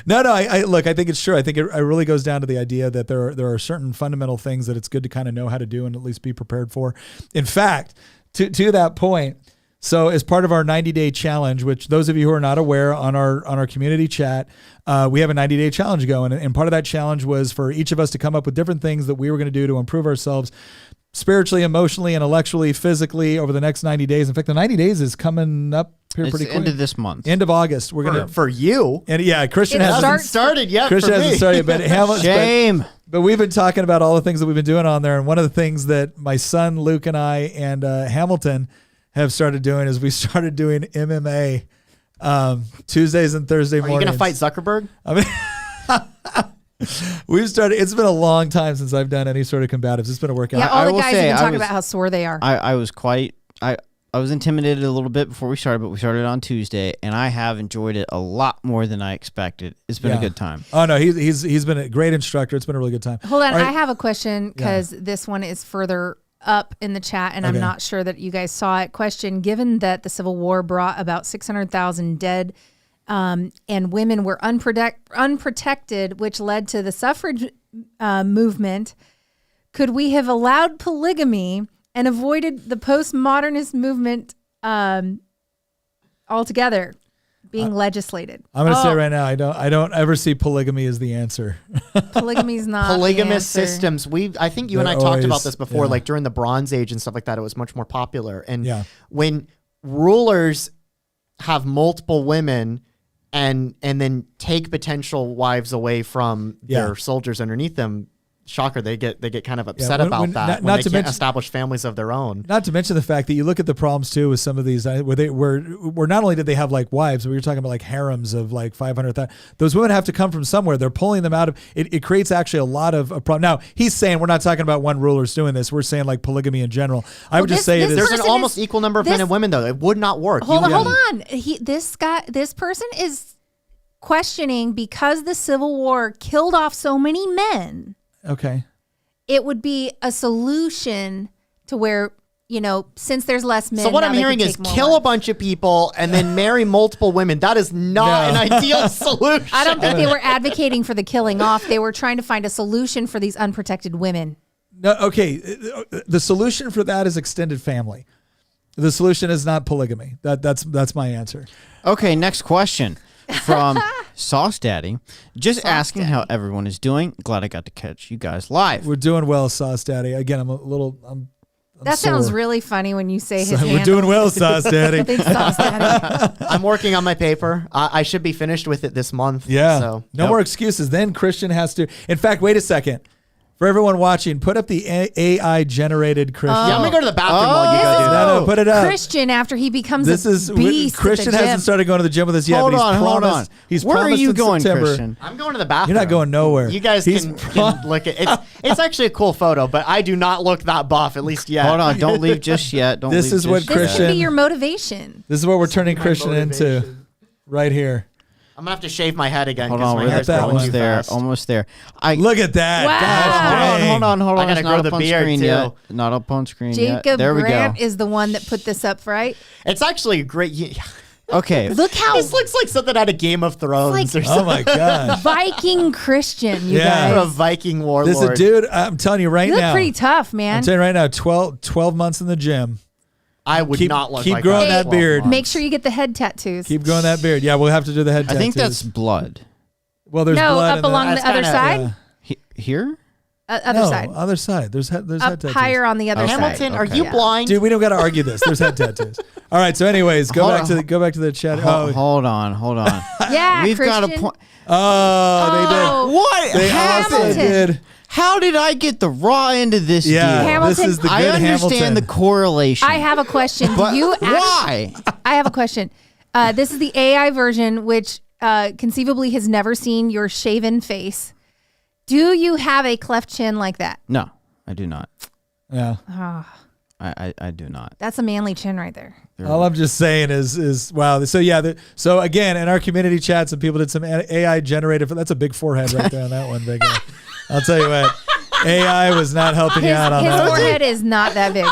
No, I look, I think it's true. I think it really goes down to the idea that there are certain fundamental things that it's good to kind of know how to do and at least be prepared for. In fact, to that point, so as part of our 90-day challenge, which those of you who are not aware on our community chat, we have a 90-day challenge going. And part of that challenge was for each of us to come up with different things that we were going to do to improve ourselves spiritually, emotionally, intellectually, physically over the next 90 days. In fact, the 90 days is coming up here pretty quick. End of this month. End of August. We're going to for you. And Christian It hasn't started yet. Christian for hasn't me. started, but Shame. But we've been talking about all the things that we've been doing on there, and one of the things that my son Luke and I and Hamilton have started doing is we started doing MMA Tuesdays and Thursday mornings. Are you going to fight Zuckerberg? I mean, we've started. It's been a long time since I've done any sort of combatives. It's been a workout. Yeah, all I the will guys say, have been I talking was- about how sore they are. I was quite... I was intimidated a little bit before we started, but we started on Tuesday, and I have enjoyed it a lot more than I expected. It's been a good time. Oh no, he's been a great instructor. It's been a really good time. Hold on, All right. I have a question because this one is further up in the chat, and I'm not sure that you guys saw it. Question: given that the Civil War brought about 600,000 dead, and women were unprotected, which led to the suffrage movement, could we have allowed polygamy and avoided the postmodernist movement altogether being legislated? I'm going to say right now, I don't ever see polygamy as the answer. Polygamy's not Polygamous the answer. systems. I think you and I They're talked about always- this before, yeah. like during the Bronze Age and stuff like that. It was much more popular. And Yeah. when rulers have multiple women and then take potential wives away from their soldiers underneath them, shocker, they get kind of upset when- about when- that not when they to can't mention- establish families of their own. Not to mention the fact that you look at the problems too with some of these where not only did they have like wives, but we were talking about like harems of like 500,000. Those women have to come from somewhere. They're pulling them out of it. It creates actually a lot of a problem. Now he's saying we're not talking about one ruler's doing this. We're saying like polygamy in general. I would just say it is. There's an person almost is- equal number of men this- and women, though. It would not work. Hold on. This person is questioning because the Civil War killed off so many men. Okay. It would be a solution to where, since there's less men. So what now I'm they hearing can is take more kill a wives. bunch of people and then marry multiple women. That is not an ideal solution. I don't think they were advocating for the killing off. They were trying to find a solution for these unprotected women. No. Okay. The solution for that is extended family. The solution is not polygamy. That's my answer. Okay, next question from Sauce Daddy. Just asking how everyone is doing. Glad I got to catch you guys live. We're doing well, Sauce Daddy. Again, I'm a That sounds sore. really funny when you say his So handle. we're doing well, Sauce Daddy. Thanks, Sauce Daddy. I'm working on my paper. I should be finished with it this month. Yeah. So No more excuses. Then Christian has to. In fact, wait a second. For everyone watching, put up the AI generated Christian. Yeah, I'm gonna go to the bathroom while you go do that. No, put it up. Christian, after he becomes This a is beast Christian at the hasn't gym. started going to the gym with us yet, Hold but he's on, promised. hold on. He's Where are promised you in going, September. Christian? I'm going to the bathroom. You're not going nowhere. You guys He's can look at it. It's actually a cool photo, but I do not look that buff, at least yet. Hold on, don't leave just yet. Don't This leave is what just This yet. could Christian- be your motivation. This is what we're turning my Christian into motivation. right here. I'm gonna have to shave my head again Hold because on, my we're hair's that growing one. too there. fast. Almost there. I Look at that. Wow. Gosh, dang. hold on. I gotta It's grow not the up on beard, screen too. yet. Not up on screen yet. Jacob There we Grant go. is the one that put this up, right? It's actually a great. Okay. Look how This looks like something out of Game of Thrones like- or Oh something. my gosh. Viking Christian, you Yeah. For a guys. Viking warlord. This is a dude. I'm telling you right You look now. pretty tough, man. I'm telling you right now. 12 months in the gym. I would Keep- not look keep like growing that. that beard. Make sure you get the head tattoos. Keep growing that beard. Yeah, we'll have to do the head I tattoos. think that's blood. well. There's no, blood up in the- along the That's other kinda- side. Yeah. Here? Other No, side. other side. There's head Up tattoos. higher on the other Okay. side. Hamilton, are Okay. you Yeah. blind? Dude, we don't got to argue this. There's head tattoos. All right. So, anyways, go Hold back on. to the chat. Hold on. Yeah, We've got a Christian. point. Oh, they did. What? They Hamilton. also did. How did I get the raw end of this Yeah, deal? Hamilton. this is the good I understand Hamilton. the correlation. I have a question. Do but you act- why? I have a question. This is the AI version, which conceivably has never seen your shaven face. Do you have a cleft chin like that? No, I do not. Yeah. I do not. That's a manly chin right there. All I'm just saying is wow. So yeah. So again, in our community chat, some people did some AI generated. That's a big forehead right there on that one, big guy. I'll tell you what. AI was not helping you out on His that one. forehead is not that big.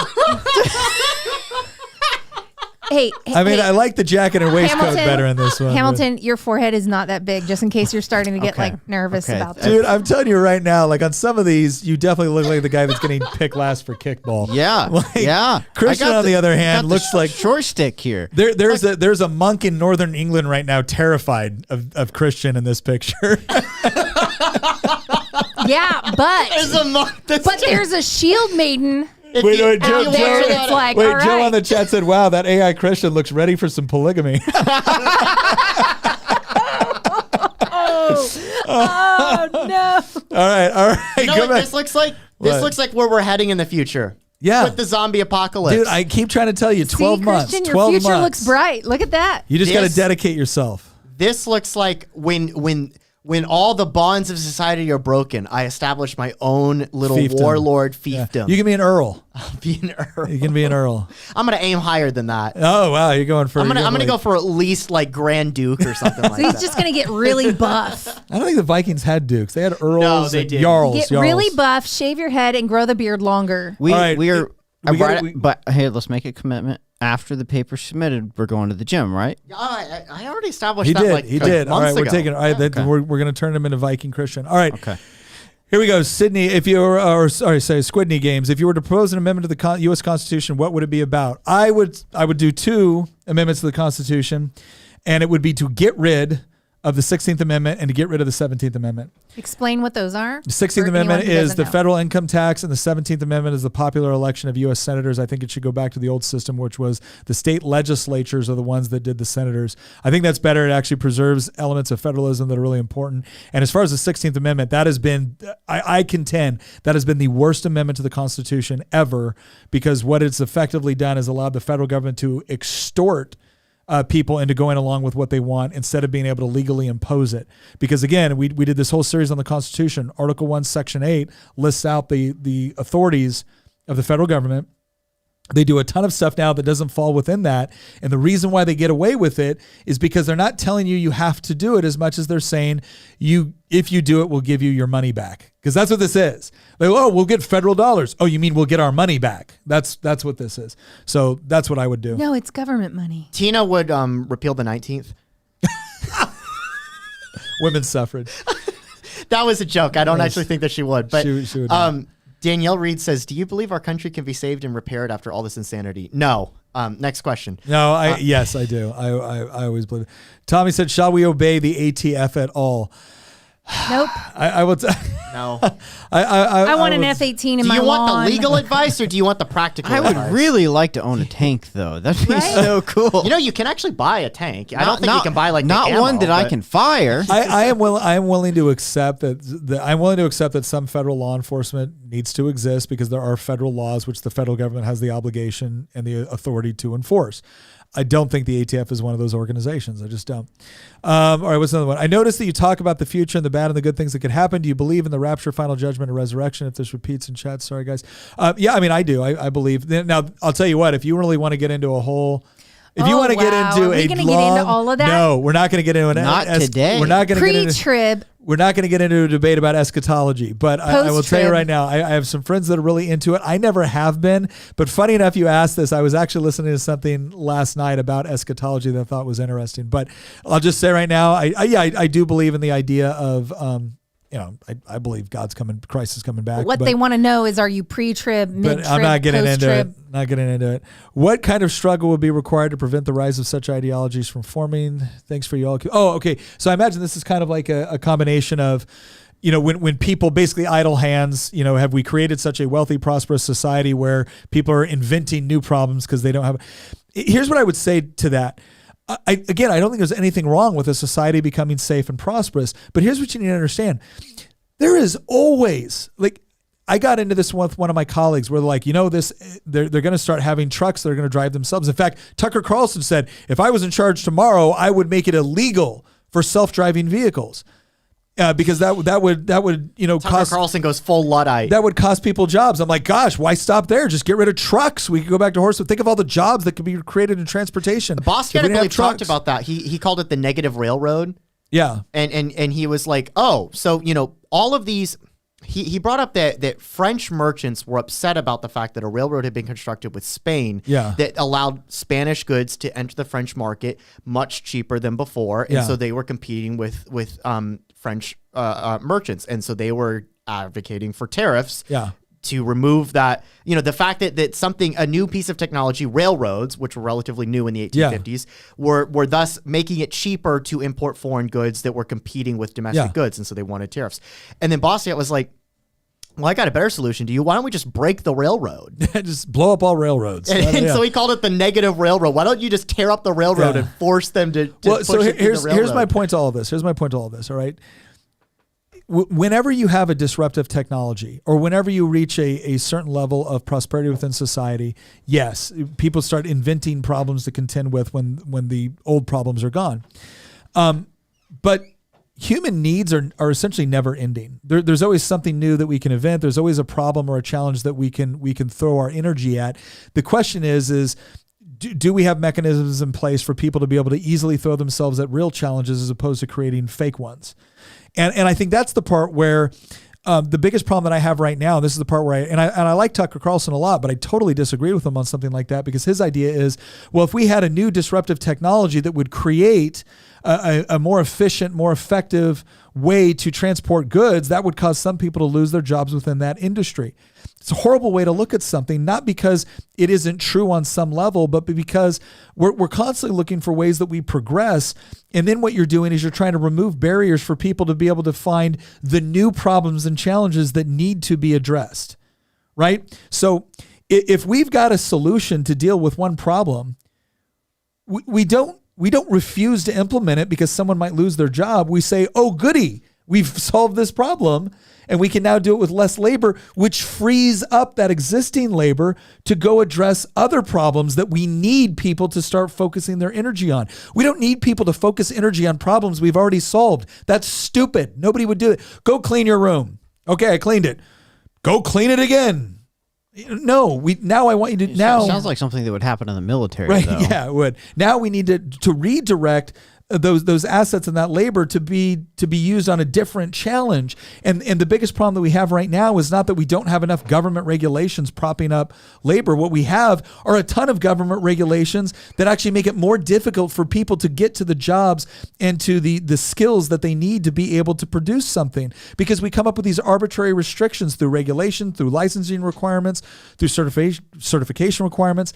Hey, I mean, hey, I like the jacket and waistcoat Hamilton, better in this one. but- Hamilton, your forehead is not that big, just in case you're starting to get Okay. like nervous Okay. about that. Dude, I'm telling you right now, like on some of these, you definitely look like the guy that's getting picked last for kickball. Yeah, Like, yeah. Christian, I got on the other hand, got the looks like short stick here. there's a monk in northern England right now terrified of Christian in this picture. Yeah, but there's a shield maiden Wait, out Joe, there that's like, all Joe right. on the chat said, wow, that AI Christian looks ready for some polygamy. Oh no! All right. You know Go what back. this looks like? This What? looks like where we're heading in the future. Yeah. With the zombie apocalypse. Dude, I keep trying to tell you, 12 See, months. Christian, 12 your future months. looks bright. Look at that. You just got to This- dedicate yourself. This looks like when all the bonds of society are broken, I establish my own little Fiefdom. warlord Yeah. fiefdom. You can be an earl. be an earl. You can be an earl. I'm gonna aim higher than that. Oh, wow. You're going for I'm gonna like- go for at least like Grand Duke or something like So he's that. just gonna get really buff. I don't think the Vikings had dukes. They had earls No, they and didn't. jarls. Get jarls. really buff, shave your head, and grow the beard longer. We All right, we are. we gotta- but hey, let's make a commitment. After the paper's submitted, we're going to the gym, right? I already established He that did. like He did. All months right, we're ago. taking. All right, Okay. we're going to turn him into Viking Christian. All right. Okay. Here we go, Sydney. If you were, or sorry, say Squidney Games. If you were to propose an amendment to the U.S. Constitution, what would it be about? I would do 2 amendments to the Constitution, and it would be to get rid of the 16th Amendment and to get rid of the 17th Amendment. Explain what those are. The 16th for Amendment anyone who is doesn't the know. federal income tax, and the 17th Amendment is the popular election of U.S. senators. I think it should go back to the old system, which was the state legislatures are the ones that did the senators. I think that's better. It actually preserves elements of federalism that are really important. And as far as the 16th Amendment, that has been, I contend, that has been the worst amendment to the Constitution ever, because what it's effectively done is allowed the federal government to extort people into going along with what they want instead of being able to legally impose it. Because again, we did this whole series on the Constitution. Article 1, Section 8 lists out the authorities of the federal government. They do a ton of stuff now that doesn't fall within that. And the reason why they get away with it is because they're not telling you have to do it as much as they're saying if you do it, we'll give you your money back. Because that's what this is. Like, oh, we'll get federal dollars. Oh, you mean we'll get our money back? That's what this is. So that's what I would do. No, it's government money. Tina would repeal the 19th. Women's suffrage. That was a joke. I don't Nice. actually think that she would. But She would Danielle Reed says, "Do you believe our country can be saved and repaired after all this insanity?" No. Next question. No, yes, I do. I always believe it. Tommy said, shall we obey the ATF at all? Nope. I will. No. I want an would- F-18 in Do my you want lawn. the legal advice or do you want the practical I would advice? really like to own a tank, though. That'd be Right? so cool. You know, you can actually buy a tank. I don't think you can buy like not the ammo, one that I but- can fire. I am willing to accept that some federal law enforcement needs to exist because there are federal laws which the federal government has the obligation and the authority to enforce. I don't think the ATF is one of those organizations. I just don't. All right, what's another one? I noticed that you talk about the future and the bad and the good things that could happen. Do you believe in the rapture, final judgment, or resurrection? If this repeats in chat, sorry guys. Yeah, I mean, I do. I believe. Now, I'll tell you what. If you really want to get into a whole, if you Oh, want to get wow. into Are we a gonna long, get into all of that? No, we're not going to get into an. Not today. We're not going to get into. Pre-trib. We're not going to get into a debate about eschatology, but I will tell you Post-trib. right now, I have some friends that are really into it. I never have been, but funny enough, you asked this. I was actually listening to something last night about eschatology that I thought was interesting. But I'll just say right now, I do believe in the idea of, I believe God's coming, Christ is coming back. What but- they want to know is, are you pre-trib, mid-trib, but I'm not getting into it. post-trib? Not getting into it. What kind of struggle would be required to prevent the rise of such ideologies from forming? Thanks for you all. Oh, okay. So I imagine this is kind of like a combination of, when people basically idle hands, have we created such a wealthy, prosperous society where people are inventing new problems because they don't have. Here's what I would say to that. I don't think there's anything wrong with a society becoming safe and prosperous, but here's what you need to understand. There is always, I got into this with one of my colleagues where they're like, they're going to start having trucks that are going to drive themselves. In fact, Tucker Carlson said, if I was in charge tomorrow, I would make it illegal for self-driving vehicles. Because that would Tucker cost Carlson goes full Luddite. that would cost people jobs. I'm like, gosh, why stop there? Just get rid of trucks. We could go back to horses. Think of all the jobs that could be created in transportation. Bostic, if we I didn't believe, have talked trucks. about that. He called it the negative railroad. Yeah, And he was like, oh, so, all of these, he brought up that French merchants were upset about the fact that a railroad had been constructed with Spain that allowed Spanish goods to enter the French market much cheaper than before. And so they were competing with French merchants. And so they were advocating for tariffs. To remove that, the fact that a new piece of technology, railroads, which were relatively new in the 1850s, were thus making it cheaper to import foreign goods that were competing with domestic goods. And so they wanted tariffs. And then Bostic was like, well, I got a better solution to you. Why don't we just break the railroad? just blow up all railroads. And so he called it the negative railroad. Why don't you just tear up the railroad and force them to push so it through the railroad? here's my point to all of this. All right. Whenever you have a disruptive technology or whenever you reach a certain level of prosperity within society, yes, people start inventing problems to contend with when the old problems are gone. But human needs are essentially never ending. There's always something new that we can invent. There's always a problem or a challenge that we can throw our energy at. The question is do we have mechanisms in place for people to be able to easily throw themselves at real challenges as opposed to creating fake ones? And I think that's the part where the biggest problem that I have right now, this is the part where I like Tucker Carlson a lot, but I totally disagree with him on something like that because his idea is, well, if we had a new disruptive technology that would create a more efficient, more effective way to transport goods, that would cause some people to lose their jobs within that industry. It's a horrible way to look at something, not because it isn't true on some level, but because we're constantly looking for ways that we progress. And then what you're doing is you're trying to remove barriers for people to be able to find the new problems and challenges that need to be addressed, right? So if we've got a solution to deal with one problem, we don't refuse to implement it because someone might lose their job. We say, oh, goody, we've solved this problem and we can now do it with less labor, which frees up that existing labor to go address other problems that we need people to start focusing their energy on. We don't need people to focus energy on problems we've already solved. That's stupid. Nobody would do it. Go clean your room. Okay, I cleaned it. Go clean it again. No, I want you to now. Sounds like something that would happen in the military, right? though. Yeah, it would. Now we need to redirect those assets and that labor to be used on a different challenge. And the biggest problem that we have right now is not that we don't have enough government regulations propping up labor. What we have are a ton of government regulations that actually make it more difficult for people to get to the jobs and to the skills that they need to be able to produce something, because we come up with these arbitrary restrictions through regulation, through licensing requirements, through certification requirements,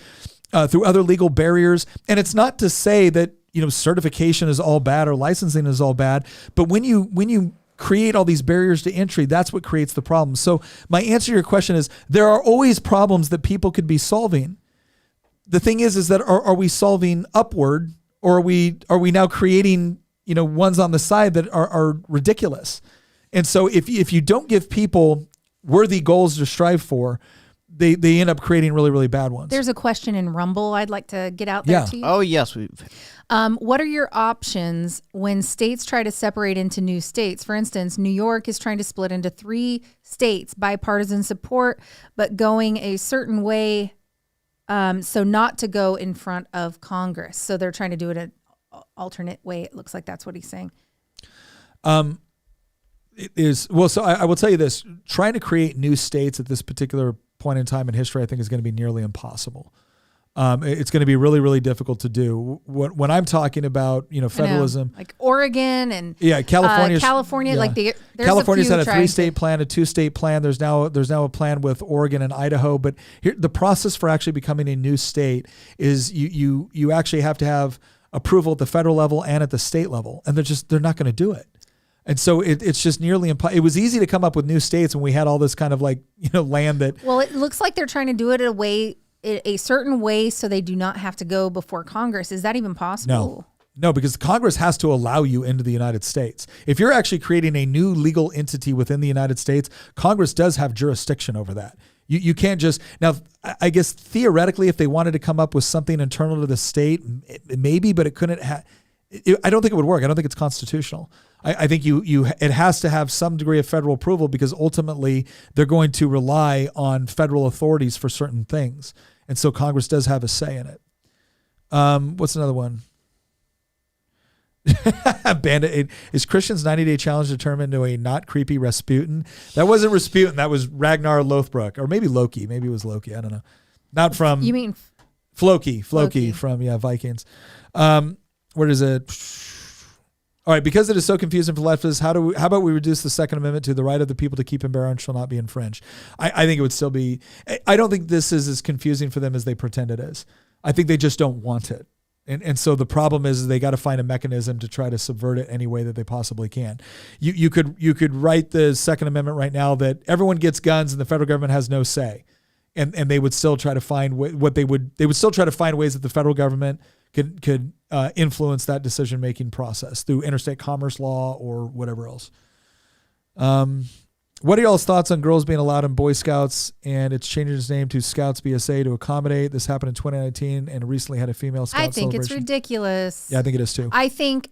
through other legal barriers. And it's not to say that certification is all bad or licensing is all bad, but when you create all these barriers to entry, that's what creates the problem. So my answer to your question is there are always problems that people could be solving. The thing is that are we solving upward, or are we now creating, ones on the side that are ridiculous? And so if you don't give people worthy goals to strive for, they end up creating really, really bad ones. There's a question in Rumble I'd like to get out there to you. Oh, yes. What are your options when states try to separate into new states? For instance, New York is trying to split into 3 states, bipartisan support, but going a certain way, so not to go in front of Congress. So they're trying to do it an alternate way. It looks like that's what he's saying. It is, well, so I will tell you this, trying to create new states at this particular point in time in history, I think is going to be nearly impossible. It's going to be really, really difficult to do. When I'm talking about, federalism, like Oregon and California, like there's California's had a tried 3-state plan, a 2-state plan. There's now a plan with Oregon and Idaho. But here, the process for actually becoming a new state is you actually have to have approval at the federal level and at the state level, and they're not going to do it. And so it's just nearly impossible. It was easy to come up with new states when we had all this kind of land that. Well, it looks like they're trying to do it a certain way so they do not have to go before Congress. Is that even possible? No, because Congress has to allow you into the United States. If you're actually creating a new legal entity within the United States, Congress does have jurisdiction over that. You can't just, now, I guess theoretically, if they wanted to come up with something internal to the state, maybe, but it couldn't I don't think it would work. I don't think it's constitutional. I think it has to have some degree of federal approval, because ultimately they're going to rely on federal authorities for certain things. And so Congress does have a say in it. What's another one? Bandit is Christian's 90-day challenge to turn into a not creepy Rasputin? That wasn't Rasputin. That was Ragnar Lothbrok, or maybe Loki. Maybe it was Loki. I don't know. Not from. You mean Floki from Vikings. Where is it? All right, because it is so confusing for leftists, how about we reduce the Second Amendment to the right of the people to keep and bear arms shall not be infringed? I think it would still be. I don't think this is as confusing for them as they pretend it is. I think they just don't want it. And so the problem is they got to find a mechanism to try to subvert it any way that they possibly can. You could write the Second Amendment right now that everyone gets guns and the federal government has no say, and they would still try to find they would still try to find ways that the federal government could influence that decision-making process through interstate commerce law or whatever else. What are y'all's thoughts on girls being allowed in Boy Scouts and it's changing its name to Scouts BSA to accommodate? This happened in 2019 and recently had a female Scout celebration. I think it's ridiculous. Yeah, I think it is too. I think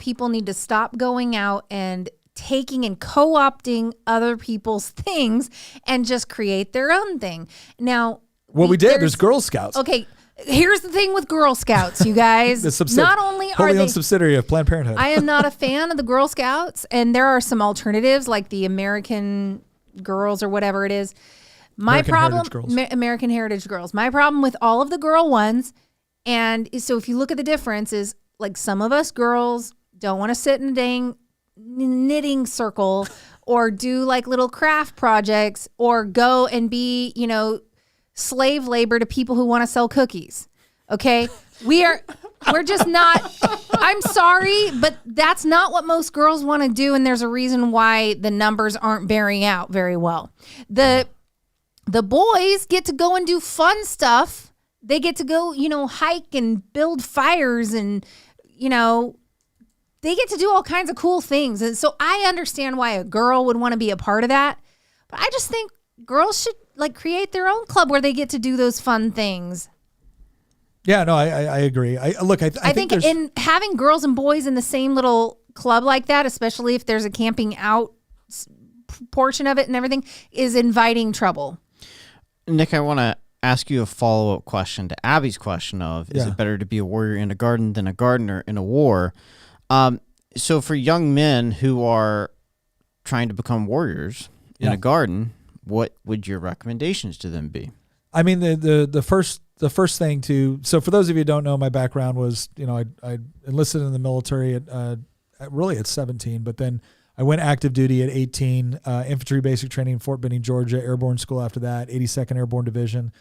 people need to stop going out and taking and co-opting other people's things and just create their own thing. Now, well, we did. There's Girl Scouts. Okay. Here's the thing with Girl Scouts, you guys. Not only are wholly they owned subsidiary of Planned Parenthood. I am not a fan of the Girl Scouts, and there are some alternatives like the American Girls or whatever it is. American Heritage Girls. My problem with all of the girl ones, and so if you look at the difference, is like some of us girls don't want to sit in a dang knitting circle or do like little craft projects or go and be, slave labor to people who want to sell cookies. Okay. We're just not, I'm sorry, but that's not what most girls want to do. And there's a reason why the numbers aren't bearing out very well. The boys get to go and do fun stuff. They get to go, hike and build fires and, they get to do all kinds of cool things. And so I understand why a girl would want to be a part of that. But I just think girls should create their own club where they get to do those fun things. Yeah, no, I agree. I think in having girls and boys in the same little club like that, especially if there's a camping out portion of it and everything, is inviting trouble. Nick, I want to ask you a follow-up question to Abby's question of, is it better to be a warrior in a garden than a gardener in a war? So for young men who are trying to become warriors in a garden, what would your recommendations to them be? I mean, the first thing so for those of you who don't know, my background was, I enlisted in the military at 17, but then I went active duty at 18, infantry basic training in Fort Benning, Georgia, airborne school after that, 82nd Airborne Division.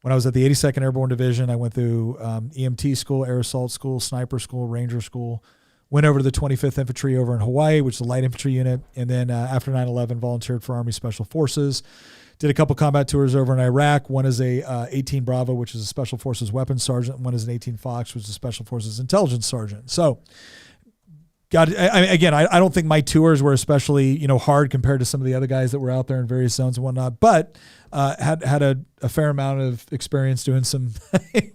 When I was at the 82nd Airborne Division, I went through EMT school, air assault school, sniper school, ranger school, went over to the 25th Infantry over in Hawaii, which is a light infantry unit. And then after 9/11, volunteered for Army Special Forces. Did a couple combat tours over in Iraq. One is a 18 Bravo, which is a Special Forces weapons sergeant. One is an 18 Fox, which is a Special Forces intelligence sergeant. So, I don't think my tours were especially, hard compared to some of the other guys that were out there in various zones and whatnot, but had a fair amount of experience doing some,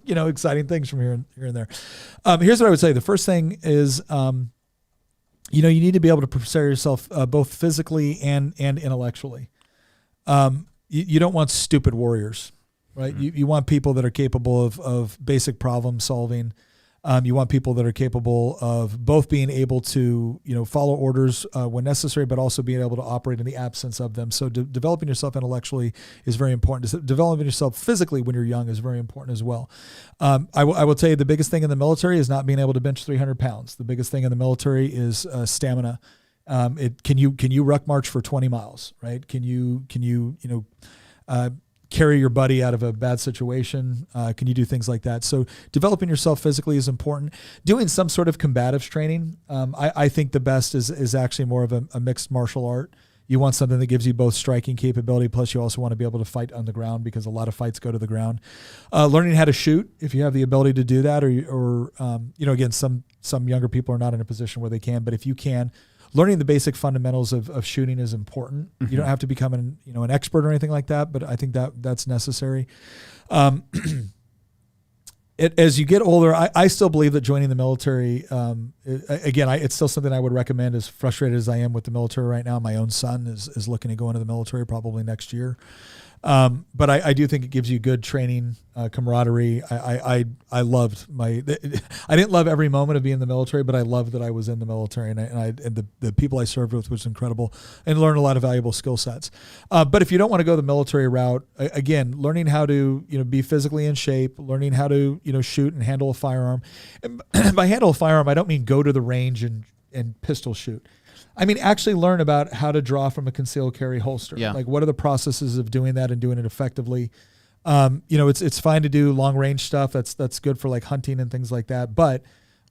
exciting things from here and there. Here's what I would say. The first thing is, you need to be able to prepare yourself both physically and intellectually. You don't want stupid warriors, right? Mm-hmm. You want people that are capable of basic problem solving. You want people that are capable of both being able to, follow orders when necessary, but also being able to operate in the absence of them. So developing yourself intellectually is very important. Developing yourself physically when you're young is very important as well. I will tell you the biggest thing in the military is not being able to bench 300 pounds. The biggest thing in the military is stamina. Can you ruck march for 20 miles, right? Can you carry your buddy out of a bad situation? Can you do things like that? So developing yourself physically is important. Doing some sort of combatives training, I think the best is actually more of a mixed martial art. You want something that gives you both striking capability, plus you also want to be able to fight on the ground because a lot of fights go to the ground. Learning how to shoot, if you have the ability to do that, or again, some younger people are not in a position where they can, but if you can, learning the basic fundamentals of shooting is important. Mm-hmm. You don't have to become an expert or anything like that, but I think that's necessary. As you get older, I still believe that joining the military, it's still something I would recommend. As frustrated as I am with the military right now, my own son is looking to go into the military probably next year. But I do think it gives you good training, camaraderie. I loved I didn't love every moment of being in the military, but I loved that I was in the military and the people I served with was incredible and learned a lot of valuable skill sets. But if you don't want to go the military route, again, learning how to, be physically in shape, learning how to, shoot and handle a firearm. And by handle a firearm, I don't mean go to the range and pistol shoot. I mean, actually learn about how to draw from a concealed carry holster. Yeah. Like, what are the processes of doing that and doing it effectively? It's fine to do long range stuff. That's good for like hunting and things like that. But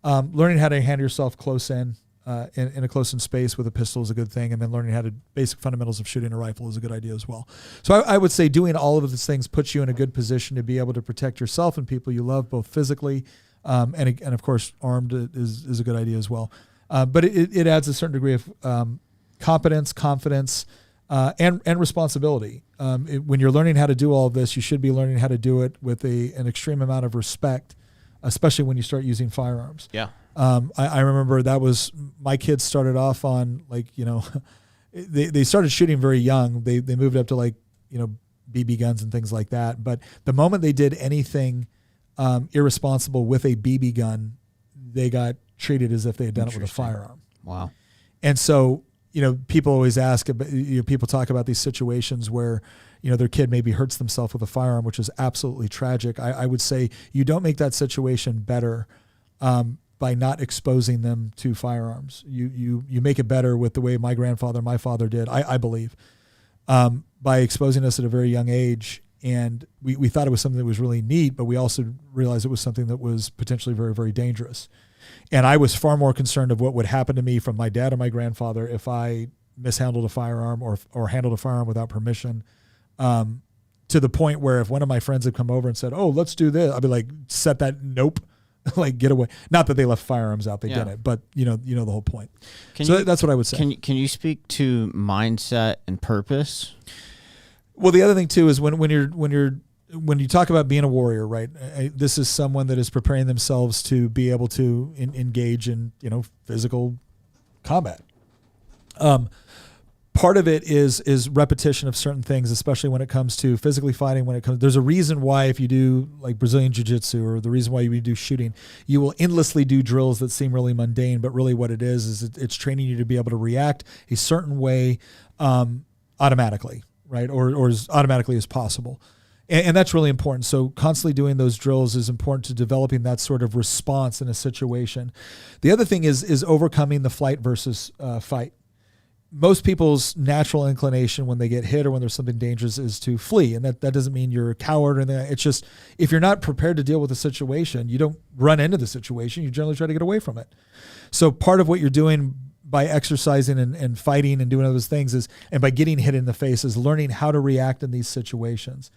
learning how to handle yourself close in a close in space with a pistol is a good thing. And then learning how to basic fundamentals of shooting a rifle is a good idea as well. So I would say doing all of these things puts you in a good position to be able to protect yourself and people you love, both physically and of course armed is a good idea as well. But it adds a certain degree of competence, confidence, and responsibility. When you're learning how to do all of this, you should be learning how to do it with an extreme amount of respect, especially when you start using firearms. Yeah. I remember that was my kids started off on they started shooting very young. They moved up to BB guns and things like that. But the moment they did anything irresponsible with a BB gun, they got treated as if they had done it with a firearm. Wow. And so, people always ask, people talk about these situations where, their kid maybe hurts themselves with a firearm, which is absolutely tragic. I would say you don't make that situation better by not exposing them to firearms. You make it better with the way my father did, I believe, by exposing us at a very young age. And we thought it was something that was really neat, but we also realized it was something that was potentially very, very dangerous. And I was far more concerned of what would happen to me from my dad or my grandfather if I mishandled a firearm or handled a firearm without permission, to the point where if one of my friends had come over and said, "Oh, let's do this," I'd be like, "Set that, nope." Like, get away. Not that they left firearms out, they didn't, but you know the whole point. That's what I would say. Can you speak to mindset and purpose? Well, the other thing too is when you talk about being a warrior, right? This is someone that is preparing themselves to be able to engage in physical combat. Part of it is repetition of certain things, especially when it comes to physically fighting. There's a reason why if you do like Brazilian Jiu-Jitsu, or the reason why you do shooting, you will endlessly do drills that seem really mundane, but really what it is it's training you to be able to react a certain way automatically, right? Or as automatically as possible. And that's really important. So constantly doing those drills is important to developing that sort of response in a situation. The other thing is overcoming the flight versus fight. most people's natural inclination when they get hit or when there's something dangerous is to flee. And that doesn't mean you're a coward or anything. It's just, if you're not prepared to deal with a situation, you don't run into the situation. You generally try to get away from it. So part of what you're doing by exercising and fighting and doing all those things is, and by getting hit in the face, is learning how to react in these situations.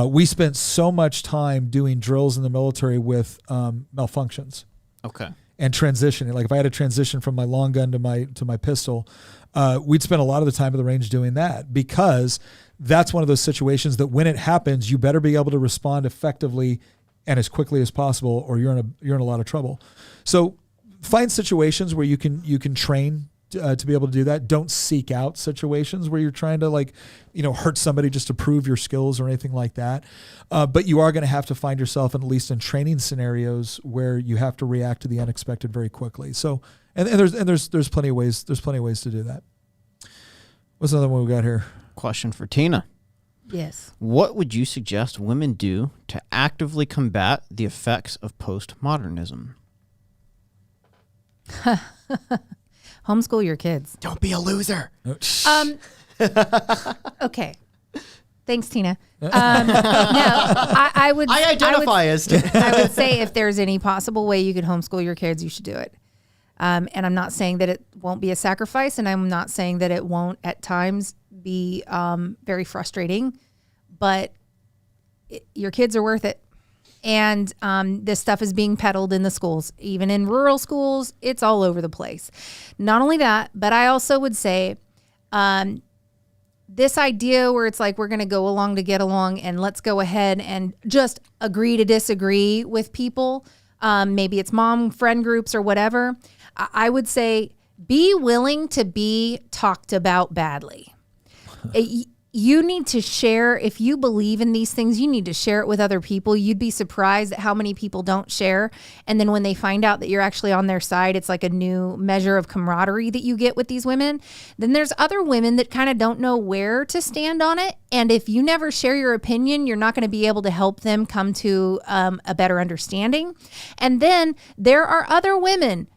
We spent so much time doing drills in the military with malfunctions. Okay. And transitioning. Like if I had to transition from my long gun to my pistol, we'd spend a lot of the time at the range doing that, because that's one of those situations that when it happens, you better be able to respond effectively and as quickly as possible, or you're in a lot of trouble. So find situations where you can train to be able to do that. Don't seek out situations where you're trying to hurt somebody just to prove your skills or anything like that. But you are going to have to find yourself at least in training scenarios where you have to react to the unexpected very quickly. So, and there's plenty of ways. There's plenty of ways to do that. What's another one we got here? Question for Tina. Yes. What would you suggest women do to actively combat the effects of postmodernism? Homeschool your kids. Don't be a loser. Okay. Thanks, Tina. No, I would. I identify as. I would say if there's any possible way you could homeschool your kids, you should do it. And I'm not saying that it won't be a sacrifice, and I'm not saying that it won't at times be very frustrating, but your kids are worth it. And this stuff is being peddled in the schools, even in rural schools. It's all over the place. Not only that, but I also would say this idea where it's like we're going to go along to get along, and let's go ahead and just agree to disagree with people. Maybe it's mom friend groups or whatever. I would say be willing to be talked about badly. You need to share. If you believe in these things, you need to share it with other people. You'd be surprised at how many people don't share. And then when they find out that you're actually on their side, it's like a new measure of camaraderie that you get with these women. Then there's other women that kind of don't know where to stand on it. And if you never share your opinion, you're not going to be able to help them come to a better understanding. And then there are other women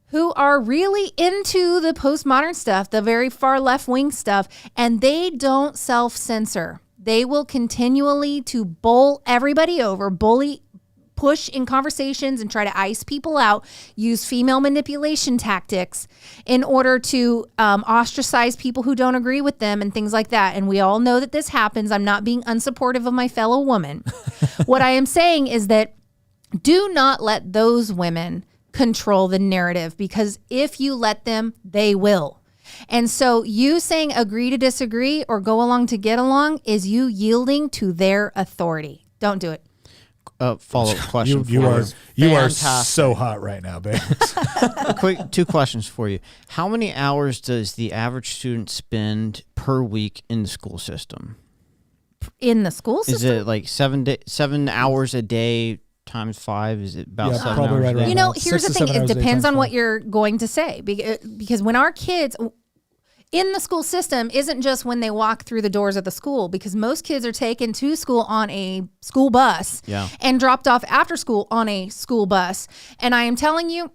who are really into the postmodern stuff, the very far left-wing stuff, and they don't self-censor. They will continually to bowl everybody over, bully, push in conversations and try to ice people out, use female manipulation tactics in order to ostracize people who don't agree with them and things like that. And we all know that this happens. I'm not being unsupportive of my fellow woman. What I am saying is that do not let those women control the narrative, because if you let them, they will. And so you saying agree to disagree or go along to get along is you yielding to their authority. Don't do it. Follow-up question. You are so hot right now, babe. Quick, 2 questions for you. How many hours does the average student spend per week in the school system? In the school system? Is it like 7 hours a day times 5? Is it about 7 probably hours right a day? around You know, that. here's 6 the to thing. 7 It hours a day depends times on what 5. you're going to say. Because when our kids in the school system isn't just when they walk through the doors of the school, because most kids are taken to school on a school bus and dropped off after school on a school bus. And I am telling you,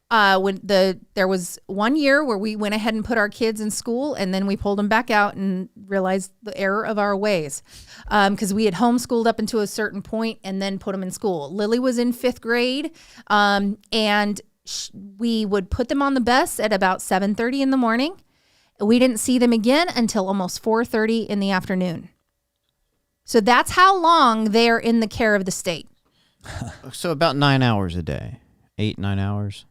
there was one year where we went ahead and put our kids in school, and then we pulled them back out and realized the error of our ways, because we had homeschooled up into a certain point and then put them in school. Lily was in 5th grade, and we would put them on the bus at about 7:30 in the morning. We didn't see them again until almost 4:30 in the afternoon. So that's how long they're in the care of the state. So about 9 hours a day, 8-9 hours.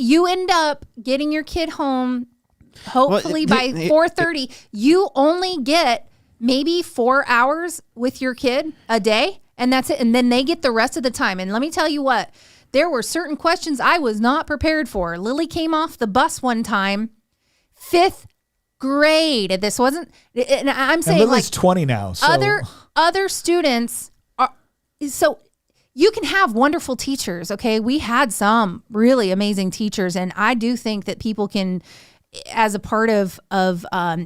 You end up getting your kid home, hopefully by 4:30. You only get maybe 4 hours with your kid a day, and that's it. And then they get the rest of the time. And let me tell you what, there were certain questions I was not prepared for. Lily came off the bus one time, 5th grade. This wasn't, and I'm saying, and Lily's like 20 now. So. Other students are, so you can have wonderful teachers. Okay. We had some really amazing teachers. And I do think that people can, as a part of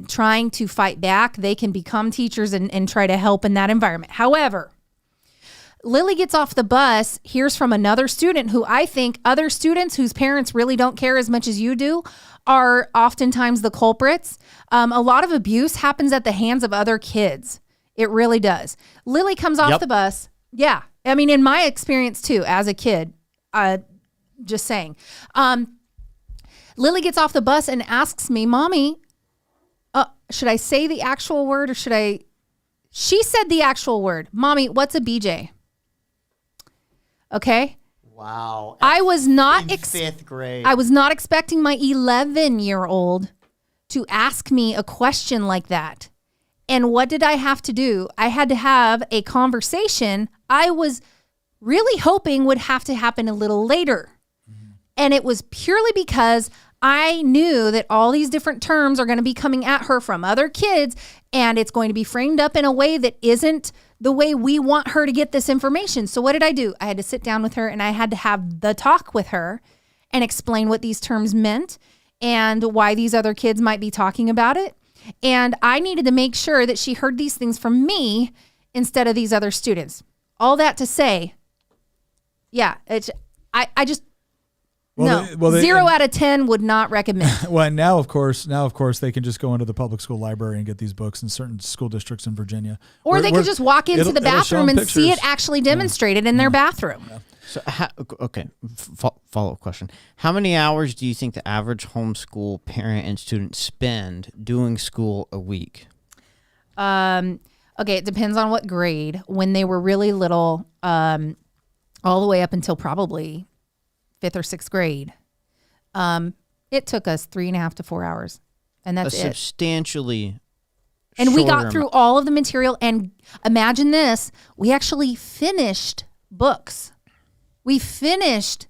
trying to fight back, they can become teachers and try to help in that environment. However, Lily gets off the bus, hears from another student who I think other students whose parents really don't care as much as you do are oftentimes the culprits. A lot of abuse happens at the hands of other kids. It really does. Lily comes off the bus. Yeah. I mean, in my experience too, as a kid, just saying. Lily gets off the bus and asks me, Mommy, should I say the actual word or should I? She said the actual word. Mommy, what's a BJ? Okay. Wow. I was not in fifth grade. I was not expecting my 11-year-old to ask me a question like that. And what did I have to do? I had to have a conversation I was really hoping would have to happen a little later. And it was purely because I knew that all these different terms are going to be coming at her from other kids, and it's going to be framed up in a way that isn't the way we want her to get this information. So what did I do? I had to sit down with her and I had to have the talk with her and explain what these terms meant and why these other kids might be talking about it. And I needed to make sure that she heard these things from me instead of these other students. All that to say, yeah, I just, no, 0 out of 10 would not recommend. Well, now of course, they can just go into the public school library and get these books in certain school districts in Virginia. Or they could just walk into the bathroom and see it actually demonstrated in their bathroom. Yeah. So, follow-up question. How many hours do you think the average homeschool parent and student spend doing school a week? Okay, it depends on what grade. When they were really little, all the way up until probably 5th or 6th grade, it took us 3.5 to 4 hours, and that's substantially. And we got through all of the material. And imagine this: we actually finished books. We finished,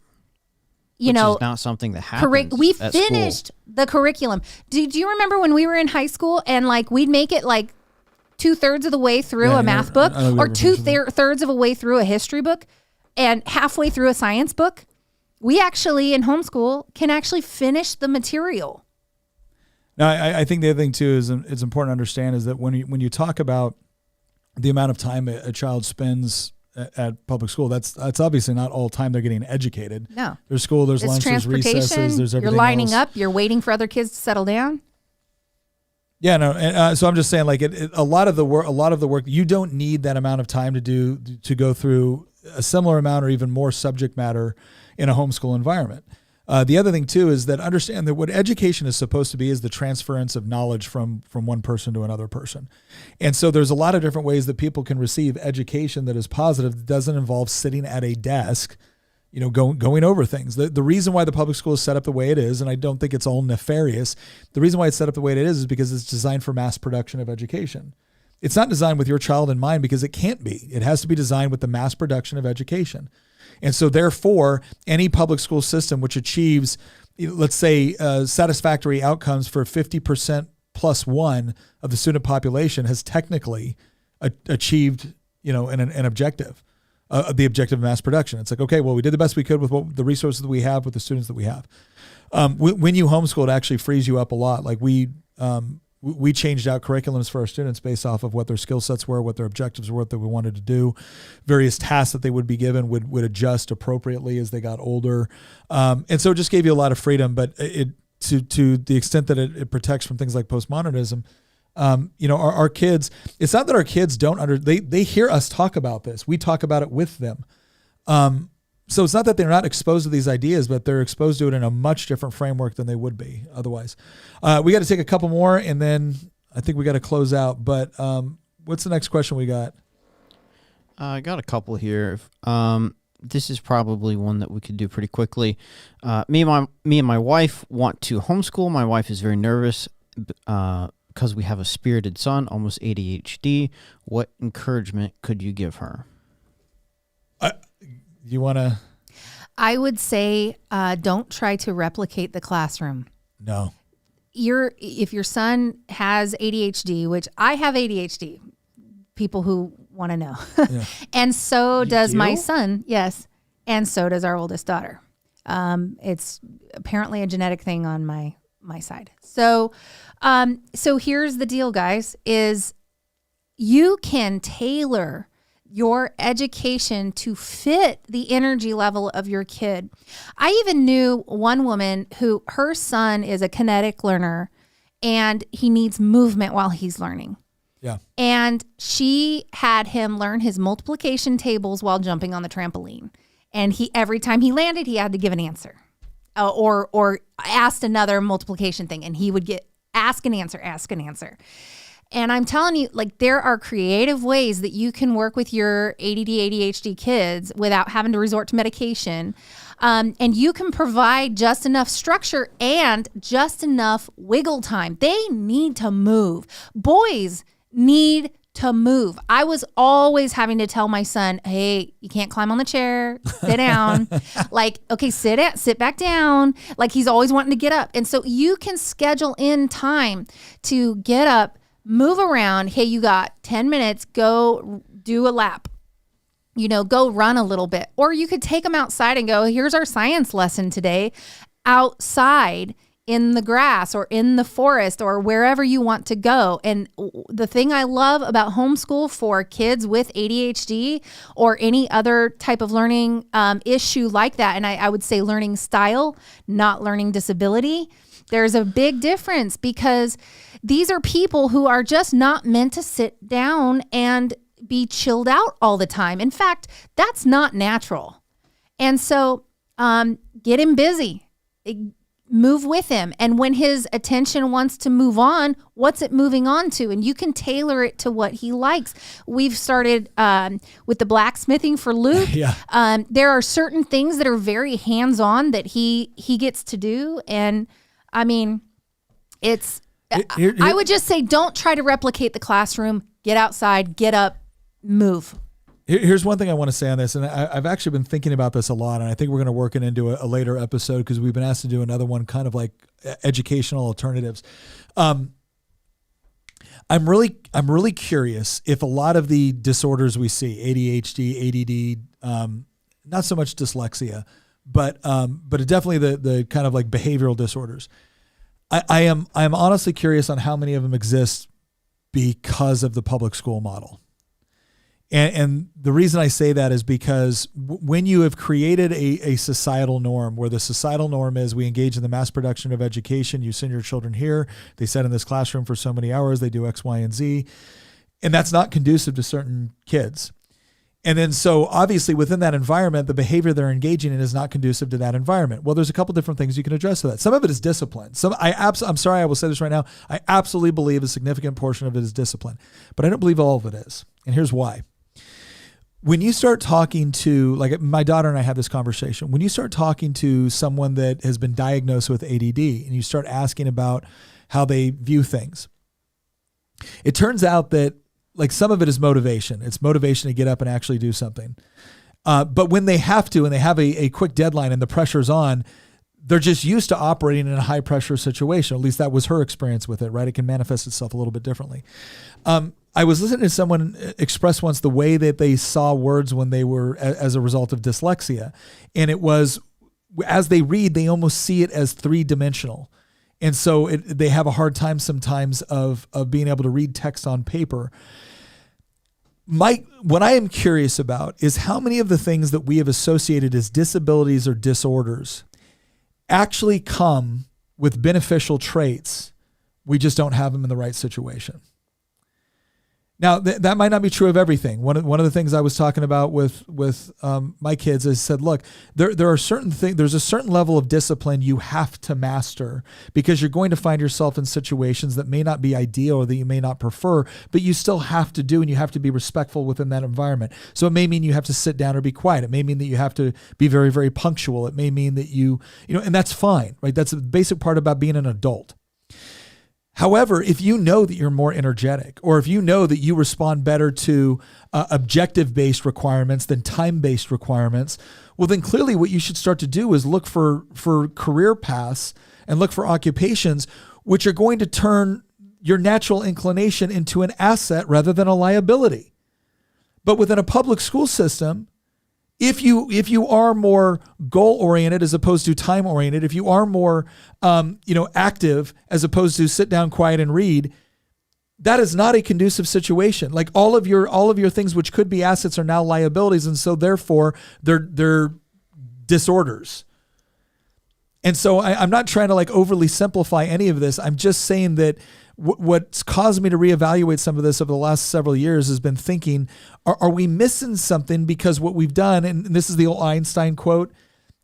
Which is not something that happens. We finished the curriculum. Do you remember when we were in high school and like we'd make it like 2/3 of the way through a math book, or 2/3 of a way through a history book, and halfway through a science book? We actually in homeschool can actually finish the material. Now, I think the other thing too is it's important to understand is that when you talk about the amount of time a child spends at public school, that's obviously not all time they're getting educated. No. There's school, there's It's lunch, there's recesses, there's everything You're lining else. up, you're waiting for other kids to settle down. Yeah, no. And, so I'm just saying, like, a lot of the work, you don't need that amount of time to go through a similar amount or even more subject matter in a homeschool environment. The other thing too is that understand that what education is supposed to be is the transference of knowledge from one person to another person. And so there's a lot of different ways that people can receive education that is positive, that doesn't involve sitting at a desk, going over things. The reason why the public school is set up the way it is, and I don't think it's all nefarious, the reason why it's set up the way it is because it's designed for mass production of education. It's not designed with your child in mind because it can't be. It has to be designed with the mass production of education. And so therefore, any public school system which achieves, let's say, satisfactory outcomes for 50% plus one of the student population has technically achieved, an objective, the objective of mass production. It's like, okay, well, we did the best we could with the resources that we have, with the students that we have. When you homeschool, it actually frees you up a lot. Like we changed out curriculums for our students based off of what their skill sets were, what their objectives were, what they wanted to do. Various tasks that they would be given would adjust appropriately as they got older. And so it just gave you a lot of freedom, but to the extent that it protects from things like postmodernism, our kids, it's not that our kids they hear us talk about this. We talk about it with them. So it's not that they're not exposed to these ideas, but they're exposed to it in a much different framework than they would be otherwise. We got to take a couple more, and then I think we got to close out. But what's the next question we got? I got a couple here. This is probably one that we could do pretty quickly. Me and my wife want to homeschool. My wife is very nervous because we have a spirited son, almost ADHD. What encouragement could you give her? You want to? I would say don't try to replicate the classroom. No. If your son has ADHD, which I have ADHD, people who want to know, yeah. And so does my son. Yes. And so does our oldest daughter. It's apparently a genetic thing on my side. So here's the deal, guys, is you can tailor your education to fit the energy level of your kid. I even knew one woman who her son is a kinetic learner and he needs movement while he's learning. Yeah. And she had him learn his multiplication tables while jumping on the trampoline. And every time he landed, he had to give an answer. Or asked another multiplication thing, and he would ask an answer. And I'm telling you, like, there are creative ways that you can work with your ADD, ADHD kids without having to resort to medication. And you can provide just enough structure and just enough wiggle time. They need to move. Boys need to move. I was always having to tell my son, hey, you can't climb on the chair, sit down. Like, okay, sit back down. Like, he's always wanting to get up. And so you can schedule in time to get up, move around. Hey, you got 10 minutes, go do a lap. Go run a little bit. Or you could take them outside and go, here's our science lesson today, outside in the grass or in the forest or wherever you want to go. And the thing I love about homeschool for kids with ADHD or any other type of learning issue like that, and I would say learning style, not learning disability, there's a big difference because these are people who are just not meant to sit down and be chilled out all the time. In fact, that's not natural. And so get him busy. Move with him. And when his attention wants to move on, what's it moving on to? And you can tailor it to what he likes. We've started with the blacksmithing for Luke. Yeah. There are certain things that are very hands-on that he gets to do. And I mean, it's, I would just say, don't try to replicate the classroom. Get outside, get up, move. Here's one thing I want to say on this, and I've actually been thinking about this a lot, and I think we're going to work it into a later episode because we've been asked to do another one kind of like educational alternatives. I'm really curious if a lot of the disorders we see, ADHD, ADD, not so much dyslexia, but definitely the kind of like behavioral disorders. I'm honestly curious on how many of them exist because of the public school model. And the reason I say that is because when you have created a societal norm where the societal norm is we engage in the mass production of education, you send your children here, they sit in this classroom for so many hours, they do X, Y, and Z, and that's not conducive to certain kids. And then so obviously within that environment, the behavior they're engaging in is not conducive to that environment. Well, there's a couple different things you can address to that. Some of it is discipline. I'm sorry, I will say this right now. I absolutely believe a significant portion of it is discipline, but I don't believe all of it is. And here's why. When you start talking to, like my daughter and I had this conversation, when you start talking to someone that has been diagnosed with ADD and you start asking about how they view things, it turns out that like some of it is motivation. It's motivation to get up and actually do something. But when they have to, and they have a quick deadline and the pressure's on, they're just used to operating in a high pressure situation. At least that was her experience with it, right? It can manifest itself a little bit differently. I was listening to someone express once the way that they saw words when they were as a result of dyslexia. And it was, as they read, they almost see it as three-dimensional. And so they have a hard time sometimes of being able to read text on paper. What I am curious about is how many of the things that we have associated as disabilities or disorders actually come with beneficial traits. We just don't have them in the right situation. Now, that might not be true of everything. One of the things I was talking about with my kids is said, look, there are certain things. There's a certain level of discipline you have to master because you're going to find yourself in situations that may not be ideal or that you may not prefer, but you still have to do, and you have to be respectful within that environment. So it may mean you have to sit down or be quiet. It may mean that you have to be very, very punctual. It may mean that you know, and that's fine, right? That's a basic part about being an adult. However, if you know that you're more energetic, or if you know that you respond better to objective-based requirements than time-based requirements, well, then clearly what you should start to do is look for career paths and look for occupations which are going to turn your natural inclination into an asset rather than a liability. But within a public school system, if you are more goal-oriented as opposed to time-oriented, if you are more active as opposed to sit down, quiet, and read, that is not a conducive situation. Like all of your things which could be assets are now liabilities, and so therefore they're disorders. And so I'm not trying to like overly simplify any of this. I'm just saying that what's caused me to reevaluate some of this over the last several years has been thinking, are we missing something? Because what we've done, and this is the old Einstein quote,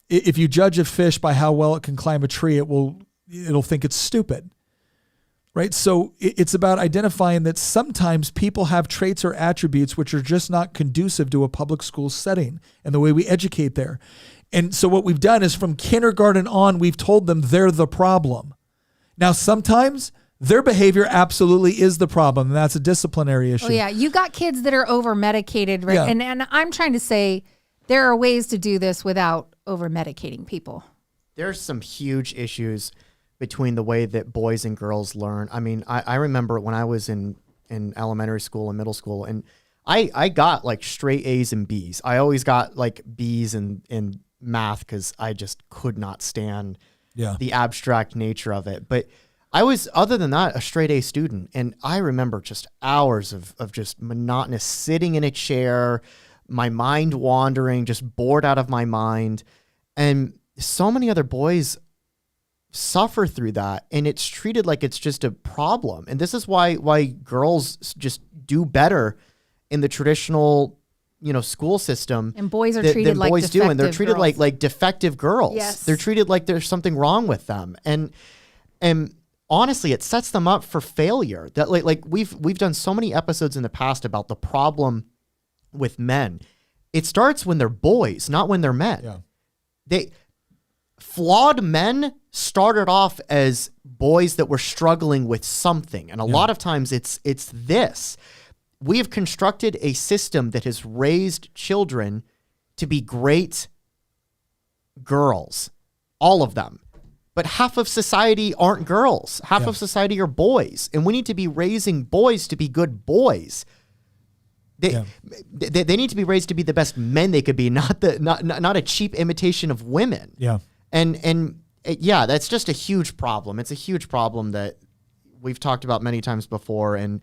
if you judge a fish by how well it can climb a tree, it'll think it's stupid. Right? So it's about identifying that sometimes people have traits or attributes which are just not conducive to a public school setting and the way we educate there. And so what we've done is from kindergarten on, we've told them they're the problem. Now, sometimes their behavior absolutely is the problem, and that's a disciplinary issue. Oh, yeah. You got kids that are over-medicated, right? Yeah. And I'm trying to say there are ways to do this without over-medicating people. There's some huge issues between the way that boys and girls learn. I mean, I remember when I was in elementary school and middle school, and I got like straight A's and B's. I always got like B's in math because I just could not stand the abstract nature of it. But I was, other than that, a straight A student. And I remember just hours of just monotonous sitting in a chair, my mind wandering, just bored out of my mind. And so many other boys suffer through that, and it's treated like it's just a problem. And this is why girls just do better in the traditional, school system, and boys are treated like boys do, and they're defective treated girls. like defective girls. Yes. They're treated like there's something wrong with them, and honestly, it sets them up for failure. That like we've done so many episodes in the past about the problem with men. It starts when they're boys, not when they're men. Yeah. Flawed men started off as boys that were struggling with something. And a lot of times it's this. We have constructed a system that has raised children to be great girls, all of them. But half of society aren't girls. Half of society are boys. And we need to be raising boys to be good boys. They need to be raised to be the best men they could be, not a cheap imitation of women. Yeah. And that's just a huge problem. It's a huge problem that we've talked about many times before. And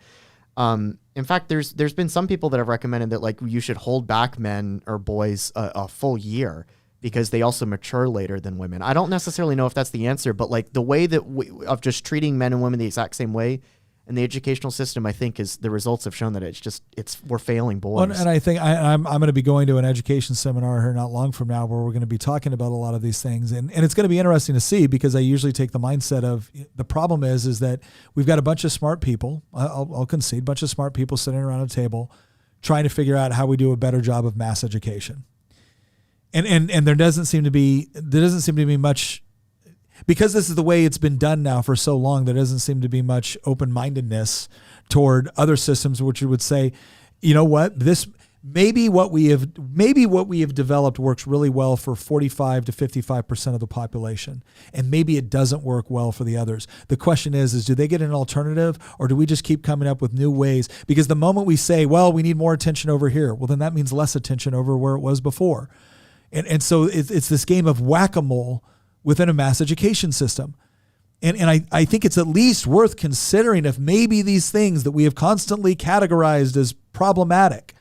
in fact, there's been some people that have recommended that like you should hold back men or boys a full year because they also mature later than women. I don't necessarily know if that's the answer, but like the way that of just treating men and women the exact same way in the educational system, I think is the results have shown that we're failing boys. Well, and I think I'm going to be going to an education seminar here not long from now where we're going to be talking about a lot of these things. And it's going to be interesting to see because I usually take the mindset of the problem is that we've got a bunch of smart people, I'll concede, a bunch of smart people sitting around a table trying to figure out how we do a better job of mass education. And there doesn't seem to be much, because this is the way it's been done now for so long, there doesn't seem to be much open-mindedness toward other systems, which you would say, you know what, this maybe what we have developed works really well for 45 to 55% of the population, and maybe it doesn't work well for the others. The question is do they get an alternative, or do we just keep coming up with new ways? Because the moment we say, well, we need more attention over here, well, then that means less attention over where it was before. And so it's this game of whack-a-mole within a mass education system. And I think it's at least worth considering if maybe these things that we have constantly categorized as problematic.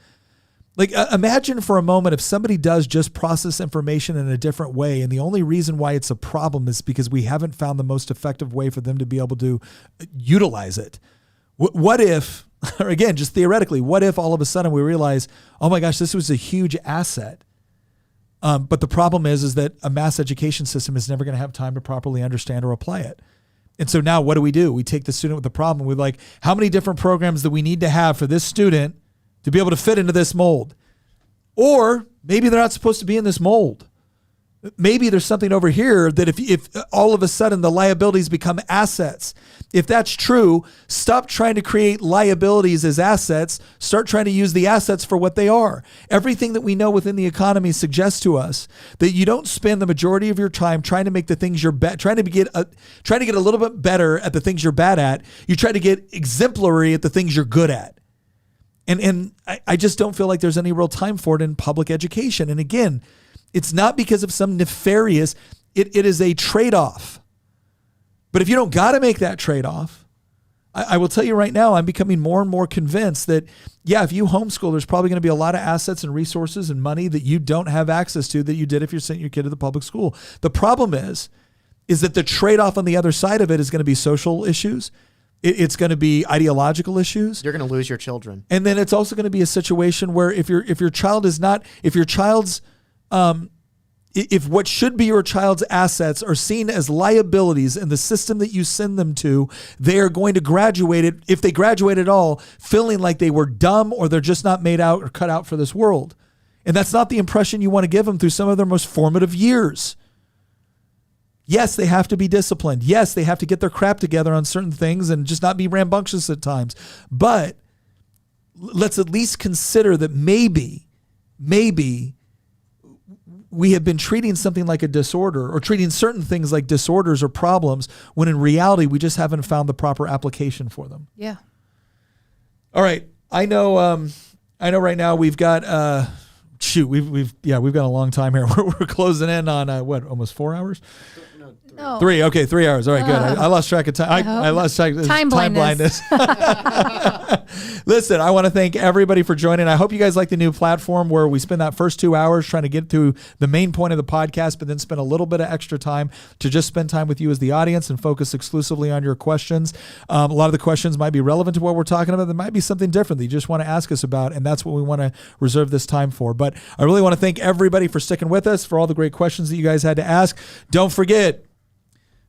Like imagine for a moment if somebody does just process information in a different way, and the only reason why it's a problem is because we haven't found the most effective way for them to be able to utilize it. What if, or again, just theoretically, what if all of a sudden we realize, oh my gosh, this was a huge asset. But the problem is that a mass education system is never going to have time to properly understand or apply it. And so now what do? We take the student with the problem. We're like, how many different programs do we need to have for this student to be able to fit into this mold? Or maybe they're not supposed to be in this mold. Maybe there's something over here that if all of a sudden the liabilities become assets, if that's true, stop trying to create liabilities as assets, start trying to use the assets for what they are. Everything that we know within the economy suggests to us that you don't spend the majority of your time trying to make the things you're trying to get a little bit better at the things you're bad at. You try to get exemplary at the things you're good at. And I just don't feel like there's any real time for it in public education. And again, it's not because of some nefarious, it is a trade-off. But if you don't got to make that trade-off, I will tell you right now, I'm becoming more and more convinced that, yeah, if you homeschool, there's probably going to be a lot of assets and resources and money that you don't have access to that you did if you sent your kid to the public school. The problem is that the trade-off on the other side of it is going to be social issues. It's going to be ideological issues. You're going to lose your children. And then it's also going to be a situation where if what should be your child's assets are seen as liabilities in the system that you send them to, they are going to graduate it, if they graduate at all, feeling like they were dumb or they're just not made out or cut out for this world. And that's not the impression you want to give them through some of their most formative years. Yes, they have to be disciplined. Yes, they have to get their crap together on certain things and just not be rambunctious at times. But let's at least consider that maybe we have been treating something like a disorder or treating certain things like disorders or problems when in reality we just haven't found the proper application for them. Yeah. All right. I know right now we've got we've got a long time here. We're closing in on almost 4 hours? No. 3. Okay, 3 hours. All right, good. I lost track of time. I lost track of time blindness. Listen, I want to thank everybody for joining. I hope you guys like the new platform where we spend that first 2 hours trying to get through the main point of the podcast, but then spend a little bit of extra time to just spend time with you as the audience and focus exclusively on your questions. A lot of the questions might be relevant to what we're talking about. There might be something different that you just want to ask us about, and that's what we want to reserve this time for. But I really want to thank everybody for sticking with us, for all the great questions that you guys had to ask. Don't forget,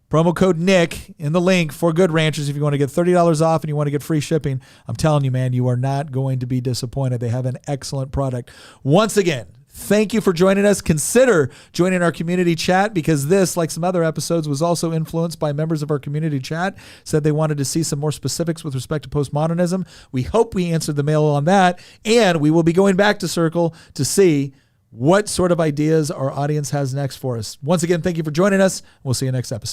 promo code Nick in the link for Good Ranchers if you want to get $30 off and you want to get free shipping. I'm telling you, man, you are not going to be disappointed. They have an excellent product. Once again, thank you for joining us. Consider joining our community chat, because this, like some other episodes, was also influenced by members of our community chat, said they wanted to see some more specifics with respect to postmodernism. We hope we answered the mail on that, and we will be going back to Circle to see what sort of ideas our audience has next for us. Once again, thank you for joining us. We'll see you next episode.